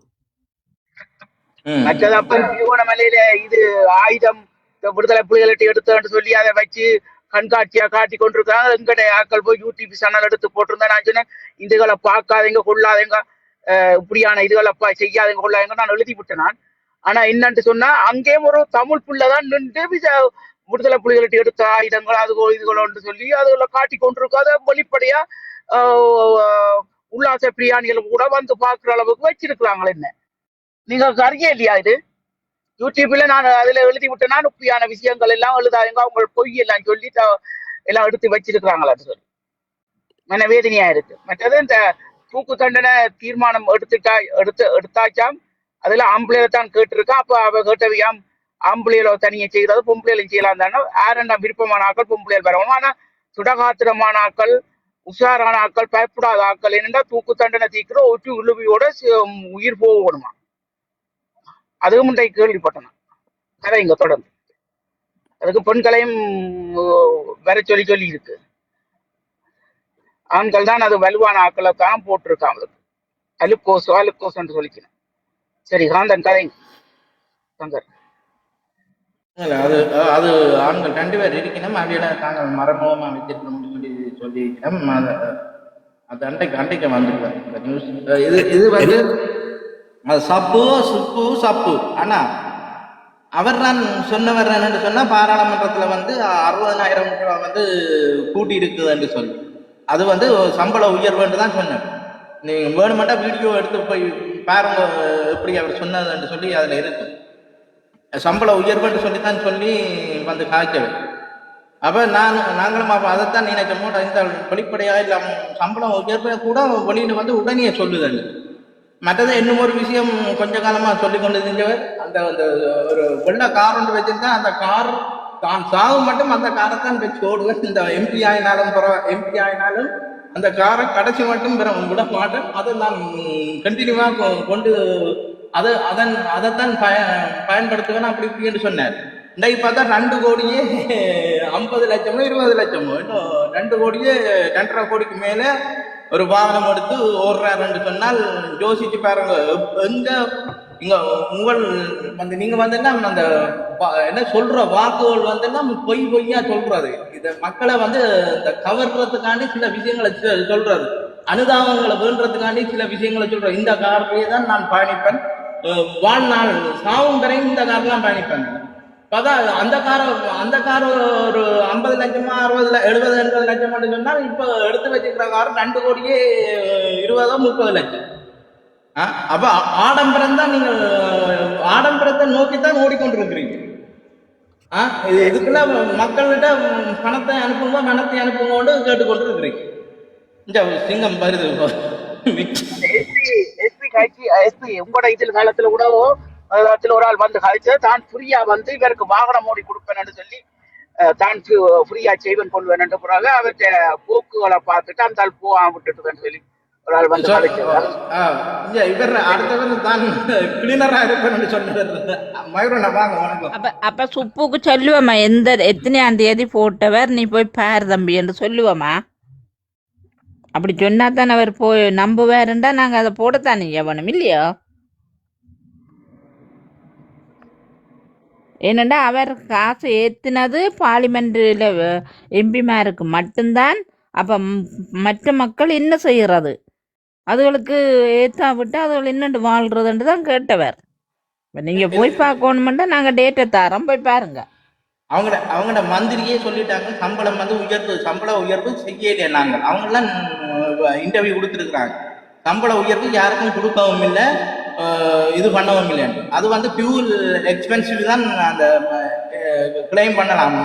மற்றது அப்பன் திருவோணமலையில இது ஆயுதம் விடுதலை புலிகளை எடுத்தோன்னு சொல்லி அதை வச்சு கண்காட்சியா காட்டி கொண்டிருக்காங்க. எங்கட ஆக்கள் போய் யூடியூப் சேனல் எடுத்து போட்டிருந்தேன். நான் சொன்னேன் இதுகளை பார்க்காதீங்க கொள்ளாதீங்க, இப்படியான இதுகளை செய்யாதீங்க கொள்ளாதீங்க நான் எழுதி விட்டேன் நான். ஆனா என்னன்னு சொன்னா அங்கேயும் ஒரு தமிழ் பிள்ளைதான் நின்று விடுதலை புலிகள்கிட்ட எடுத்த ஆயுதங்கள் அதுகோ இதுகளோன்னு சொல்லி அதுகளை காட்டி கொண்டிருக்கோம். அதை வெளிப்படையா உல்லாச பிரியாணிகள் கூட வந்து பாக்குற அளவுக்கு வச்சிருக்கிறாங்களே. என்ன நீங்க அறிய இல்லையா இது? யூடியூப்ல நான் அதுல எழுதி விட்டேன்னா இப்படியான விஷயங்கள் எல்லாம் எழுதாங்க அவங்க பொய் எல்லாம் சொல்லி எல்லாம் எடுத்து வச்சிருக்கிறாங்களான்னு சொல்லி மனவேதனையா இருக்கு. மற்றது இந்த தூக்கு தண்டனை தீர்மானம் எடுத்தாச்சாம். அதுல ஆம்பளையில தான் கேட்டிருக்கான். அப்ப அவ கேட்டவையாம் ஆம்பளையில தனியை செய்யறது பொம்பளையிலும் செய்யலாம் தானே. யாரெண்டா விருப்பமான ஆக்கள் பொம்பளையில் வரணும். ஆனா சுடகாத்திரமான ஆக்கள் உஷாரான ஆக்கள் பயப்படாத ஆக்கள் என்னென்னா தூக்கு தண்டனை தீக்கிற ஒற்று உழுவியோட உயிர் போகணுமா. அதுவும் இன்றைக்கு கேள்விப்பட்டன கதை இங்க தொடர்ந்து. அதுக்கு பெண்களையும் வர சொல்லி இருக்கு. ஆண்கள் தான் அது வலுவான ஆக்களுக்காக போட்டிருக்காங்க. அலுக்கோஸ் என்று சொல்லிக்கிறேன். சரி காந்தன் கதை சங்கர். இல்ல, அது அது ஆண்கள் 2 பேர் இருக்கணும். அவையில தாங்கள் மரபமா வச்சிருக்கணும்னு சொல்லியிருக்கணும். அது அண்டைக்கு வந்துருக்கேன் இந்த நியூஸ். இது வந்து அது சப்பு. ஆனா அவர் தான் சொன்னவர் என்னன்னு சொன்னா பாராளுமன்றத்துல வந்து 60,000 ரூபாய் வந்து கூட்டி இருக்குதுன்னு சொல்லி அது வந்து சம்பள உயர்வுன்னு தான் சொன்னார். நீங்க வேணுமெண்டா வீடியோ எடுத்து போய் பாருங்க எப்படி அவர் சொன்னதுன்னு சொல்லி அதுல இருக்கு. சம்பள உயர்வுன்னு சொல்லித்தான் சொல்லி வந்து காய்ச்சது. அப்ப நாங்களும் அப்ப அதைத்தான் நினைச்சோம். இந்த வெளிப்படையா இல்ல சம்பளம் உயர்வை கூட வெளியில வந்து உடனே சொல்லுதல். மற்றது இன்னும் ஒரு விஷயம் கொஞ்ச காலமா சொல்லி கொண்டு செஞ்சவர் அந்த ஒரு வெள்ள கார் ஒன்று வச்சிருந்தா அந்த கார் தான் சாகும் மட்டும் அந்த காரை தான் வச்சு ஓடுவேன். இந்த எம்பி ஆயினாலும் அந்த காரை கடைசி மட்டும் விட மாட்டேன். அதை நான் கண்டினியூவா கொண்டு அதைத்தான் பயன்படுத்துவேன் அப்படி இப்படின்னு சொன்னார். இன்றைக்கு பார்த்தா 2 கோடியே 50 லட்சமோ 20 லட்சமோ இன்னும் 2 கோடியே 2.5 கோடிக்கு மேல ஒரு வாகனம் எடுத்து ஓடுறாருன்னு சொன்னால் யோசிச்சு பாருங்க. எங்க இங்க உங்கள் வந்து நீங்க வந்துன்னா அந்த என்ன சொல்ற வாக்குகள் வந்துன்னா பொய்யா சொல்றது. இத மக்களை வந்து இந்த கவர்றதுக்காண்டி சில விஷயங்களை சொல்றது, அனுதாபங்களை வேண்டுறதுக்காண்டி சில விஷயங்களை சொல்றேன். இந்த காரிலேயே தான் நான் பயணிப்பேன், வாழ்நாள் சாவும் வரையும் இந்த காரெல்லாம் பயணிப்பேன். பார்த்தா அந்த கார் ஒரு 50 லட்சமா 70 லட்சம் சொன்னால் இப்ப எடுத்து வச்சிருக்கிற கார் 2 கோடியே 20-30 லட்சம். அப்ப ஆடம்பரம் தான். நீங்கள் ஆடம்பரத்தை நோக்கித்தான் ஓடிக்கொண்டிருக்கிறீங்க. இதுக்குள்ள மக்கள்கிட்ட பணத்தை அனுப்புங்கன்னு கேட்டுக்கொண்டிருக்கிறீங்க. இந்த சிங்கம் வருது உங்களோட இதில் காலத்துல கூட ஒரு ஆள் வந்து கழிச்சு தான் ஃப்ரீயா வந்து இவருக்கு வாகனம் ஓடி கொடுப்பேன்னு சொல்லி தான் ஃப்ரீயா செய்வன் கொள்வேன் பிறகு அவர்கிட்ட போக்குகளை பார்த்துட்டு அந்த ஆள் போவாம விட்டுட்டுன்னு சொல்லி ஒரு ஆள் வந்து இவர் அடுத்தவர் தான் கிளீனரா இருப்பேன்னு சொன்னவர். அப்ப சுப்புக்கு சொல்லுவோமா எத்தனையாம் தேதி போட்டவர் நீ போய் பாரு தம்பி என்று சொல்லுவோமா? அப்படி சொன்னா தான் அவர் போய் நம்புவாருண்டா நாங்க அதை போடத்தானே எவனும் இல்லையோ. ஏனண்டா அவர் காசு ஏற்றினது பார்லிமெண்ட்டில் எம்பிமாருக்கு மட்டும்தான். அப்போ மற்ற மக்கள் என்ன செய்கிறது? அதுகளுக்கு ஏற்றா விட்டு அதுகள் என்னண்டு வாழ்கிறதுன்ட்டு தான் கேட்டவர். இப்போ நீங்கள் போய் பார்க்கணுமெண்டா நாங்கள் டேட்டை தரோம், போய் பாருங்க. அவங்களோட மந்திரியே சொல்லிட்டாங்க சம்பள உயர்வு செய்யலையே. நாங்கள் அவங்கெல்லாம் இன்டர்வியூ கொடுத்துருக்குறாங்க. சம்பள உயர்வு யாருக்கும் கொடுக்கவும் இல்லை, இது பண்ணவும் இல்லை. அது வந்து பியூர் எக்ஸ்பென்சிவ் தான் அந்த கிளைம் பண்ணலாம்.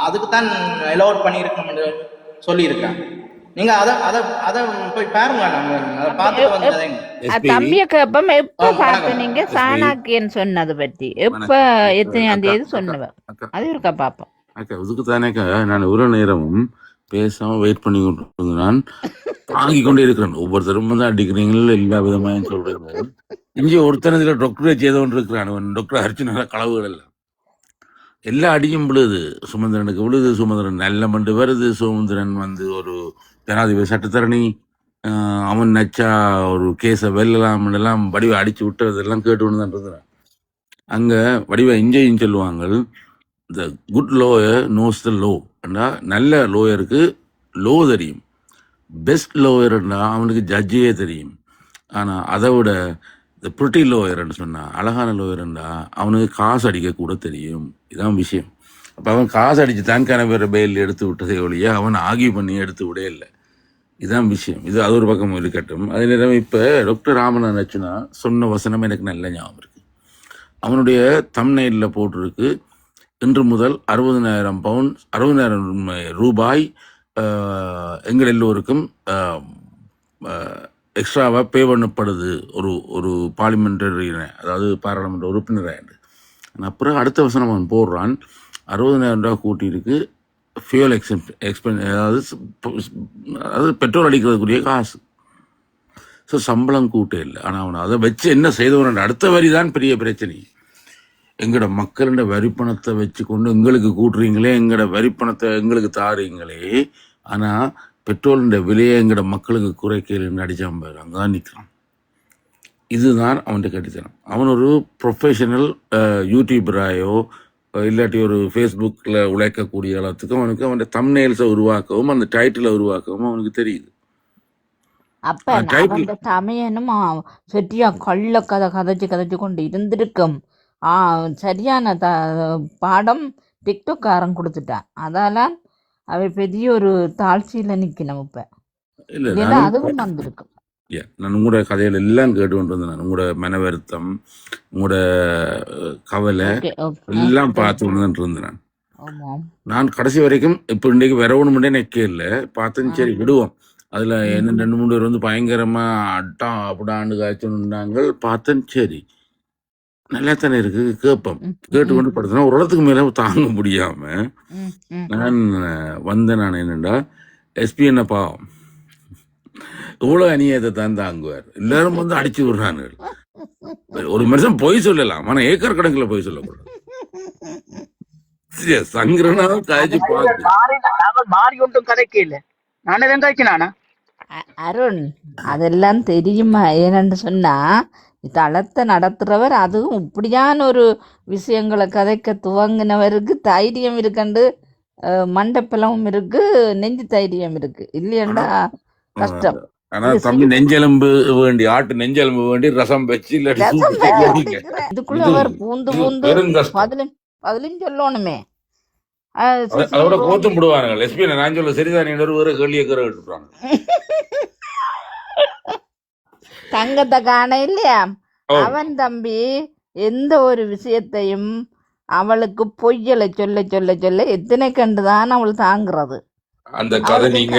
அதுக்கு தான் அலோட் பண்ணியிருக்கோம்னு சொல்லியிருக்காங்க. நீங்க அதை போய் பாருங்க. தம்பிய கேப்பம் எப்ப பார்த்து நீங்க சாணாக்கியன் சொன்னது பற்றி எப்ப எத்தனையாம் தேதி சொன்னவர் அது இருக்கா பாப்போம். அக்கா இதுக்கு தானேக்கா நான் ஒரு நேரமும் பேசாம வெயிட் பண்ணி கொண்டு நான் தாங்கி கொண்டே இருக்கிறேன். ஒவ்வொருத்தரும் தான் அடிக்கிறீங்களா எல்லா விதமாயும் சொல்றேன். இங்கே ஒருத்தன இதுல டாக்டரே செய்தவன் இருக்கிறான். டாக்டர் அர்ச்சனா களவுகள் எல்லாம் அடியும் விழுது. சுமந்திரனுக்கு விழுது. சுமந்திரன் நல்ல மண்டு வருது. சுமந்திரன் வந்து ஒரு ஜனாதிபதி சட்டத்தரணி, அவன் நச்சா ஒரு கேஸை வெல்லலாம் எல்லாம் வடிவை அடிச்சு விட்டதெல்லாம் கேட்டு தான் இருக்கிறான். அங்க வடிவை இஞ்சையும் சொல்லுவாங்க. The good lower nose the low. நல்ல லோயருக்கு லோ தெரியும். பெஸ்ட் லோயர்னா அவனுக்கு ஜட்ஜே தெரியும். ஆனால் அதை விட இந்த ப்ரிட்டி லோயர்ன்னு சொன்னால், அழகான லோயர்ண்டா அவனுக்கு காசு அடிக்க கூட தெரியும். இதான் விஷயம். அப்போ அவன் காசு அடித்து தான் கணவர் பெயில் எடுத்து விட்டதே ஒழிய அவன் ஆகிய பண்ணி எடுத்து விடே இல்லை. இதுதான் விஷயம். இது அது ஒரு பக்கம் இருக்கட்டும். அதே நேரம் இப்போ டாக்டர் ராமநாதன் அச்சுனா சொன்ன வசனம் எனக்கு நல்ல ஞாபகம் இருக்கு. அவனுடைய தம்ப்நெயிலில் போட்டிருக்கு, இன்று முதல் 60,000 பவுண்ட் 60,000 ரூபாய் எங்கள் எல்லோருக்கும் எக்ஸ்ட்ராவாக பே பண்ணப்படுது ஒரு ஒரு பார்லிமெண்டரி, அதாவது பாராளுமன்ற உறுப்பினராக. அப்புறம் அடுத்த வசனம் அவன் போடுறான், 60,000 ரூபா கூட்டியிருக்கு ஃபியூல் அதாவது பெட்ரோல் அடிக்கிறதுக்குரிய காசு. ஸோ சம்பளம் கூட்டே இல்லை. ஆனால் அவன் அதை வச்சு என்ன செய்தவன், அடுத்த வரி தான் பெரிய பிரச்சனை. எங்களோட மக்களோட வரிப்பணத்தை வச்சு கொண்டு எங்களுக்கு கூட்டுறீங்களே, எங்களோட வரிப்பணத்தை எங்களுக்கு தாரீங்களே, ஆனால் பெட்ரோலுடைய விலையை எங்களோட மக்களுக்கு குறைக்கலன்னு அடிச்சான் பாரு, அங்கே தான் நிற்கிறான். இதுதான் அவன்கிட்ட கட்டித்தனம். அவன் ஒரு ப்ரொஃபஷனல் யூடியூபராயோ இல்லாட்டி ஒரு ஃபேஸ்புக்கில் உழைக்கக்கூடிய அளவுக்கு அவனுக்கு அவன் தம்ப்நெயில்ஸை உருவாக்கவும் அந்த டைட்டிலை உருவாக்கவும் அவனுக்கு தெரியுது. அப்ப அவன் தமையனும் சரியா கள்ள கதைச்சு கொண்டு இருந்திருக்கும். சரியான பாடம் டிக்டாக்காரன் கொடுத்துட்டான். அதால அவ பெரிய ஒரு தாழ்ச்சியில நிக்கணும். இப்ப இல்லை, இல்லைன்னா அதுவும் வந்திருக்கும். நான் உங்களோட கதைகள் எல்லாம் கேட்டு கொண்டு வந்தேன். நான் உங்களோட மன வருத்தம், உங்களோட கவலை எல்லாம் பார்த்து கொண்டு இருந்தேன். நான் கடைசி வரைக்கும் இப்போ இன்றைக்கு வரவணுமுன்னே நிற்க இல்லை, பார்த்தேன் சரி விடுவோம். அதில் என்ன 2-3 பேர் வந்து பயங்கரமாக அட்டா அப்படிடாண்டு காய்ச்சணுன்னாங்க. பார்த்தேன் சரி நல்லா தானே இருக்கு, கேட்போம். கேட்டுக்கொண்டு படுத்தினா ஒரு இடத்துக்கு மேலே தாங்க முடியாமல் நான் வந்தேன். நான் என்னென்னா எஸ்பி என்ன பாவம் இவ்வளோ அநியாயத்தை தான் தாங்குவார். எல்லாரும் வந்து அடிச்சு விடுறாங்க. ஒரு மனுஷன் பொய் சொல்லலாம், ஆனால் ஏக்கர் கணக்கில் பொய் சொல்லக்கூடாது. சங்கரனா காய்ச்சி மாறி ஒன்றும் கதைக்கு இல்லை. நானே தான் காய்ச்சினானா அருண், அதெல்லாம் தெரியுமா? ஏன்னு சொன்னா தளத்தை நடத்துறவர், அதுவும் இப்படியான ஒரு விஷயங்களை கதைக்க துவங்கினவருக்கு தைரியம் இருக்கண்டு, மண்டப்பலமும் இருக்கு, நெஞ்சு தைரியம் இருக்கு. இல்லையண்டா கஷ்டம். ஆனா தம்பி நெஞ்செலும்பு வேண்டி, ஆட்டு நெஞ்செலும்பு வேண்டி ரசம் வச்சு இதுக்குள்ள அவர் பூந்து பதிலும் சொல்லணுமே. அதோட கோத்தும் விடுவாங்க. எஸ்பி நான் சொல்ல சரிதான், வேற கேள்வியை கரை விட்டுறாங்க. தங்கத்தை காண இல்லையா? அவன் தம்பி எந்த ஒரு விஷயத்தையும் அவளுக்கு பொய்யலை சொல்ல சொல்ல சொல்ல எத்தனை கண்டுதான் அவள் தாங்குறது. அந்த கதை நீங்க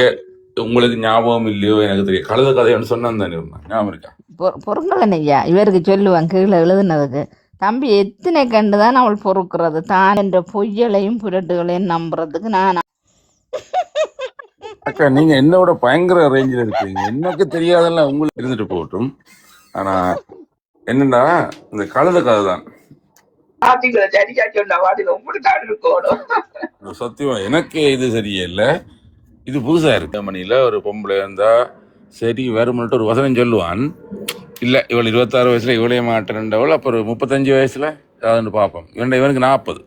உங்களுக்கு ஞாபகம் இல்லையோ எனக்கு தெரியும். கழுத கதைன்னு சொன்னான் தானே ஞாபகம் இருக்கா? பொறுங்களன் ஐயா, இவருக்கு சொல்லுவான் கீழே எழுதுனதுக்கு. தம்பி எத்தனை கண்டுதான் அவள் பொறுக்கிறது, தான் என்ற பொய்யலையும் புரட்டுகளையும் நம்புறதுக்கு. நான் அக்கா நீங்க என்னோட பயங்கர ரேஞ்சில் இருக்கீங்க, எனக்கு தெரியாதெல்லாம் உங்களுக்கு இருந்துட்டு போகட்டும். ஆனா என்னன்னா இந்த கழுத கதை தான் சத்தியமா எனக்கு இது சரியே இல்லை. இது புதுசா இருக்கு. மணியில ஒரு பொம்பளை இருந்தா சரி வரும்னுட்டு ஒரு வசனம் சொல்லுவான். இல்லை இவள் 26 வயசுல இவளைய மாட்டேன்றவள், அப்புறம் 35 வயசுல யாருன்னு பார்ப்போம். இவனுக்கு 40,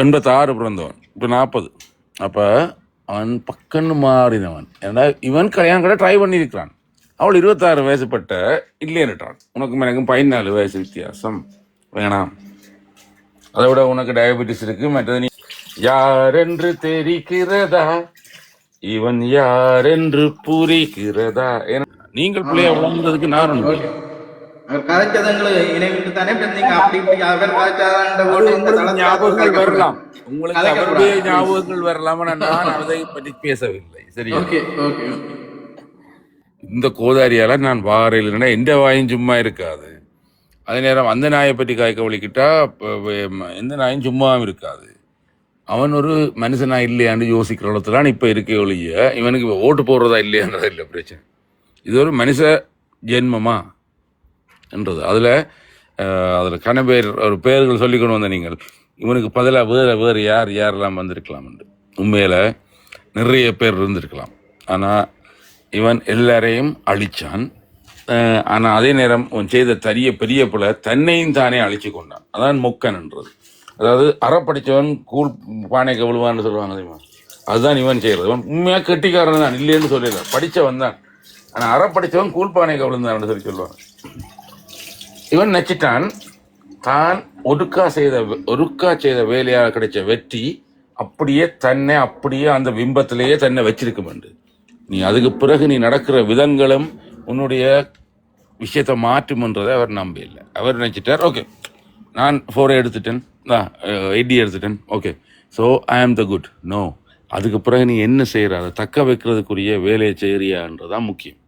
86 பிறந்தவன், இப்போ 40. அப்போ அவன் பக்கன்னு மாறினவன். ஏன்னா இவன் கல்யாணம் கூட ட்ரை பண்ணியிருக்கிறான். அவள் 26 வயசுப்பட்ட இல்லைன்னுட்டான். உனக்கும் எனக்கும் 14 வயசு வித்தியாசம், வேணாம். அதை விட உனக்கு டயபெட்டிஸ் இருக்கு, மற்றது நீ யார் என்று தெரிகிறதா, இவன் யார் என்று புரிகிறதா. ஏன்னா நீங்கள் பிள்ளைய வளர்ந்ததுக்கு நான் ஞாபகங்கள் வரலாம், உங்களுக்கு அவருடைய ஞாபகங்கள் வரலாம். நான் அதை பற்றி பேசவில்லை. சரி, இந்த கோதாரியால நான் வாரையில் எந்த வாயும் சும்மா இருக்காது. அதே நேரம் அந்த நாயை பற்றி காய்க்க வலிக்கிட்டா எந்த நாயும் சும்மாவும் இருக்காது. அவன் ஒரு மனுஷனா இல்லையான்னு யோசிக்கிற அளவுக்கு தான் இப்போ இருக்க ஒழிய இவனுக்கு ஓட்டு போடுறதா இல்லையான்றதா இல்லை பிரச்சனை. இது ஒரு மனுஷ ஜென்மமா என்றது. அதில் கணபேர் ஒரு பேர்கள் சொல்லிக்கொண்டு வந்த நீங்கள் இவனுக்கு பதிலாக வேறு யாரெல்லாம் வந்திருக்கலாம் என்று. உண்மையில் நிறைய பேர் இருந்திருக்கலாம். ஆனால் இவன் எல்லாரையும் அழிச்சான். ஆனால் அதே நேரம் அவன் செய்த பெரிய பிள்ளை தன்னையும் தானே அழிச்சு கொண்டான். அதான் மொக்கன் என்றது. அதாவது அறப்படிச்சவன் கூழ் பானைக்கு விழுவான்னு சொல்லுவாங்க தெரியுமா, அதுதான் இவன் செய்யறது. இவன் உண்மையா கெட்டிக்காரன் தான், இல்லைன்னு சொல்லல, படிச்சவன் தான். ஆனா அறப்படிச்சவன் கூழ் பானைக்கு விழுந்தான் சொல்லி சொல்லுவாங்க. இவன் நச்சிட்டான் தான் ஒருக்கா செய்த வேலையாக கிடைச்ச வெற்றி அப்படியே அந்த பிம்பத்திலேயே தன்னை வச்சிருக்கும். நீ அதுக்கு பிறகு நீ நடக்கிற விதங்களும் உன்னுடைய விஷயத்தை மாற்றும்ன்றதை அவர் நம்ப இல்லை. அவர் நினைச்சிட்டார், ஓகே நான் 4 எடுத்துட்டேன், 80 எடுத்துட்டேன், ஓகே ஸோ ஐ ஆம் த குட். நோ, அதுக்கு பிறகு நீ என்ன செய்யற, அதை தக்க வைக்கிறதுக்குரிய வேலையை செய்யறியான்றதான் முக்கியம்.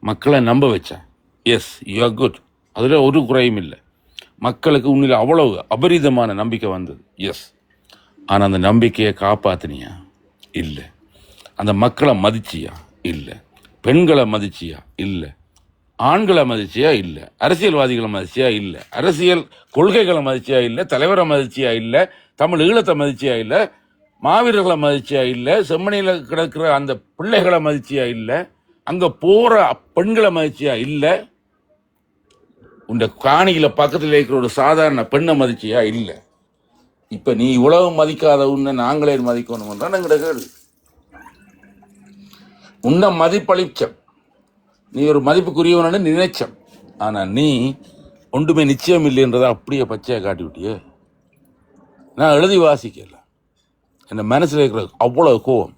மக்களை நம்ப வச்சா, எஸ் யூ ஆர் குட், அதில் ஒரு குறையும் இல்லை. மக்களுக்கு உன்னில் அவ்வளவு அபரிதமான நம்பிக்கை வந்தது, எஸ். ஆனால் அந்த நம்பிக்கையை காப்பாத்தினியா? இல்லை. அந்த மக்களை மதிச்சியா? இல்லை. பெண்களை மதிச்சியா? இல்லை. ஆண்களை மதிச்சியா? இல்லை. அரசியல்வாதிகளை மதிச்சியா? இல்லை. அரசியல் கொள்கைகளை மதிச்சியா? இல்லை. தலைவரை மதிச்சியா? இல்லை. தமிழ் ஈழத்தை மதிச்சியா? இல்லை. மாவீரர்களை மதிச்சியா? இல்லை. செம்மணியில் கிடக்கிற அந்த பிள்ளைகளை மதிச்சியா? இல்லை. அங்கே போகிற பெண்களை மதிச்சியா? இல்லை. உண்ட காணியில பக்கத்தில் இருக்கிற ஒரு சாதாரண பெண்ணை மதிச்சியா? இல்லை. இப்ப நீ இவ்வளவு மதிக்காத உன்னை நாங்களே மதிக்கணும் என்கிற கேள்வி. உன்னை மதிப்பளிச்சம், நீ ஒரு மதிப்புக்குரியவனு நினைச்சம். ஆனா நீ ஒன்றுமே நிச்சயம் இல்லைன்றதை அப்படியே பச்சையா காட்டி விட்டியே. நான் எழுதி வாசிக்கல, என் மனசுல இருக்கிற அவ்வளவு கோபம்.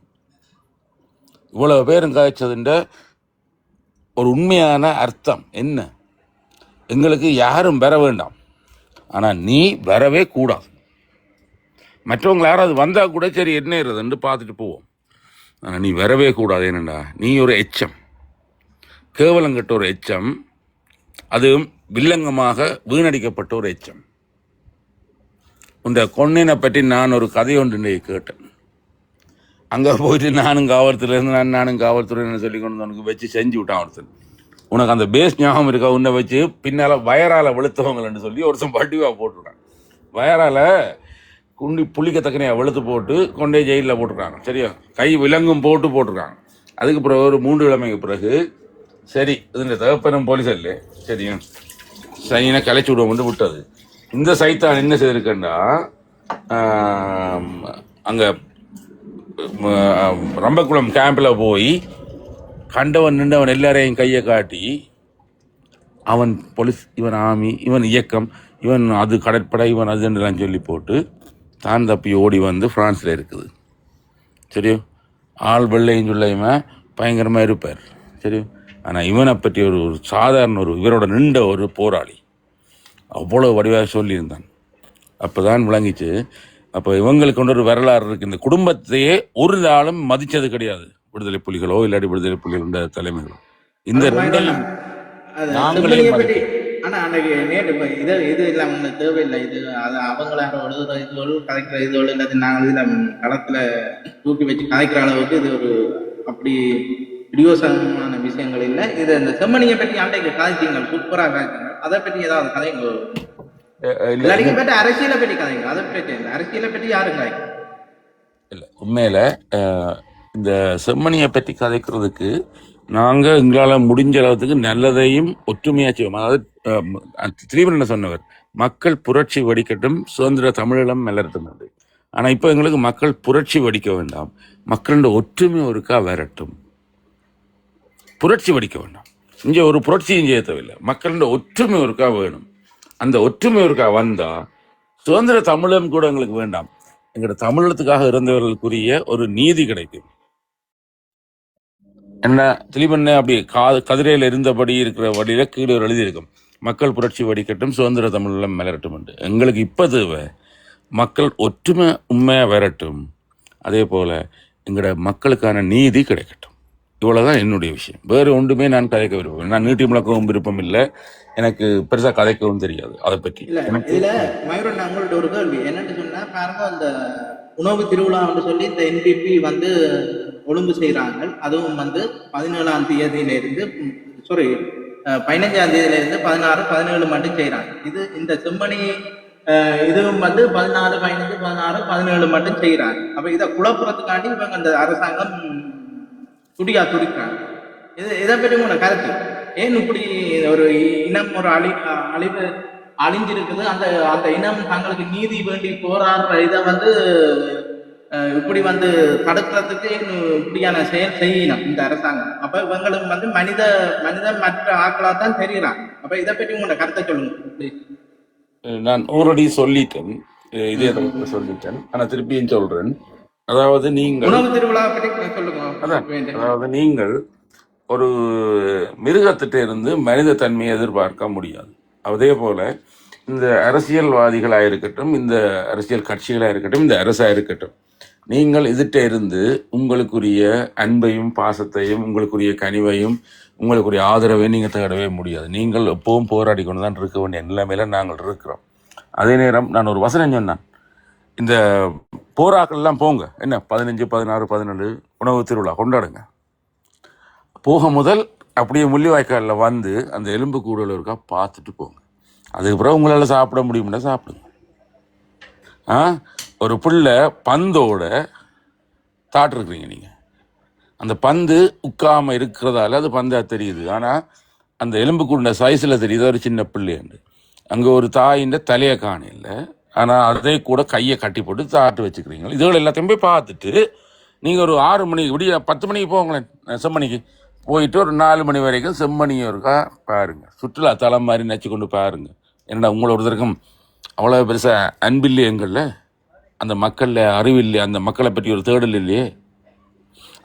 இவ்வளவு பேரும் காய்ச்சதுன்ற ஒரு உண்மையான அர்த்தம் என்ன? எங்களுக்கு யாரும் வர வேண்டாம், ஆனால் நீ வரவே கூடாது. மற்றவங்க யாராவது வந்தால் கூட சரி என்ன இருதுன்னு பார்த்துட்டு போவோம், ஆனால் நீ வரவே கூடாது. என்னண்டா, நீ ஒரு எச்சம், கேவலங்கட்ட ஒரு எச்சம், அதுவும் வில்லங்கமாக வீணடிக்கப்பட்ட ஒரு எச்சம். இந்த கொன்னினை பற்றி நான் ஒரு கதை ஒன்று கேட்டேன். அங்கே போயிட்டு நானும் காவல்துறையிலேருந்து சொல்லி கொண்டு உனக்கு வச்சு செஞ்சு விட்டான் ஒருத்தன். உனக்கு அந்த பேஸ் ஞாபகம் இருக்கா? உன்னை வச்சு பின்னால் வயரால் வெளுத்தவங்கன்னு சொல்லி ஒருத்தன் பட்டிவாக போட்டுருக்கான். வயரால் குண்டி புளிக்கத்தக்கனையாக வெளுத்து போட்டு கொண்டே ஜெயிலில் போட்டிருக்காங்க. சரியா, கை விலங்கும் போட்டிருக்காங்க. அதுக்கு பிறகு ஒரு 3 கிழமைக்கு பிறகு சரி இதுன்ற தகப்பனும் போலீஸ் இல்லை, சரியா சைனை கலைச்சி விடுவோம் விட்டது. இந்த சைத்தான் என்ன செய்திருக்கேன்டா, அங்கே ரம்பக்குளம் கேம்பில் போய் கண்டவன் நின்றவன் எல்லாரையும் கையை காட்டி, அவன் போலீஸ், இவன் ஆர்மி, இவன் இயக்கம், இவன் அது கடற்படை, இவன் அதுன்றலாம் சொல்லி போட்டு தான் தப்பி ஓடி வந்து பிரான்ஸில் இருக்குது. சரியோ, ஆள் வெள்ளையும் சொல்லையுமா பயங்கரமாக இருப்பார். சரியோ, ஆனால் இவனை பற்றி ஒரு சாதாரண இவரோட நின்ற ஒரு போராளி அவ்வளோ வடிவாக சொல்லியிருந்தான். அப்போ தான் விளங்கிச்சு. அப்போ இவங்களுக்கு கொண்டு ஒரு வரலாறு இருக்குது. இந்த குடும்பத்தையே ஒரு நாளும் மதித்தது கிடையாது, விடுதலை புலிகளோ இல்லாட்டி விடுதலை புலிகளோட தலைமைகளோ. இந்த ரெண்டையும் நாங்களே ஆனா அன்னைக்கு நேற்று இது இல்லாம தேவையில்லை, இது அது அவங்களாக எழுதுற இதோடு கதைக்கிற இதோடு இல்லாத நாங்கள் இதில் களத்துல தூக்கி வச்சு கதைக்கிற அளவுக்கு இது ஒரு அப்படி பிரியோசனமான விஷயங்கள் இல்லை. இது இந்த செம்மணியை பற்றி அன்றைக்கு கதைச்சிங்க, சூப்பராக கதைச்சிங்க. அதை பற்றி ஏதாவது கதைங்க, எல்லாரையும் பற்றி அரசியலை பற்றி கதைங்க. அதை பற்றி இல்லை, அரசியலை பற்றி யாரும் கதைங்க இல்லை. உண்மையில இந்த செம்மணியை பற்றி கதைக்கிறதுக்கு நாங்கள் எங்களால் முடிஞ்ச அளவுக்கு நல்லதையும் ஒற்றுமையாக செய்வோம். அதாவது திரீவன் சொன்னவர், மக்கள் புரட்சி வடிக்கட்டும், சுதந்திர தமிழீழம் மலரட்டும். ஆனால் இப்போ எங்களுக்கு மக்கள் புரட்சி வடிக்க வேண்டாம், மக்களோட ஒற்றுமை ஒருக்கா வரட்டும். புரட்சி வடிக்க வேண்டாம், இங்கே ஒரு புரட்சியும் செய்ய தேவையில்லை, மக்களோட ஒற்றுமை ஒருக்கா வேணும். அந்த ஒற்றுமை ஒருக்கா வந்தால் சுதந்திர தமிழம் கூட எங்களுக்கு வேண்டாம், எங்களோட தமிழத்துக்காக இருந்தவர்களுக்குரிய ஒரு நீதி கிடைக்கும். என்ன திலீபண்ண அப்படி கதிரையில் இருந்தபடி இருக்கிற வழியில கீழே ஒரு எழுதியிருக்கும், மக்கள் புரட்சி வடிக்கட்டும், சுதந்திர தமிழெல்லாம் மலரட்டும் என்று. எங்களுக்கு இப்போ தேவை மக்கள் ஒற்றுமை உண்மையாக வரட்டும், அதே போல் எங்களோட மக்களுக்கான நீதி கிடைக்கட்டும். இவ்வளோதான் என்னுடைய விஷயம். வேறு ஒன்றுமே நான் கதைக்க விருப்பம், நான் நீட்டி முழக்கவும் விருப்பம் இல்லை, எனக்கு பெருசாக கதைக்கவும் தெரியாது அதை பற்றி. இல்லை இதில் மயூரன் உங்கள்ட்ட ஒரு கேள்வி என்னன்னு சொன்னால், பாருங்க அந்த உணவு திருவிழான்னு சொல்லி இந்த என்பிபி வந்து ஒழுங்கு செய்கிறாங்க. அதுவும் வந்து 17ஆம் தேதியிலிருந்து 15ஆம் தேதியிலிருந்து 16, 17 மட்டும் செய்கிறாங்க. இது இந்த செம்மணி இதுவும் வந்து 14, 15, 16, 17 மட்டும் செய்கிறாங்க. அப்போ இதை குழப்புறதுக்காண்டி இவங்க அந்த அரசாங்கம் துடிக்கிறாங்க. இதை பற்றி உங்களோட கருத்து ஏன் இப்படி ஒரு இனம் ஒரு அழிவு அழிஞ்சிருக்குது. அந்த அந்த இனம் தங்களுக்கு நீதி வேண்டி போராடுற இதை வந்து இப்படி வந்து தடுக்கிறதுக்கு இப்படியான செயல் செய்யணும் இந்த அரசாங்கம். அப்ப இவங்களும் வந்து மனித மற்ற ஆட்களா தான் தெரியுறாங்க. அப்ப இதை பற்றி உங்களோட கருத்தை சொல்லுங்க please. நான் ஆல்ரெடி சொல்லிட்டேன், இதே சொல்லிட்டேன், ஆனா திருப்பியும் சொல்றேன். அதாவது நீங்கள் உணவு திருவிழா பற்றி சொல்லுங்க. அதாவது நீங்கள் ஒரு மிருகத்திட்ட இருந்து மனித தன்மையை எதிர்பார்க்க முடியாது. அதே போல இந்த அரசியல்வாதிகளாக இருக்கட்டும், இந்த அரசியல் கட்சிகளாக இருக்கட்டும், இந்த அரசாக இருக்கட்டும், நீங்கள் இதுகிட்ட இருந்து உங்களுக்குரிய அன்பையும் பாசத்தையும் உங்களுக்குரிய கனிவையும் உங்களுக்குரிய ஆதரவையும் நீங்கள் தேடவே முடியாது. நீங்கள் எப்பவும் போராடி கொண்டு தான் இருக்க வேண்டிய நிலைமையில நாங்கள் இருக்கிறோம். அதே நேரம் நான் ஒரு வசனம் சொன்னேன், இந்த போராக்கள்லாம் போங்க, என்ன 15, 16, 17 உணவு திருவிழா கொண்டாடுங்க. போக முதல் அப்படியே முள்ளிவாய்க்காலில் வந்து அந்த எலும்பு கூடல இருக்கா பார்த்துட்டு போங்க. அதுக்கப்புறம் உங்களால் சாப்பிட முடியும்னா சாப்பிடுங்க. ஒரு பிள்ளை பந்தோட தாட்டிருக்கிறீங்க நீங்கள், அந்த பந்து உட்காம இருக்கிறதால அது பந்தா தெரியுது, ஆனால் அந்த எலும்பு கூண்ட சைஸில் தெரியுது ஒரு சின்ன பிள்ளைண்டு. அங்கே ஒரு தாயின் தலையை காணையில், ஆனால் அதே கூட கையை கட்டி போட்டு தாட்டு வச்சுக்கிறீங்க. இதுகள் எல்லாத்தையும் போய் பார்த்துட்டு நீங்கள் ஒரு 6 மணிக்கு விடிய 10 மணிக்கு போங்களேன், செம்மணிக்கு போயிட்டு ஒரு 4 மணி வரைக்கும் செம்மணியும் இருக்கா பாருங்க, சுற்றுலா தலம் மாதிரி நச்சு கொண்டு பாருங்க. என்னடா உங்களை ஒருத்தருக்கும் அவ்வளோ பெருசாக அன்பில்லையே எங்களில், அந்த மக்களில் அறிவில்லையே, அந்த மக்களை பற்றி ஒரு தேடல் இல்லையே,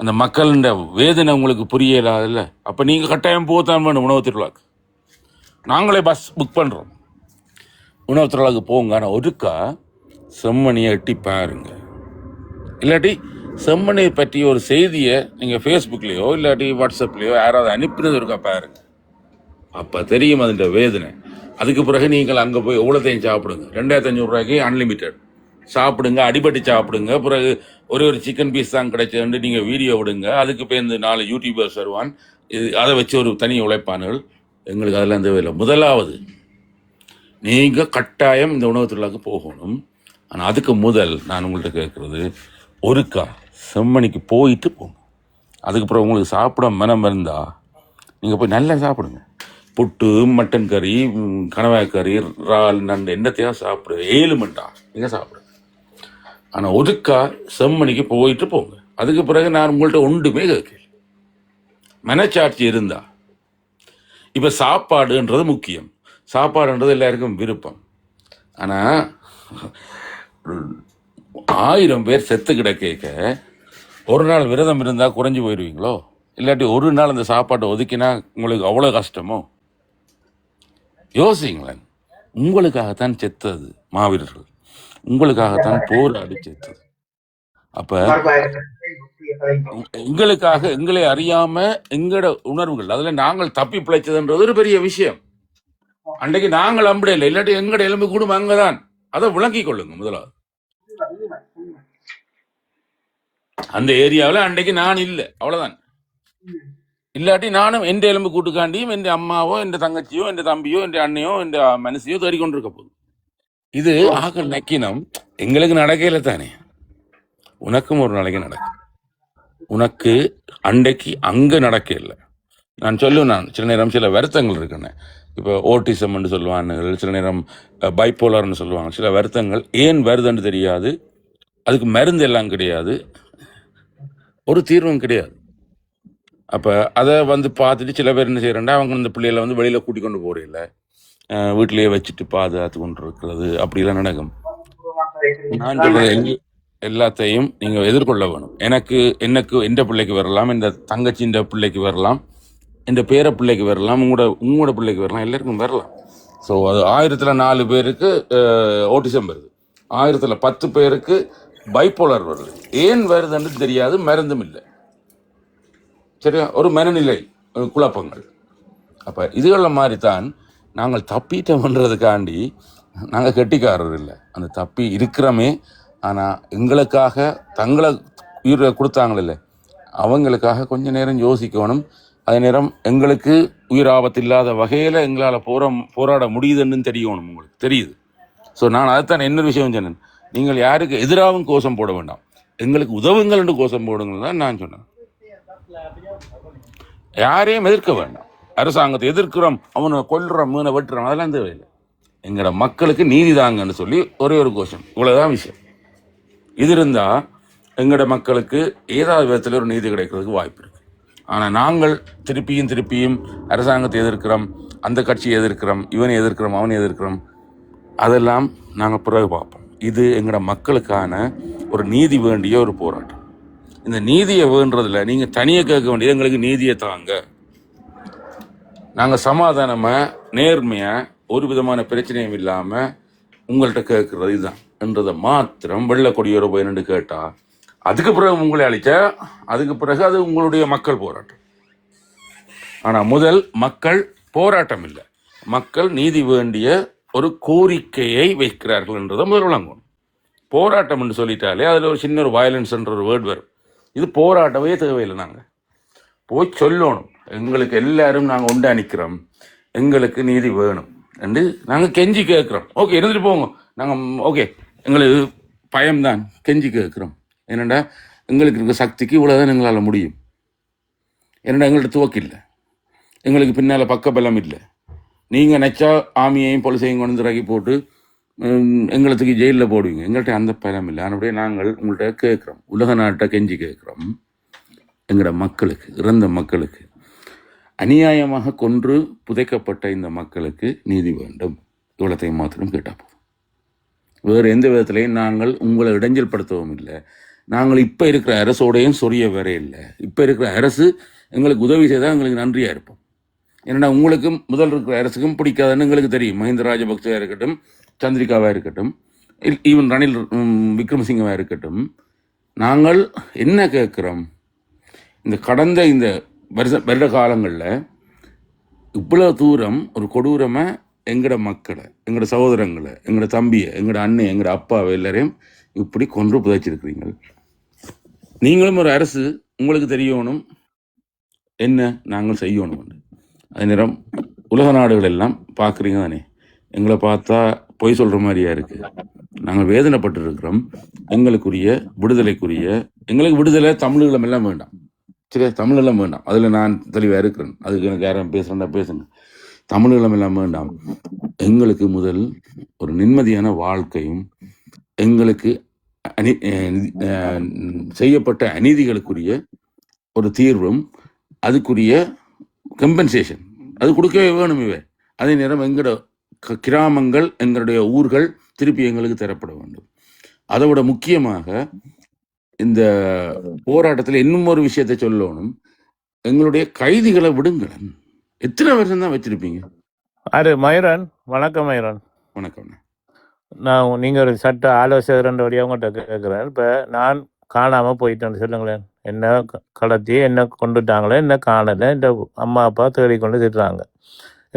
அந்த மக்களோட வேதனை உங்களுக்கு புரியலாதில்ல. அப்போ நீங்கள் கட்டாயம் போத்தான் வேணும் உணவு திருவிழாக்கு. நாங்களே பஸ் புக் பண்ணுறோம், உணவு திருவிழாக்கு போங்க. ஆனால் ஒருக்கா செம்மணியை எட்டி பாருங்க. இல்லாட்டி செம்மணியை பற்றி ஒரு செய்தியை நீங்கள் ஃபேஸ்புக்லேயோ இல்லாட்டி வாட்ஸ்அப்லேயோ யாராவது அனுப்பினது இருக்கா பாருங்க, அப்போ தெரியும் அதுன்ற வேதனை. அதுக்கு பிறகு நீங்கள் அங்கே போய் எவ்வளோத்தையும் சாப்பிடுங்க, 2500 ரூபாய்க்கு அன்லிமிட்டெட் சாப்பிடுங்க, அடிபட்டு சாப்பிடுங்க. பிறகு ஒரு சிக்கன் பீஸ் தான் கிடைச்சதுன்னு நீங்கள் வீடியோ விடுங்க. அதுக்கு பேருந்து 4 யூடியூபர்ஸ் வருவான், அதை வச்சு ஒரு தனி உழைப்பானுகள். எங்களுக்கு அதெல்லாம் தேவையில்லை. முதலாவது நீங்கள் கட்டாயம் இந்த உணவு திருவிழாக்கு போகணும். ஆனால் அதுக்கு முதல் நான் உங்கள்கிட்ட கேட்குறது, ஒருக்கா செம்மணிக்கு போயிட்டு போங்க. அதுக்கப்புறம் உங்களுக்கு சாப்பிட மனம் இருந்தால் நீங்கள் போய் நல்லா சாப்பிடுங்க. புட்டு, மட்டன் கறி, கணவாய் கறி, இறால், நண்டு என்னத்தையா சாப்பிடு, 7 மண்டா நீங்கள் சாப்பிடுங்க. ஆனால் ஒதுக்கா செம்மணிக்கு போயிட்டு போங்க. அதுக்கு பிறகு நான் உங்கள்கிட்ட ஒன்றுமே கேட்கல, மனச்சாட்சி இருந்தா. இப்போ சாப்பாடுன்றது முக்கியம், சாப்பாடுன்றது எல்லாருக்கும் விருப்பம். ஆனால் 1000 பேர் செத்து கிடக்க ஒரு நாள் விரதம் இருந்தால் குறைஞ்சி போயிடுவீங்களோ? இல்லாட்டி ஒரு நாள் அந்த சாப்பாட்டை ஒதுக்கினா உங்களுக்கு அவ்வளோ கஷ்டமோ? யோசிங்களேன். உங்களுக்காகத்தான் செத்தது மாவீரர்கள், உங்களுக்காகத்தான் போராடி செத்தது. அப்ப எங்களுக்காக எங்களை அறியாம எங்களோட உணர்வுகள் அதுல நாங்கள் தப்பி பிழைச்சதுன்றது ஒரு பெரிய விஷயம். அன்றைக்கு நாங்கள் அம்பட இல்லை, இல்லாட்டி எங்களோட எலும்பு கூடும் அங்கதான். அதை விளங்கி கொள்ளுங்க. முதலாவது அந்த ஏரியாவில் அன்றைக்கு நான் இல்லை, அவ்வளவுதான். இல்லாட்டி நானும் எந்த எலும்பு கூட்டுக்காண்டியும் என் அம்மாவோ என் தங்கச்சியோ என் தம்பியோ என் அண்ணையோ என் மனசையோ தேடிக்கொண்டிருக்க போகுது. இது ஆக நக்கினம் எங்களுக்கு நடக்கல தானே, உனக்கும் ஒரு நாளைக்கு நடக்கும். உனக்கு அன்றைக்கு அங்க நடக்க இல்லை. நான் சில நேரம் சில வருத்தங்கள் இருக்குன்னு, இப்போ ஓட்டிசம்னு சொல்லுவாங்க, சில நேரம் பைப்போலார்னு சொல்லுவாங்க. சில வருத்தங்கள் ஏன் வருதுன்னு தெரியாது, அதுக்கு மருந்து எல்லாம் கிடையாது, ஒரு தீர்வும் கிடையாது. அப்போ அதை பார்த்துட்டு சில பேர் என்ன செய்யறா, அவங்க இந்த பிள்ளைகளை வெளியில் கூட்டிக் கொண்டு போகிறதில்ல, வீட்டிலேயே வச்சுட்டு பாதுகாத்து கொண்டு இருக்கிறது, அப்படிலாம் நடக்கும். நான் சொல்றது எல்லாத்தையும் நீங்கள் எதிர்கொள்ள வேணும். எனக்கு எந்த பிள்ளைக்கு வரலாம், இந்த தங்கச்சி இந்த பிள்ளைக்கு வரலாம், இந்த பேர பிள்ளைக்கு வரலாம், உங்களோட பிள்ளைக்கு வரலாம், எல்லாருக்கும் வரலாம். ஸோ அது 1000ல் 4 பேருக்கு ஓட்டிசம் வருது, 1000ல் 10 பேருக்கு பைப்போலார் வருது. ஏன் வருதுன்னு தெரியாது, மருந்தும் இல்லை. சரியா? ஒரு மனநிலை குழப்பங்கள். அப்போ இதுகளில் மாதிரி தான் நாங்கள் தப்பிட்டோம்ன்றதுக்காண்டி நாங்கள் கெட்டிக்காரர் இல்லை, அந்த தப்பி இருக்கிறோமே. ஆனால் எங்களுக்காக தங்களை உயிரை கொடுத்தாங்களில்ல, அவங்களுக்காக கொஞ்சம் நேரம் யோசிக்கணும். அதே நேரம் எங்களுக்கு உயிர் ஆபத்து இல்லாத வகையில் எங்களால் போராட முடியுதுன்னு தெரியணும், உங்களுக்கு தெரியுது. ஸோ நான் அதைத்தான் இன்னொரு விஷயம் சொன்னேன், நீங்கள் யாருக்கு எதிராகவும் கோஷம் போட வேண்டாம், எங்களுக்கு உதவுங்கள் என்று கோஷம் போடுங்கள் தான் நான் சொன்னேன். யாரையும் எதிர்க்க வேண்டாம். அரசாங்கத்தை எதிர்க்கிறோம், அவனை கொல்றோம், மீனை வெட்டுறோம், அதெல்லாம் தேவையில்லை. எங்களோட மக்களுக்கு நீதி தாங்கன்னு சொல்லி ஒரே ஒரு கோஷம், இவ்வளவுதான் விஷயம். இது இருந்தா எங்களோட மக்களுக்கு ஏதாவது விதத்தில் ஒரு நீதி கிடைக்கிறதுக்கு வாய்ப்பு இருக்கு. ஆனா நாங்கள் திருப்பியும் அரசாங்கத்தை எதிர்க்கிறோம், அந்த கட்சியை எதிர்க்கிறோம், இவனை எதிர்க்கிறோம், அவனை எதிர்க்கிறோம், அதெல்லாம் நாங்கள் பிறகு பார்ப்போம். இது எங்களோட மக்களுக்கான ஒரு நீதி வேண்டிய ஒரு போராட்டம். இந்த நீதியை வேண்டதுல நீங்க தனியே கேட்க வேண்டியது எங்களுக்கு நீதியை தாங்க, நாங்கள் சமாதானமா நேர்மையா ஒரு விதமான பிரச்சனையும் இல்லாம உங்கள்கிட்ட கேட்கறது இதுதான் என்றதை மாத்திரம் வெள்ள கொடியோர போய் நின்று கேட்டா அதுக்கு பிறகு உங்களை அளிச்சா அதுக்கு பிறகு அது உங்களுடைய மக்கள் போராட்டம். ஆனா முதல் மக்கள் போராட்டம் இல்லை, மக்கள் நீதி வேண்டிய ஒரு கோரிக்கையை வைக்கிறார்கள் என்றதை முதல் விளங்கணும். போராட்டம் என்று சொல்லிட்டாலே அதுல ஒரு சின்ன ஒரு வயலன்ஸ் என்ற ஒரு வேர்டு வரும். இது போராட்டமே தேவையில்லை, நாங்க போய் சொல்லணும் எங்களுக்கு எல்லாரும் நாங்கள் உண்டா நிற்கிறோம், எங்களுக்கு நீதி வேணும் என்று நாங்கள் கெஞ்சி கேட்குறோம். ஓகே இருந்துட்டு போங்க, நாங்கள் ஓகே எங்களுக்கு பயம்தான் கெஞ்சி கேட்குறோம். என்னடா எங்களுக்கு இருக்க சக்திக்கு இவ்வளோதான் எங்களால் முடியும். என்னடா எங்கள்கிட்ட துவக்கு இல்லை, எங்களுக்கு பின்னால் பக்கபலம் இல்லை. நீங்கள் நெச்சா ஆமியையும் போலீஸையும் கொண்டு இறக்கி போட்டு எங்களுக்கு ஜெயிலில் போடுவீங்க, எங்கள்கிட்ட அந்த பலம் இல்லை. அப்படியே நாங்கள் உங்கள்கிட்ட கேட்குறோம், உலக நாட்டை கெஞ்சி கேட்குறோம். எங்களோட மக்களுக்கு, இறந்த மக்களுக்கு, அநியாயமாக கொன்று புதைக்கப்பட்ட இந்த மக்களுக்கு நீதி வேண்டும். இவ்வளத்தையும் மாத்திரம் கேட்டால் போதும். வேறு எந்த விதத்திலையும் நாங்கள் உங்களை இடைஞ்சல் படுத்தவும் இல்லை. நாங்கள் இப்போ இருக்கிற அரசோடையும் சொரிய வேற இல்லை. இப்போ இருக்கிற அரசு எங்களுக்கு உதவி செய்தால் எங்களுக்கு நன்றியாக இருப்போம். ஏன்னா உங்களுக்கும் முதல் இருக்கிற அரசுக்கும் பிடிக்காதுன்னு எங்களுக்கு தெரியும். மஹிந்த ராஜபக்சவாக இருக்கட்டும், சந்திரிகாவாக இருக்கட்டும், ஈவன் ரணில் விக்ரமசிங்கவாக இருக்கட்டும், நாங்கள் என்ன கேட்குறோம், இந்த கடந்த இந்த வருட காலங்களில் இவ்வளோ தூரம் ஒரு கொடூரமாக எங்களோட மக்களை, எங்களோட சகோதரங்களை, எங்களோட தம்பியை, எங்களோட அண்ணன், எங்களோட அப்பாவை எல்லாரையும் இப்படி கொன்று புதைச்சிருக்கிறீங்க. நீங்களும் ஒரு அரசு, உங்களுக்கு தெரியணும் என்ன நாங்கள் செய்யணும். அதே நேரம் உலக நாடுகள் எல்லாம் பார்க்குறீங்க தானே, எங்களை பார்த்தா பொய் சொல்கிற மாதிரியா இருக்குது. நாங்கள் வேதனைப்பட்டு இருக்கிறோம். எங்களுக்குரிய விடுதலைக்குரிய, எங்களுக்கு விடுதலை தமிழீழம் எல்லாம் வேண்டாம், சரியா, தமிழெல்லாம் வேண்டாம். அதில் நான் தெளிவாக இருக்கிறேன். அதுக்கு எனக்கு யாரும் பேசுகிறேன்னா பேசுங்க. தமிழீழம் எல்லாம் வேண்டாம். எங்களுக்கு முதல் ஒரு நிம்மதியான வாழ்க்கையும், எங்களுக்கு செய்யப்பட்ட அநீதிகளுக்குரிய ஒரு தீர்வும், அதுக்குரிய கம்பன்சேஷன் அது கொடுக்கவே வேணும். அதே நேரம் எங்களோட கிராமங்கள், எங்களுடைய ஊர்கள் திருப்பி எங்களுக்கு தரப்பட வேண்டும். அதை விட முக்கியமாக இந்த போராட்டத்தில் இன்னும் ஒரு விஷயத்தை சொல்லணும், எங்களுடைய கைதிகளை விடுங்களேன். எத்தனை வருஷம் தான் வச்சிருப்பீங்க? மயூரன், வணக்கம் மயூரன். வணக்கம். நான் நீங்கள் ஒரு சட்ட ஆலோசகர் வழியாக உங்கள்கிட்ட கேட்குறேன். இப்போ நான் காணாமல் போயிட்டேன்னு சொல்லுங்களேன். என்ன கடத்தி என்ன கொண்டுட்டாங்களே, என்ன காணலை, இந்த அம்மா அப்பா தேடி கொண்டு திட்டுறாங்க.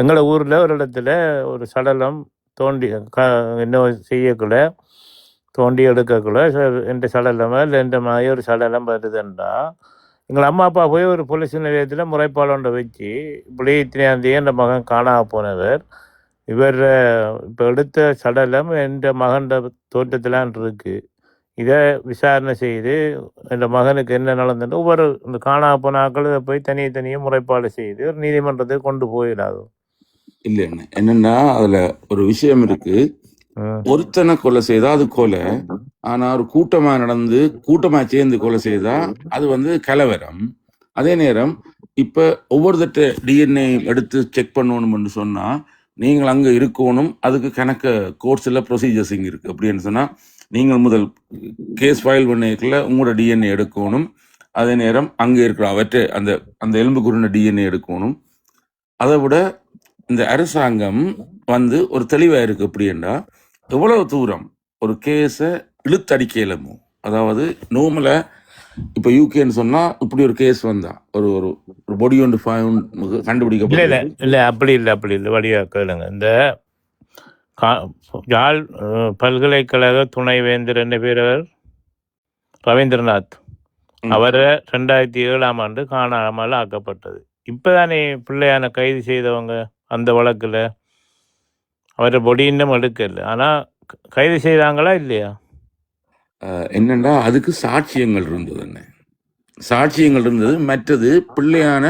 எங்களை ஊரில் ஒரு இடத்துல ஒரு சடலம் தோண்டி இன்னும் செய்யக்குள்ள, தோண்டி எடுக்கக்குள்ள எந்த சடலமாக இல்லை எந்த மாதிரி ஒரு சடலம் வருதுன்றா, எங்கள் அம்மா அப்பா போய் ஒரு போலீஸ் நிலையத்தில் முறைப்பாடு ஒன்றை வச்சு, இப்படி இத்தனையாந்தேதி என் மகன் காணாம போனவர், இவர் இப்போ எடுத்த சடலம் எந்த மகன் தோட்டத்திலான் இருக்கு, இதை விசாரணை செய்து இந்த மகனுக்கு என்ன நடந்தது, ஒவ்வொரு இந்த காணாம போன ஆக்கள் இதை போய் தனியே முறைப்பாடு செய்து ஒரு நீதிமன்றத்துக்கு கொண்டு போயிடாது. இல்லை என்னன்னா அதுல ஒரு விஷயம் இருக்கு. ஒருத்தனை கொலை செய்தா அது கொலை, ஆனா ஒரு கூட்டமா நடந்து கூட்டமா சேர்ந்து கொலை செய்தா அது கலவரம். அதே நேரம் இப்ப ஒவ்வொருத்தட்ட டிஎன்ஏ எடுத்து செக் பண்ணணும்னு சொன்னா நீங்கள் அங்க இருக்கணும். அதுக்கு கணக்க கோர்ட்ஸ்ல ப்ரொசீஜர்ஸ் இங்க இருக்கு. அப்படின்னு சொன்னா நீங்கள் முதல் கேஸ் ஃபைல் பண்ணிக்கல உங்களோட டிஎன்ஏ எடுக்கணும். அதே நேரம் அங்க இருக்கிற அவற்றை அந்த எலும்பு குருண டிஎன்ஏ எடுக்கணும். அதை விட இந்த அரசாங்கம் ஒரு தெளிவா இருக்கு. எப்படின்னா எவ்வளவு தூரம் ஒரு கேஸை இழுத்தடிக்கலமோ, அதாவது நோமலா இப்ப யூகேன்னு சொன்னா இப்படி ஒரு கேஸ் வந்தா ஒரு பொடி ஒன்று கண்டுபிடிக்கப்பட்ட இல்லை அப்படி இல்லை வழியா கேளுங்க. இந்த யாழ் பல்கலைக்கழக துணைவேந்தர் என்ன பேர், அவர் ரவீந்திரநாத், அவரை 2007ஆம் ஆண்டு காணாமல் ஆக்கப்பட்டது. இப்பதானே பிள்ளையான கைது செய்தவங்க அந்த வழக்குல அவரை பொடி இன்னும் எடுக்கல. ஆனா கைது செய்தாங்களா இல்லையா? என்னன்னா அதுக்கு சாட்சியங்கள் இருந்தது. மற்றது பிள்ளையான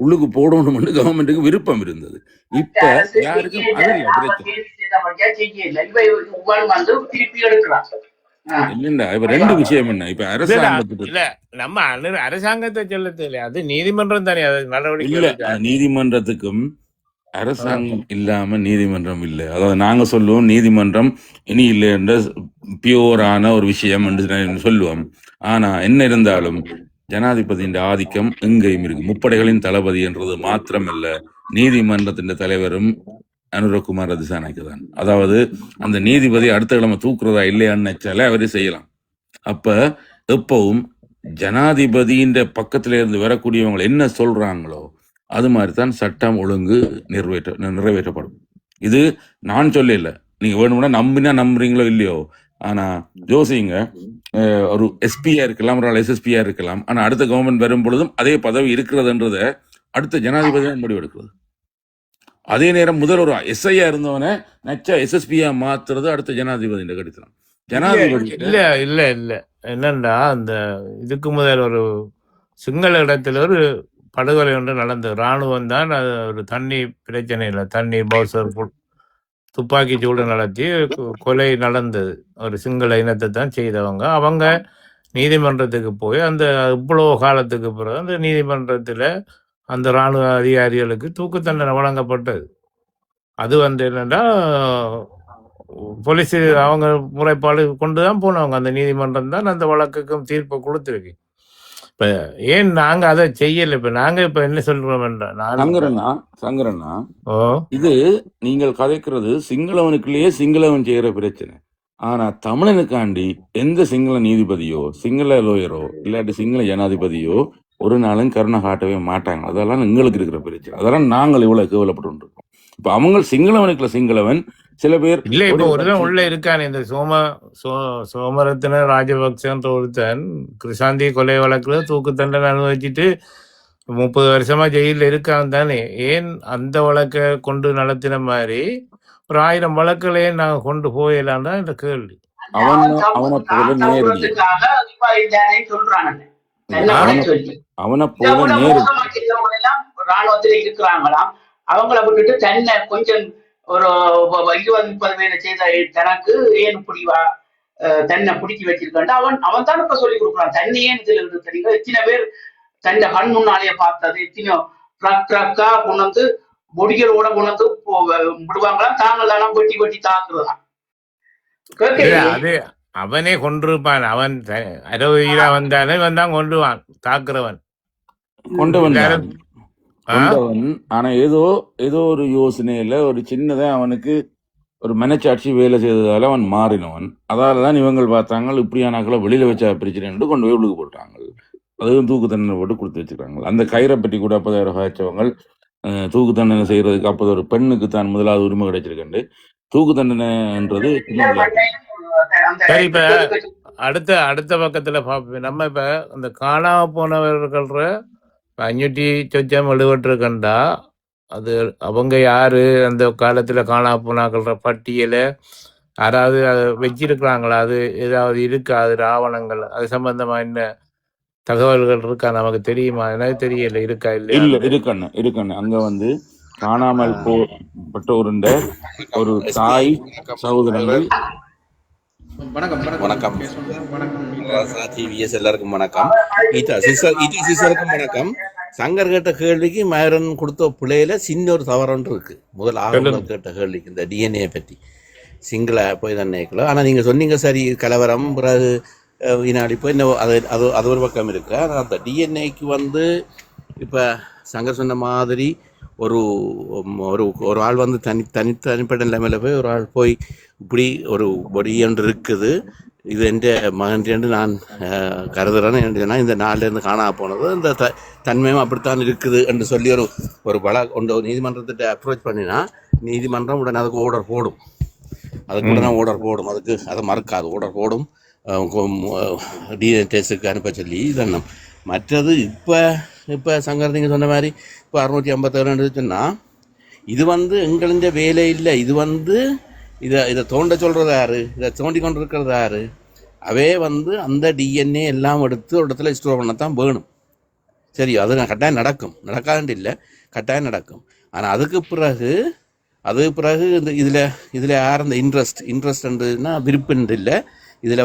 உள்ளுக்கு போடணும்னு கவர்மெண்ட்டுக்கு விருப்பம் இருந்தது. இப்ப அரசு யாருக்கும் செய்யல, அதில்ல நாம பிரச்சனை கேள்வி செய்தபடியா செய்யல. இவன் வந்து திருப்பி எடுக்கிறான். இல்லைண்டா. இப்ப ரெண்டு விஷயம் என்ன, இப்ப இல்ல அரசாங்கத்துக்கு இல்ல நம்ம அரசாங்கத்தை சொல்ல தெரியல, அது நீதிமன்றம் தானே அது நடவடிக்கை இல்ல, எடுக்க. நீதிமன்றத்துக்கும் அரசாங்கம் இல்லாம நீதிமன்றம் இல்லை. அதாவது நாங்க சொல்லுவோம் நீதிமன்றம் இனி இல்லை என்ற பியூரான ஒரு விஷயம் என்று சொல்லுவோம். ஆனா என்ன இருந்தாலும் ஜனாதிபதியின் ஆதிக்கம் எங்கேயும் இருக்கு. முப்படைகளின் தளபதி என்றது மாத்திரமல்ல, நீதிமன்றத்தின் தலைவரும் அனுரகுமார் திசாநாயக்க தான். அதாவது அந்த நீதிபதி அடுத்த கிழமை தூக்குறதா இல்லையான்னு நினைச்சாலே அவரே செய்யலாம். அப்ப எப்பவும் ஜனாதிபதியின் பக்கத்துல இருந்து வரக்கூடியவங்க என்ன சொல்றாங்களோ அது மாதிரி தான் சட்டம் ஒழுங்கு நிறைவேற்றப்படும். இது நான் சொல்லல, நீங்க வேணும்னா நம்பினா நம்புறீங்களோ இல்லையோ. ஆனா யோசிங்க, ஒரு எஸ்பியா இருக்கலாம், ஒரு எஸ்எஸ்பியா இருக்கலாம். ஆனா அடுத்த கவர்மெண்ட் வரும் பொழுதும் அதே பதவி இருக்கிறதுன்றத அடுத்த ஜனாதிபதி தான் முடிவெடுக்கிறது. அதே நேரம் முதல் ஒரு எஸ்ஐயா இருந்தவனை நச்சா எஸ்எஸ்பியா மாத்துறது அடுத்த ஜனாதிபதி கடித்தலாம். ஜனாதிபதி இல்ல இல்ல இல்ல என்னண்டா, அந்த இதுக்கு முதல் ஒரு சிங்கள இடத்துல ஒரு படுகொலை ஒன்று நடந்தது. இராணுவம் தான் அது, ஒரு தண்ணி பிரச்சனை இல்லை, தண்ணி பவுசர் துப்பாக்கி சூடு நடத்தி கொலை நடந்தது. ஒரு சிங்கள இனத்தை தான் செய்தவங்க. அவங்க நீதிமன்றத்துக்கு போய் அந்த இவ்வளோ காலத்துக்கு பிறகு அந்த நீதிமன்றத்தில் அந்த இராணுவ அதிகாரிகளுக்கு தூக்கு தண்டனை வழங்கப்பட்டது. அது வந்து என்னன்னா, போலீஸ் அவங்க முறைப்பாடு கொண்டு தான் போனவங்க. அந்த நீதிமன்றம் தான் அந்த வழக்குக்கும் தீர்ப்பை கொடுத்துருக்கு. இப்ப ஏன் நாங்க அதை செய்யல? இப்ப நாங்க இப்ப என்ன சொல்றோம் சங்கரண்ணா, ஓ இது நீங்கள் கதைக்கிறது சிங்களவனுக்குள்ளேயே சிங்களவன் செய்யற பிரச்சனை. ஆனா தமிழனுக்காண்டி எந்த சிங்கள நீதிபதியோ சிங்கள லோயரோ இல்லாட்டி சிங்கள ஜனாதிபதியோ ஒரு நாளும் கருணை காட்டவே மாட்டாங்க. அதெல்லாம் எங்களுக்கு இருக்கிற பிரச்சனை. அதெல்லாம் நாங்கள் இவ்வளவு கேவலப்பட்டு இருக்கோம். இப்ப அவங்க சிங்களவனுக்குள்ள சிங்களவன் சில பேர் இல்ல. இப்ப ஒருத்தன் உள்ள இருக்கானே, இந்த சோமரத்ன ராஜபக்சன்ற ஒருத்தன் கிருஷாந்தி கொலை வழக்குல தூக்கு தண்டனை அனுபவிச்சுட்டு 30 வருஷமா ஜெயில இருக்கான் தானே. ஏன் அந்த வழக்கை கொண்டு நடத்தின மாதிரி ஒரு 1000 வழக்குகளே நாங்க கொண்டு போயிடலாம்னா இந்த கேள்வி. அவனை போல நேரடி ராணுவத்துல இருக்கிறாங்களாம். அவங்கள விட்டுட்டு தன்னை கொஞ்சம் ஒரு 20-30 பேரை செய்த தனக்கு ஏன் புடிவா தன்னை பிடிச்சி வச்சிருக்கான். அவன் தான் இப்ப சொல்லி கொடுக்குறான். தன்னை ஏன் இதுல தெரியுங்க. எத்தனை பேர் தன்னை கண் முன்னாலேயே பார்த்தது, எத்தனையோ ட்ரக்கா கொண்டு பொடிகளோட கொண்டு விடுவாங்களாம். தாங்கள் தானே வெட்டி வெட்டி தாக்குறதான். அது அவனே கொண்டிருப்பான். அவன் 60 வந்தாலும் இவன் தான் கொண்டுவான், தாக்குறவன் கொண்டு வந்தவன். ஆனா ஏதோ ஒரு யோசனையில ஒரு சின்னதா அவனுக்கு ஒரு மனச்சாட்சி வேலை செய்ததால அவன் மாறினவன். அதாலதான் இவங்க பார்த்தாங்க இப்படியானாக்களை வெளியில வச்சா பிரச்சனை கொண்டு போய் உள்ளுக்கு போட்டாங்க. அதுவும் தூக்கு தண்டனை போட்டு கொடுத்து வச்சுக்கிறாங்க. அந்த கயிறை பற்றி கூட 40,000 காய்ச்சவங்க தூக்கு தண்டனை செய்யறதுக்கு 40 ஒரு பெண்ணுக்கு தான் முதலாவது உரிமை கிடைச்சிருக்கேன். தூக்கு தண்டனைன்றது சரி. இப்ப அடுத்த பக்கத்துல பாப்போம். நம்ம இப்ப அந்த காணாம போனவர்கள 500 சொச்சம் எழுபட்டிருக்கண்டா, அது அவங்க யாரு, அந்த காலத்துல காணாம போனாக்கிற பட்டியலை யாராவது வச்சிருக்கிறாங்களா? அது ஏதாவது இருக்கா? அது ஆவணங்கள் அது சம்பந்தமா என்ன தகவல்கள் இருக்கா? நமக்கு தெரியுமா? எனக்கு தெரியல, இருக்கா இல்லையா? இல்ல இருக்கண்ண அங்க வந்து காணாமல் போட்டோருண்ட ஒரு தாய் சகோதரங்கள். வணக்கம் டிவிஎஸ் எல்லாருக்கும் வணக்கம். சிஸ்டருக்கும் வணக்கம். சங்கர் கேட்ட கேள்விக்கு மயரன் கொடுத்த பிள்ளையில சின்ன ஒரு தவறொன்று இருக்கு. முதல் ஆரம்பம் கேட்ட கேள்விக்கு இந்த டிஎன்ஏ பற்றி சிங்கள போய் தான் நினைக்கல. ஆனால் நீங்கள் சொன்னீங்க சரி, கலவரம் பிறகு வினாடி போய் இன்னும் அது ஒரு பக்கம் இருக்கு. ஆனால் அந்த டிஎன்ஏக்கு வந்து இப்போ சங்கர் சொன்ன மாதிரி ஒரு ஒரு ஆள் வந்து தனிப்பட்ட நிலைமையில் போய் ஒரு ஆள் போய் இப்படி ஒரு பொடி ஒன்று இருக்குது, இது என்ற மகன் என்று நான் கருதுறேன்னு சொன்னால் இந்த நாளிலேருந்து காணாம போனது இந்த தன்மையும் அப்படித்தான் இருக்குது என்று சொல்லி ஒரு நீதிமன்றத்திட்ட அப்ரோச் பண்ணினா நீதிமன்றம் உடனே அதுக்கு ஆர்டர் போடும். அதுக்கு உடனே ஆர்டர் போடும். அதுக்கு அதை மறக்காது, ஆர்டர் போடும். டிஎன்ஏ டெஸ்ட்டுக்கு அனுப்ப சொல்லி இதெல்லாம். மற்றது இப்போ சங்கர் நீங்கள் சொன்ன மாதிரி இப்போ 657 சொன்னால் இது வந்து எங்களின் வேலை இல்லை. இது வந்து இதை தோண்ட சொல்கிறது யாரு, இதை தோண்டி கொண்டு இருக்கிறது யாரு? அவே வந்து அந்த டிஎன்ஏ எல்லாம் எடுத்து ஒரு இடத்துல ஸ்டோர் பண்ணத்தான் வேணும். சரி, அது கட்டாயம் நடக்கும், நடக்காதுன்னு இல்லை, கட்டாயம் நடக்கும். ஆனால் அதுக்கு பிறகு இந்த இதில் யார் இந்த இன்ட்ரெஸ்ட்ன்றதுன்னா விருப்பம் இல்லை. இதில்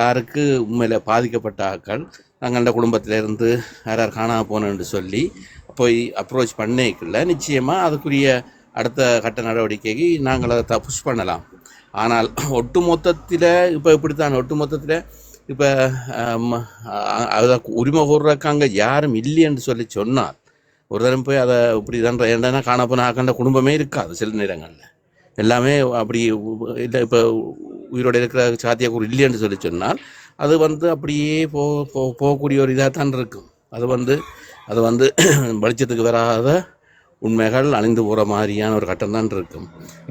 யாருக்கு உண்மையில் பாதிக்கப்பட்ட ஆட்கள் தங்களோட குடும்பத்திலேருந்து யார் காணாமல் போனேன்னு சொல்லி போய் அப்ரோச் பண்ணிக்கல, நிச்சயமாக அதுக்குரிய அடுத்த கட்ட நடவடிக்கைக்கு நாங்கள் அதை புஷ் பண்ணலாம். ஆனால் ஒட்டு மொத்தத்தில் இப்போ இப்படித்தான், ஒட்டு மொத்தத்தில் இப்போ அதை உரிமை கோர்றதுக்கு அங்கே யாரும் இல்லைன்னு சொல்லி சொன்னால் ஒரு தரம் போய் அதை இப்படி தான் என்னன்னா காணப்போன ஆக்கண்ட குடும்பமே இருக்காது. சில நேரங்களில் எல்லாமே அப்படி இல்லை. இப்போ உயிரோடு இருக்கிற சாத்தியக்கூறு இல்லைன்னு சொல்லி சொன்னால் அது அப்படியே போகக்கூடிய ஒரு இதாக தான் இருக்கும். அது வெளிச்சத்துக்கு வராத உண்மைகள் அழிந்து போகிற மாதிரியான ஒரு கட்டம் தான் இருக்கும்.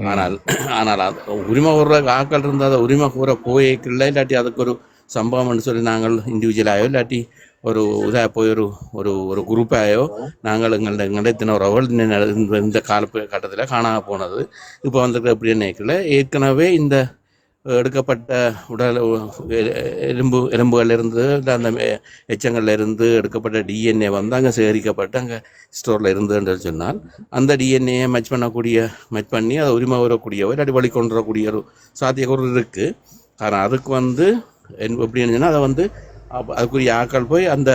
ஆனால் அது உரிமை கூற ஆக்கள் இருந்தால் அதை உரிமை கூற போய்க்கல, இல்லாட்டி அதுக்கு ஒரு சம்பவம்னு சொல்லி நாங்கள் இண்டிவிஜுவலாயோ இல்லாட்டி ஒரு இதாக போய் ஒரு ஒரு குரூப்பாயோ நாங்கள் எங்கள்கிட்ட உறவுகள் இந்த காலகட்டத்தில் காணாமல் போனது. இப்போ எப்படி நினைக்கல, ஏற்கனவே இந்த எடுக்கப்பட்ட உடல் எலும்புகளிலிருந்து இல்லை அந்த எச்சங்கள்லேருந்து எடுக்கப்பட்ட டிஎன்ஏ அங்கே சேகரிக்கப்பட்டு அங்கே ஸ்டோரில் இருந்துன்னு சொன்னால் அந்த டிஎன்ஏயை மேட்ச் பண்ணி அதை உரிமை வரக்கூடியவோ இல்லாட்டி வழி கொண்டு வரக்கூடிய ஒரு சாத்தியக்கூறு இருக்குது. ஆனால் அதுக்கு எப்படின்னு சொன்னால் அதை அதுக்குரிய ஆட்கள் போய் அந்த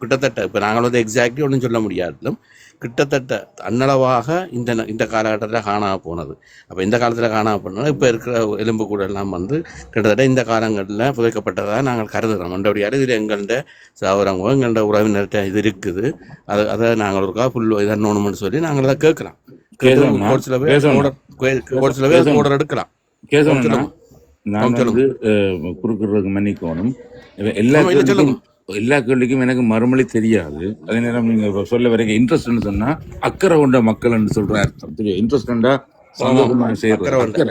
கிட்டத்தட்ட இப்போ நாங்கள் எக்ஸாக்ட்லி ஒன்றும் சொல்ல முடியாதுலும் கிட்டத்தட்ட அன்னளவாக இந்த காலகட்டத்தில் காணாமல் போனது. அப்போ இந்த காலத்தில் காணாமல் போனோம்னா இப்போ இருக்கிற எலும்பு கூட எல்லாம் கிட்டத்தட்ட இந்த காலங்களில் புதைக்கப்பட்டதாக நாங்கள் கருதுகிறோம். மண்டபடியால் இதில் எங்கள்கிட்ட சவரங்கோ எங்கள்கிட்ட உறவினர்கிட்ட இது இருக்குது. அதை நாங்கள் ஒருக்கா இதன்னு சொல்லி நாங்கள் அதை கேட்கலாம். கோர்ட்ஸில் போய் ஆர்டர் எடுக்கலாம். நான் குறுக்கிறதுக்கு மன்னிக்கணும். எல்லா கேள்விக்கும் எனக்கு மறுமொழி தெரியாது. அதே நேரம் நீங்க சொல்ல வரைக்கும் இன்ட்ரெஸ்ட்னு சொன்னா அக்கறை கொண்ட மக்கள் சொல்ற அர்த்தம் தெரியும். இன்ட்ரெஸ்டா சந்தோஷமா செய்யறது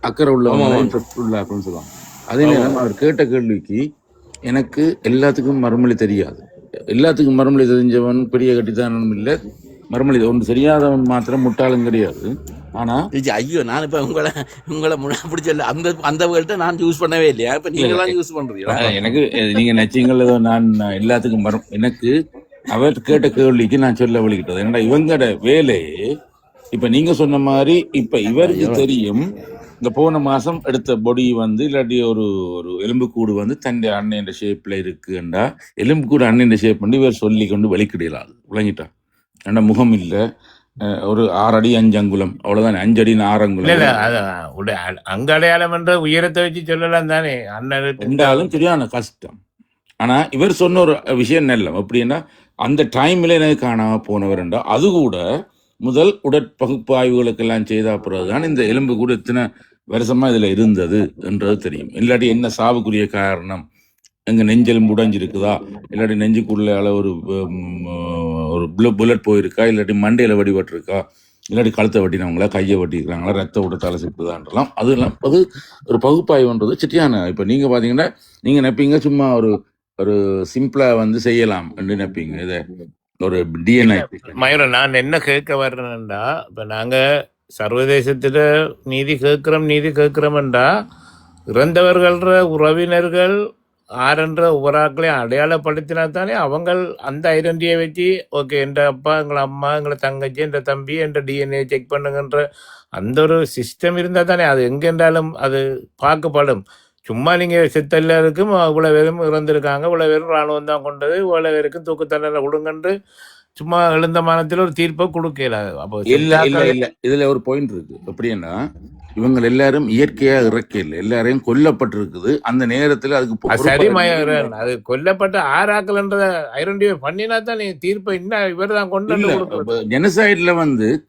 அக்கறை உள்ளவங்க இன்ட்ரெஸ்ட் உள்ள அப்படின்னு சொல்லுவாங்க. அதே நேரம் அவர் கேட்ட கேள்விக்கு எனக்கு எல்லாத்துக்கும் மறுமொழி தெரியாது. எல்லாத்துக்கும் மறுமொழி தெரிஞ்சவன் பெரிய கட்டித்தானும் இல்லை, மறுமொழி ஒன்று தெரியாதவன் மாத்திரம் முட்டாளும் கிடையாது. ஆனா ஐயோ, நான் இப்ப உங்களை அப்படி சொல்ல அந்த வேர்ட்டை நான் யூஸ் பண்ணவே இல்லையா? இப்ப நீங்களாம் யூஸ் பண்றீங்களா? எனக்கு நீங்க நச்சிங்கள் நான் எல்லாத்துக்கும் எனக்கு அவர் கேட்ட கேள்விக்கு நான் சொல்ல வழிகிட்டது என்னடா இவங்களோட வேலையே இப்ப நீங்க சொன்ன மாதிரி இப்ப இவருக்கு தெரியும் இந்த போன மாசம் எடுத்த பொடி இல்லாட்டி ஒரு எலும்புக்கூடு தன் அண்ணன் ஷேப்ல இருக்குண்டா எலும்புக்கூடு அண்ணன் ஷேப் பண்ணி இவர் சொல்லி கொண்டு வெளிக்கிடலாது விளங்கிட்டான். ஏன்னா முகம் இல்லை, ஒரு 6 அடி 5 அங்குலம் அவ்வளவுதானே, 5 அடி 6 அங்குலம். அங்க அடையாளம் என்ற உயரத்தை வச்சு சொல்லலாம் தானே அண்ணன் ரெண்டாலும் சரியான கஷ்டம். ஆனா இவர் சொன்ன ஒரு விஷயம் நல்ல அப்படின்னா அந்த டைம்ல எனக்கு காணாம போனவர்ண்டா அது கூட முதல் உடற்பகுப்பாய்வுகளுக்கெல்லாம் செய்த பிறகுதான் இந்த எலும்பு கூட எத்தனை வருஷமா இதுல இருந்தது என்றது தெரியும். இல்லாட்டி என்ன சாவுக்குரிய காரணம், எங்க நெஞ்செலும்பு உடைஞ்சிருக்குதா, இல்லாட்டி நெஞ்சுக்குள்ள ஒரு புல்லட் போயிருக்கா, இல்லாட்டி மண்டையில வடிபட்டிருக்கா, இல்லாட்டி கழுத்தை வட்டினவங்களா, கையை வட்டிக்கிறாங்களா, ரத்த விடத்தால சிப்புதான்றலாம். அதெல்லாம் அது ஒரு பகுப்பாய்வுன்றது சிட்டியான. இப்ப நீங்க பாத்தீங்கன்னா நீங்க நினைப்பீங்க சும்மா ஒரு சிம்பிளா செய்யலாம் என்று நினைப்பீங்க. இதை ஒரு டிஎன்ஏ மயூரன் நான் என்ன கேட்க வர்றேன்டா, இப்ப நாங்க சர்வதேசத்துல நீதி கேட்கிறோம்டா இறந்தவர்கள உறவினர்கள் ஆறுன்ற உபராக்களையும் அடையாளப்படுத்தினா தானே அவங்க அந்த ஐடென்டிட்டியை வச்சு ஓகே என்ற அப்பா, எங்களை அம்மா, எங்களை தங்கச்சி, என்ற தம்பி, என்ற டிஎன்ஏ செக் பண்ணுங்கன்ற அந்த ஒரு சிஸ்டம் இருந்தால் தானே அது எங்கென்றாலும் அது பார்க்கப்படும். சும்மா நீங்கள் செத்தல்ல இருக்கும் இவ்வளோ பேரும் இறந்துருக்காங்க, இவ்வளோ பேரும் இராணுவம் தான் கொண்டது, இவ்வளோ பேருக்கும் தூக்கு தண்டனை கொடுங்கன்று சும்மா எழுந்த மானத்தில் ஒரு தீர்ப்பை கொடுக்கல. அப்போ இல்ல இதுல ஒரு பாயிண்ட் இருக்கு. எப்படின்னா இவங்க எல்லாரும் இயற்கையா இறக்கையில் எல்லாரையும் கொல்லப்பட்டிருக்குது. அந்த நேரத்துல அதுக்கு சரி மயூரன், அது கொல்லப்பட்ட ஆறாக்கல்ன்றத ஐடென்டிஃபை பண்ணினா தான் நீ தீர்ப்பை இன்னும் இவர் தான் கொண்டு ஜெனசைட்ல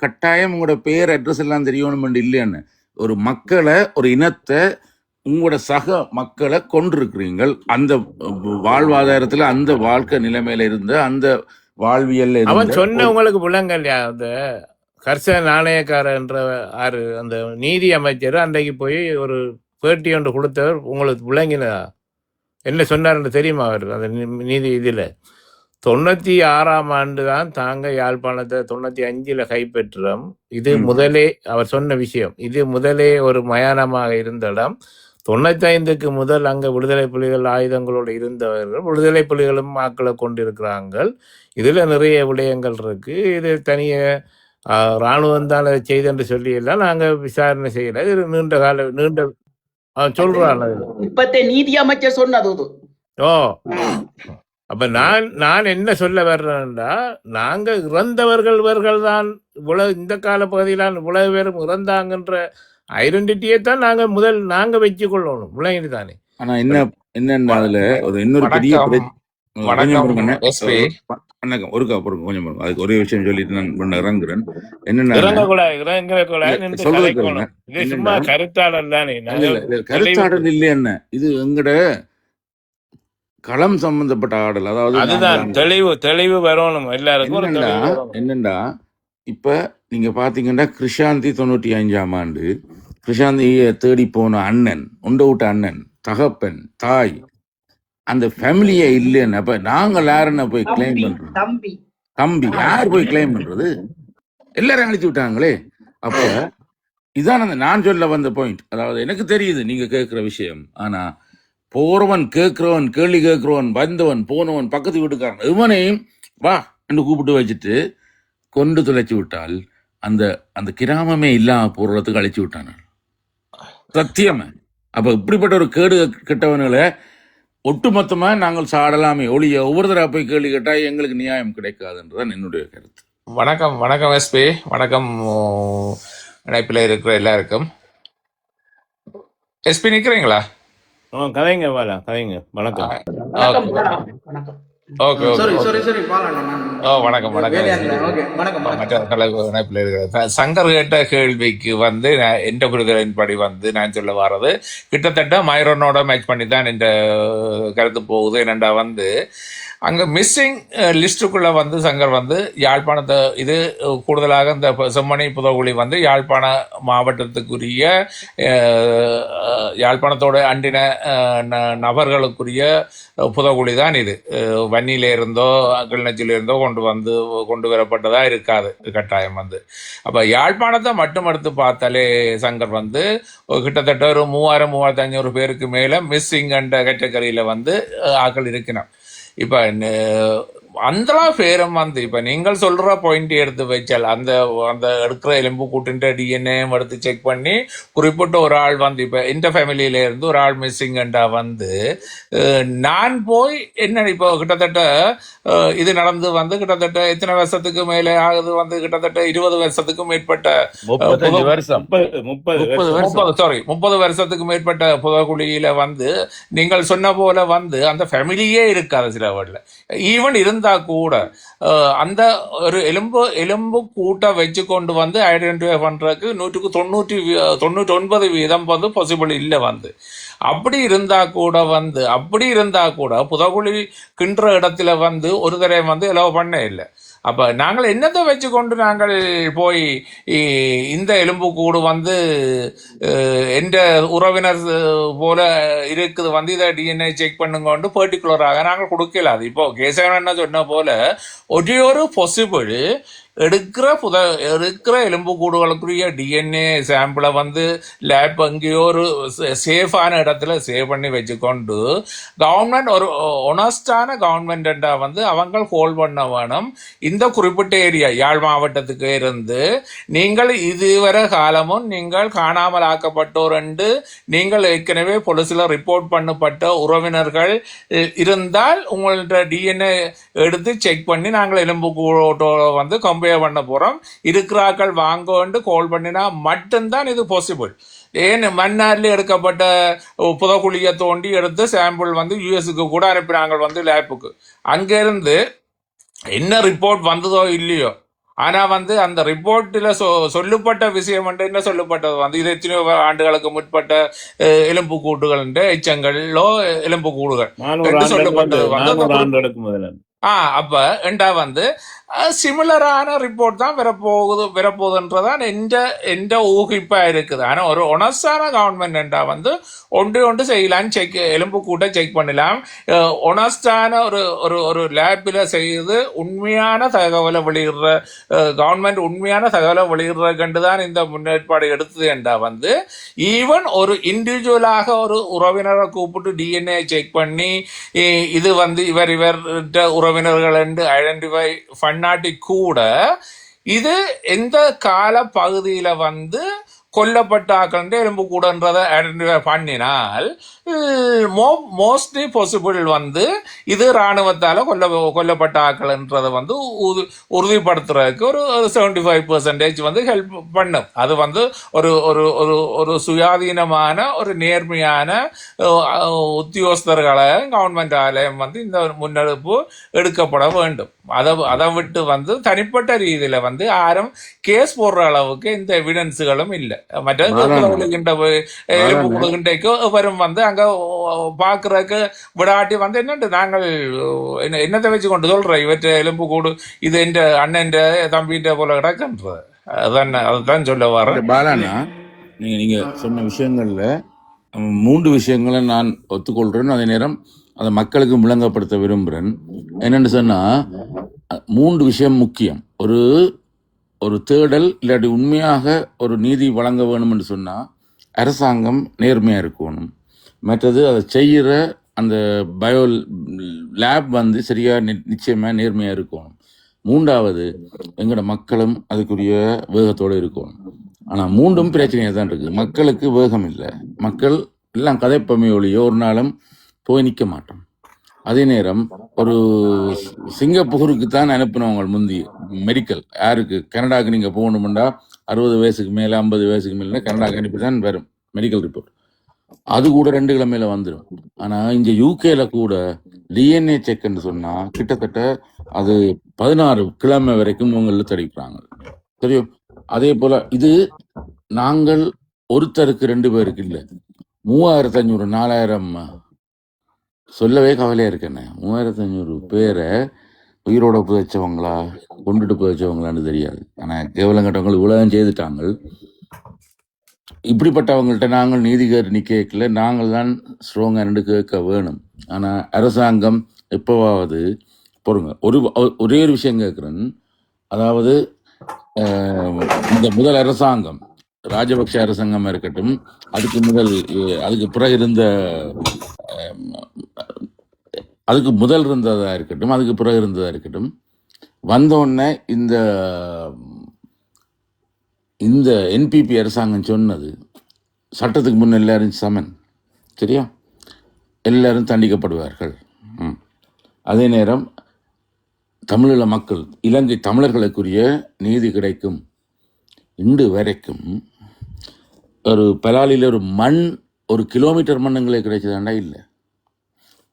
கட்டாயம் உங்களோட பேர் அட்ரஸ் எல்லாம் தெரியணும் இல்லையான்னு ஒரு மக்களை ஒரு இனத்தை உங்களோட சக மக்களை கொண்டிருக்கிறீங்கள். அந்த வாழ்வாதாரத்துல அந்த வாழ்க்கை நிலைமையில இருந்த அந்த வாழ்வியல் அவன் சொன்ன உங்களுக்கு புலங்கல்யா அந்த கர்ச நாணயக்காரர் என்ற அந்த நீதி அமைச்சர் அன்றைக்கு போய் ஒரு பேட்டி ஒன்று கொடுத்தவர் உங்களுக்கு விளங்கினதா என்ன சொன்னார்ன்னு தெரியுமா? அவர் அந்த நீதி இதில் 96ஆம் ஆண்டு தான் தாங்க யாழ்ப்பாணத்தை 95ல் கைப்பற்றுறோம். இது முதலே அவர் சொன்ன விஷயம். இது முதலே ஒரு மயானமாக இருந்த இடம் 95க்கு முதல் அங்க விடுதலை புலிகள் ஆயுதங்களோடு இருந்தவர்கள் விடுதலை புலிகளும் ஆக்களை கொண்டிருக்கிறாங்க. இதுல நிறைய விடயங்கள் இருக்கு. இது தனிய இராணுவம் தான் அதை செய்தென்று சொல்லி எல்லாம் நாங்க விசாரணை செய்யல. இது நீண்ட சொல்றாங்க. இப்பத்தே நீதி அமைச்சர் சொன்னது இது. ஓ அப்ப நான் என்ன சொல்ல வர்றேன்டா, நாங்க இறந்தவர்கள் தான் இவ்வளவு இந்த கால பகுதியிலான இவ்வளவு பேரும் இறந்தாங்கன்ற ஐடென்டிட்டியை தான் நாங்க வச்சு கொள்ளணும். விளங்கிட்டு தானே. ஆனா என்னன்னா அதுல ஒரு இன்னொரு பெரிய கொஞ்சம் பாருங்க. வணக்கம் ஒருக்கா பொறுங்க கொஞ்சம் பாருங்க. அதுக்கு ஒரே விஷயம் சொல்லிட்டு நான் இறங்குறேன். சும்மா கருத்தாளர் தானே. கருத்தாடல் இல்லை என்ன இது எங்கட களம் சம்பந்தப்பட்ட ஆடல். அதாவது அதுதான் தெளிவு வரணும் எல்லாருக்கும். என்னண்டா இப்ப நீங்க பாத்தீங்கன்னா கிருஷாந்தி 95ஆம் ஆண்டு கிருஷாந்தியை தேடி போன அண்ணன், உண்ட விட்ட அண்ணன், தகப்பன், தாய், அந்த ஃபேமிலியே இல்லைன்னு அப்ப நாங்கள் யாருன்னு போய் கிளைம் பண்றோம்? தம்பி யார் போய் கிளைம் பண்றது? எல்லாரும் அழிச்சு விட்டாங்களே. அப்ப இதான் நான் சொல்ல வந்த பாயிண்ட். அதாவது எனக்கு தெரியுது நீங்க கேட்கிற விஷயம். ஆனா போறவன் கேட்கிறவன் கேள்வி கேட்கிறவன் வந்தவன் போனவன் பக்கத்து வீட்டுக்காரன் இவனையும் வா என்று கூப்பிட்டு வச்சுட்டு கொண்டு தொலைச்சு விட்டால் அந்த அந்த கிராமமே இல்லாம போறதுக்கு அழைச்சி விட்டான சத்தியமா. அப்ப இப்படிப்பட்ட ஒரு கேடு கெட்டவனுகளை ஒட்டுமொத்தமா நாங்கள் சாடலாமே ஒளிய ஒவ்வொரு தடவை போய் கேள்வி கேட்டா எங்களுக்கு நியாயம் கிடைக்காதுன்றதான் என்னுடைய கருத்து. வணக்கம் எஸ்பி. வணக்கம் இணைப்பில் இருக்கிற எல்லாருக்கும். எஸ்பி நிக்கிறீங்களா? கதைங்க கதைங்க. வணக்கம். ஓகே வணக்கம். மற்ற இணைப்பில் இருக்கிற சங்கர் கேட்ட கேள்விக்கு எந்த புரிதலின் படி நான் சொல்ல வர்றது கிட்டத்தட்ட மைரோனோட மேட்ச் பண்ணி தான் இந்த கருத்து போகுது. என்னண்டா அங்கே மிஸ்ஸிங் லிஸ்ட்டுக்குள்ளே சங்கர் யாழ்ப்பாணத்தை இது கூடுதலாக இந்த செம்மணி புதகுழி யாழ்ப்பாண மாவட்டத்துக்குரிய யாழ்ப்பாணத்தோட அண்டின நபர்களுக்குரிய புதகுழி தான் இது. வன்னியிலிருந்தோ கிளிநொச்சியிலிருந்தோ கொண்டு வரப்பட்டதாக இருக்காது கட்டாயம். அப்போ யாழ்ப்பாணத்தை மட்டும் எடுத்து பார்த்தாலே சங்கர் கிட்டத்தட்ட ஒரு 3000-3500 பேருக்கு மேலே மிஸ்ஸிங் என்ற கேட்டகரியில் ஆக்கள் இருக்கணும். இப்போ அந்த பேரும் இப்போ நீங்கள் சொல்கிற பாயிண்ட் எடுத்து வச்சால் அந்த எடுக்கிற எலும்பு கூட்டின்ற டிஎன்ஏ எடுத்து செக் பண்ணி குறிப்பிட்ட ஒரு ஆள் இப்போ இந்த ஃபேமிலியில இருந்து ஒரு ஆள் மிஸ்ஸிங்கண்டா நான் போய் என்ன இப்போ கிட்டத்தட்ட இது நடந்து கிட்டத்தட்ட எத்தனை வருஷத்துக்கு மேலே ஆகுது கிட்டத்தட்ட 20 வருஷத்துக்கும் மேற்பட்ட 30 வருஷத்துக்கு மேற்பட்ட புதகுழியில நீங்கள் சொன்ன போல அந்த ஃபேமிலியே இருக்காது சில வேர்ட்ல. ஈவன் இருந்தா கூட அந்த ஒரு எலும்பு கூட்ட வச்சு கொண்டு ஐடென்டிஃபை பண்றதுக்கு 99% பாசிபிள் இல்லை. அப்படி இருந்தா கூட புதகுழி கின்ற இடத்துல ஒரு தடவை எலவு பண்ண இல்லை. அப்ப நாங்கள் என்னத்தை வச்சு கொண்டு நாங்கள் போய் இந்த எலும்பு கூடு எந்த உறவினர் போல இருக்குது இதை டிஎன்ஏ செக் பண்ணுங்க பர்டிகுலராக நாங்கள் கொடுக்கல. அது இப்போ கேசவன் என்ன சொன்ன போல ஒரே ஒரு பாசிபிள் எடுக்கிற எலும்பு கூடுகளுக்குரிய டிஎன்ஏ சாம்பிளை லேப் எங்கேயோ ஒரு சேஃபான இடத்துல சேவ் பண்ணி வச்சுக்கொண்டு கவர்மெண்ட் ஒரு ஒனஸ்டான கவர்மெண்டா அவங்க ஹோல்ட் பண்ண வேணும். இந்த குறிப்பிட்ட ஏரியா யாழ் மாவட்டத்துக்கு இருந்து நீங்கள் இதுவரை காலமும் நீங்கள் காணாமல் ஆக்கப்பட்டோர் என்று நீங்கள் ஏற்கனவே போலீஸ்ல ரிப்போர்ட் பண்ணப்பட்ட உறவினர்கள் இருந்தால் உங்கள்ட்ட டிஎன்ஏ எடுத்து செக் பண்ணி நாங்கள் எலும்பு கூட்டோட கம்பேர் பண்ண போறோம். இருக்கிறாக்கள் வாங்க கால் பண்ணினா மட்டும்தான் இது பாசிபிள். ஏன் மன்னார்ல எடுக்கப்பட்ட புதகுழியை தோண்டி எடுத்து சாம்பிள் யூஎஸ்க்கு கூட அனுப்பினாங்க லேப்புக்கு. அங்கிருந்து என்ன ரிப்போர்ட் வந்ததோ இல்லையோ, ஆனா அந்த ரிப்போர்ட்ல சொல்லப்பட்ட விஷயம் என்ன சொல்லப்பட்டது இது எத்தனையோ ஆண்டுகளுக்கு முற்பட்ட எலும்பு கூட்டுகள் எச்சங்களோ எலும்பு கூடுகள் சொல்லப்பட்டது அப்ப எண்டா வந்து சிமிலரான ரிப்போர்ட் தான் வரப்போகுதுன்றதான் எந்த ஊகிப்பா இருக்குது. ஆனா ஒரு ஒனஸ்டான கவர்மெண்ட் என்றா வந்து ஒன்று செய்யலாம், செக் எலும்பு கூட்ட செக் பண்ணலாம். ஒனஸ்டான ஒரு ஒரு ஒரு லேபில் செய்து உண்மையான தகவலை வெளியிடுற கவர்மெண்ட் உண்மையான தகவலை வெளியிடுறதுக்கு தான் இந்த முன்னேற்பாடு எடுத்தது என்றா வந்து ஈவன் ஒரு இண்டிவிஜுவலாக ஒரு உறவினரை கூப்பிட்டு டிஎன்ஏ செக் பண்ணி இது வந்து இவர்கிட்ட உறவினர்கள் என்று ஐடென்டிஃபை பண்ணாட்டி கூட இது எந்த கால பகுதியில வந்து கொல்லப்பட்டாக்கள் எலும்பு கூடன்றதை ஐடென்டிஃபை பண்ணினால் மோஸ்ட்லி பாசிபிள் வந்து இது இராணுவத்தால கொல்லப்பட்ட ஆக்கள்ன்றதை வந்து உறுதிப்படுத்துறதுக்கு ஒரு 75% வந்து ஹெல்ப் பண்ணும். அது வந்து ஒரு ஒரு ஒரு ஒரு சுயாதீனமான ஒரு நேர்மையான உத்தியோகஸ்தர்களை கவர்மெண்ட் ஆலயம் வந்து இந்த முன்னெடுப்பு எடுக்கப்பட வேண்டும். அதை விட்டு வந்து தனிப்பட்ட ரீதியில வந்து யாரும் கேஸ் போடுற அளவுக்கு இந்த எவிடன்ஸுகளும் இல்லை. மற்றது எலும்பு கொடுக்கின்றைக்கு வரும் வந்து அங்க பாக்குறதுக்கு விடாட்டி வந்து என்னண்டு நாங்கள் என்னத்தை வச்சு கொண்டு சொல்றோம் இவற்றை எலும்பு கூடு இது என்ற அண்ணன் தம்பின்ற போல கிடக்குன்றது. அதுதான் சொல்ல வரேன். பாலாண்ணா, நீங்க சொன்ன விஷயங்கள்ல 3 விஷயங்களை நான் ஒத்துக்கொள்றேன். அதே நேரம் அதை மக்களுக்கு விளங்கப்படுத்த விரும்புகிறேன். என்னென்னு சொன்னா 3 விஷயம் முக்கியம். ஒரு தேடல் இல்லாட்டி உண்மையாக ஒரு நீதி வழங்க வேணும் என்று சொன்னால் அரசாங்கம் நேர்மையாக இருக்கணும். மற்றது அதை செய்கிற அந்த பயோ லேப் வந்து சரியாக நிச்சயமாக நேர்மையாக இருக்கணும். 3வது எங்களோட மக்களும் அதுக்குரிய வேகத்தோடு இருக்கணும். ஆனால் 3ம் பிரச்சனையாக தான் இருக்குது. மக்களுக்கு வேகம் இல்லை. மக்கள் எல்லாம் கதைப்பமை ஒழியோ ஒரு நாளும் போய் நிற்க மாட்டோம். அதே நேரம் ஒரு சிங்கப்பூருக்கு தான் அனுப்பினவங்க முந்தி மெடிக்கல் யாருக்கு கனடாவுக்கு நீங்கள் போகணுமெண்டா 60 வயசுக்கு மேலே 50 வயசுக்கு மேலே கனடாவுக்கு அனுப்பி தான் வரும் மெடிக்கல் ரிப்போர்ட். அது கூட 2 கிழமையில வந்துடும். ஆனால் இங்கே யூகேல கூட டிஎன்ஏ செக்ன்னு சொன்னால் கிட்டத்தட்ட அது 16 கிழமை வரைக்கும் இவங்க தடிக்கிறாங்க. தெரியும். அதே போல் இது நாங்கள் ஒருத்தருக்கு 2 பேருக்கு இல்லை, 3500 4000 சொல்லவே கவலையா இருக்கேன்னு 3500 பேரை உயிரோட புதைச்சவங்களா கொண்டுட்டு புதைச்சவங்களான்னு தெரியாது. ஆனால் கேவலம் கட்டவங்க உலகம் செய்துட்டாங்க. இப்படிப்பட்டவங்கள்ட்ட நாங்கள் நீதி நிற்கல, நாங்கள் தான் ஸ்ட்ராங்காக நின்று கேட்க வேணும். ஆனால் அரசாங்கம் எப்போவாவது பொறுங்க. ஒரே ஒரு விஷயம் கேட்குறேன். அதாவது இந்த முதல் அரசாங்கம் ராஜபக்ஷ அரசாங்கமாக இருக்கட்டும், அதுக்கு பிறகு இருந்த அதுக்கு முதல் இருந்ததா இருக்கட்டும், அதுக்கு பிறகு இருந்ததா இருக்கட்டும், வந்தோடனே இந்த என்பிபி அரசாங்கம் சொன்னது சட்டத்துக்கு முன் எல்லாரும் சமன், சரியா, எல்லாரும் தண்டிக்கப்படுவார்கள். அதே நேரம் தமிழீழ மக்கள் இலங்கை தமிழர்களுக்குரிய நீதி கிடைக்கும். இன்று வரைக்கும் ஒரு பலாலியில் ஒரு மண் 1 கிலோமீட்டர் மண்ணுங்களே கிடைச்சதாண்டா இல்லை.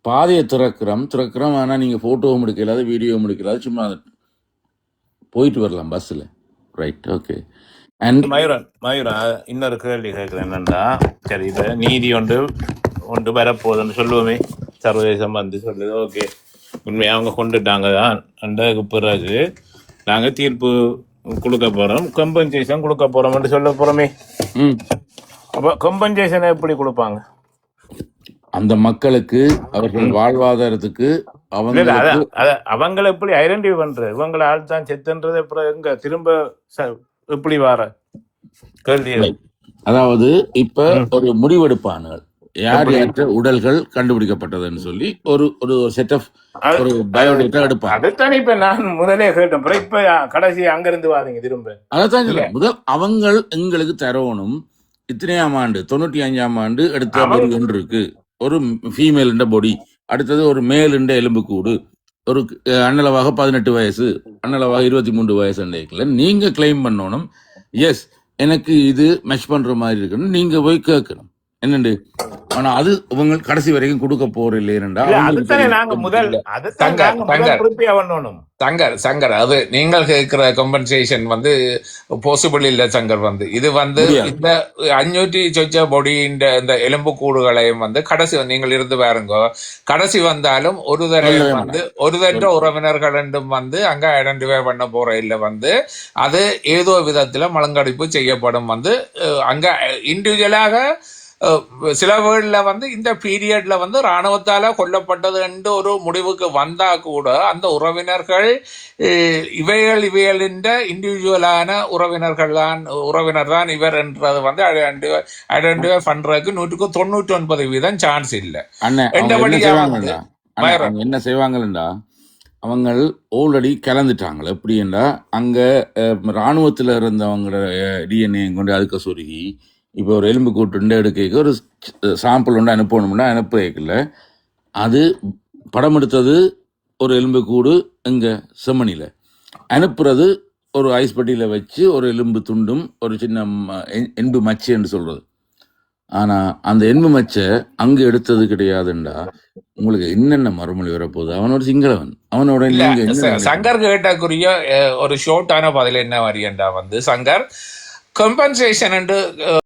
பாதையை திறக்கிறோம். ஆனால் நீங்கள் ஃபோட்டோவும் எடுக்கலாது, வீடியோவும் எடுக்கலாது, சும்மா போயிட்டு வரலாம் பஸ்ஸில். Right, okay. அண்ட் மயூரன் இன்னொரு கேள்வி கேட்குறேன். என்னென்னா, சரி, இதை நீதி ஒன்று வரப்போகுதுன்னு சொல்லுவோமே, சர்வதேசம் வந்து சொல்லுது, ஓகே, உண்மையாக அவங்க கொண்டுட்டாங்க தான். அதுக்கு பிறகு நாங்கள் தீர்ப்பு கொடுக்க போகிறோம், கம்பன்சேஷன் கொடுக்க போகிறோம்னு சொல்ல போகிறோமே. அப்போ கம்பன்சேஷனை எப்படி கொடுப்பாங்க? அந்த மக்களுக்கு அவர்கள் வாழ்வாதாரத்துக்கு அவங்களை எப்படி ஐடென்டிஃபை பண்றது? இவங்களை ஆள் தான் செத்துன்றது அப்புறம் எங்க திரும்ப எப்படி வர கேள்வி. அதாவது இப்ப ஒரு முடிவெடுப்பானுகள் யார் யாற்ற உடல்கள் கண்டுபிடிக்கப்பட்டதுன்னு சொல்லி ஒரு செட் ஆஃப் ஒரு பயோடேட்டா எடுப்பாங்க. அதுதான் இப்ப நான் முதலே கேட்டேன். இப்ப கடைசி அங்கிருந்து வாரீங்க திரும்ப. அதான் சொல்ல முதல் அவங்க எங்களுக்கு தரணும். இத்தனையாம் ஆண்டு 95ஆம் ஆண்டு எடுத்த ஒன்று இருக்கு, ஒரு ஃபீமேல் பொடி, அடுத்தது ஒரு மேல் எலும்புக்கூடு, ஒரு அண்ணளவாக 18 வயசு, அண்ணளவாக 23 வயசு. நீங்க கிளைம் பண்ணணும், எஸ் எனக்கு இது மெஷ் பண்ற மாதிரி இருக்குன்னு நீங்க போய் கேட்கணும். என்னண்டு ஆனா அது இவங்க கடைசி வரைக்கும் கொடுக்க போற இல்லையா இல்ல அவங்களுக்கு அதுதானே தெரியும். நாங்க முதல் அதுதான் சங்கர் நாங்க முதல் சங்கர் குறிப்பியா பண்ணணும். சங்கர் அது நீங்கள் கேட்கிற கம்பன்சேஷன் வந்து பாசிபிள் இல்ல சங்கர். வந்து இது வந்து முடியாது. இந்த 500 சொச்ச பொடியின் இந்த எலும்பு கூடுகளையும் வந்து கடைசி நீங்கள் இருந்து பாருங்க, கடைசி வந்தாலும் ஒரு தடவை சொல்லவே வந்து மாட்டாங்க. ஒரு தட்ட உறவினர்கள் ரெண்டும் வந்து அங்க ஐடென்டிஃபை பண்ண போற இல்ல வந்து அது ஏதோ விதத்துல மலங்கடிப்பு செய்யப்படும். வந்து அங்க இண்டிவிஜுவலாக சில வேர்ல வந்து இந்த பீரியட்ல வந்து ராணுவத்தால கொல்லப்பட்டது என்று ஒரு முடிவுக்கு வந்தா கூட அந்த உறவினர்கள் இவைகள் இண்டிவிஜுவலான உறவினர் தான் இவர் என்றது வந்து ஐடென்டிஃபை பண்றதுக்கு 99% சான்ஸ் இல்லை. அண்ணன் அவங்க என்ன என்றபடியா வந்து செய்வாங்கடா, அண்ணன் வேற அவங்க என்ன செய்வாங்கடா, அவங்க ஆல்ரெடி கலந்துட்டாங்க. எப்படின்னா அங்க ராணுவத்துல இருந்தவங்களோட டிஎன்ஏ கொண்டு அதுக்கு சொருகி இப்போ ஒரு எலும்பு கூட்டு எடுக்க ஒரு சாம்பிள் ஒன்று அனுப்பணும்னா அனுப்பல. அது படம் எடுத்தது ஒரு எலும்பு கூடு இங்கே செம்மணியில், அனுப்புறது ஒரு ஐஸ் பட்டியில் வச்சு ஒரு எலும்பு துண்டும் ஒரு சின்ன எண்பு மச்சு என்று சொல்றது. ஆனால் அந்த எண்பு மச்சை அங்கே எடுத்தது கிடையாதுண்டா. உங்களுக்கு என்னென்ன மறுமொழி வரப்போகுது? அவன் ஒரு சிங்களவன், அவனோட இல்ல நீங்க என்ன சங்கர் கேட்டக்குரிய ஒரு ஷோர்ட்டான பதில் என்ன வரியண்டா வந்து சங்கர் கம்பன்சேஷன்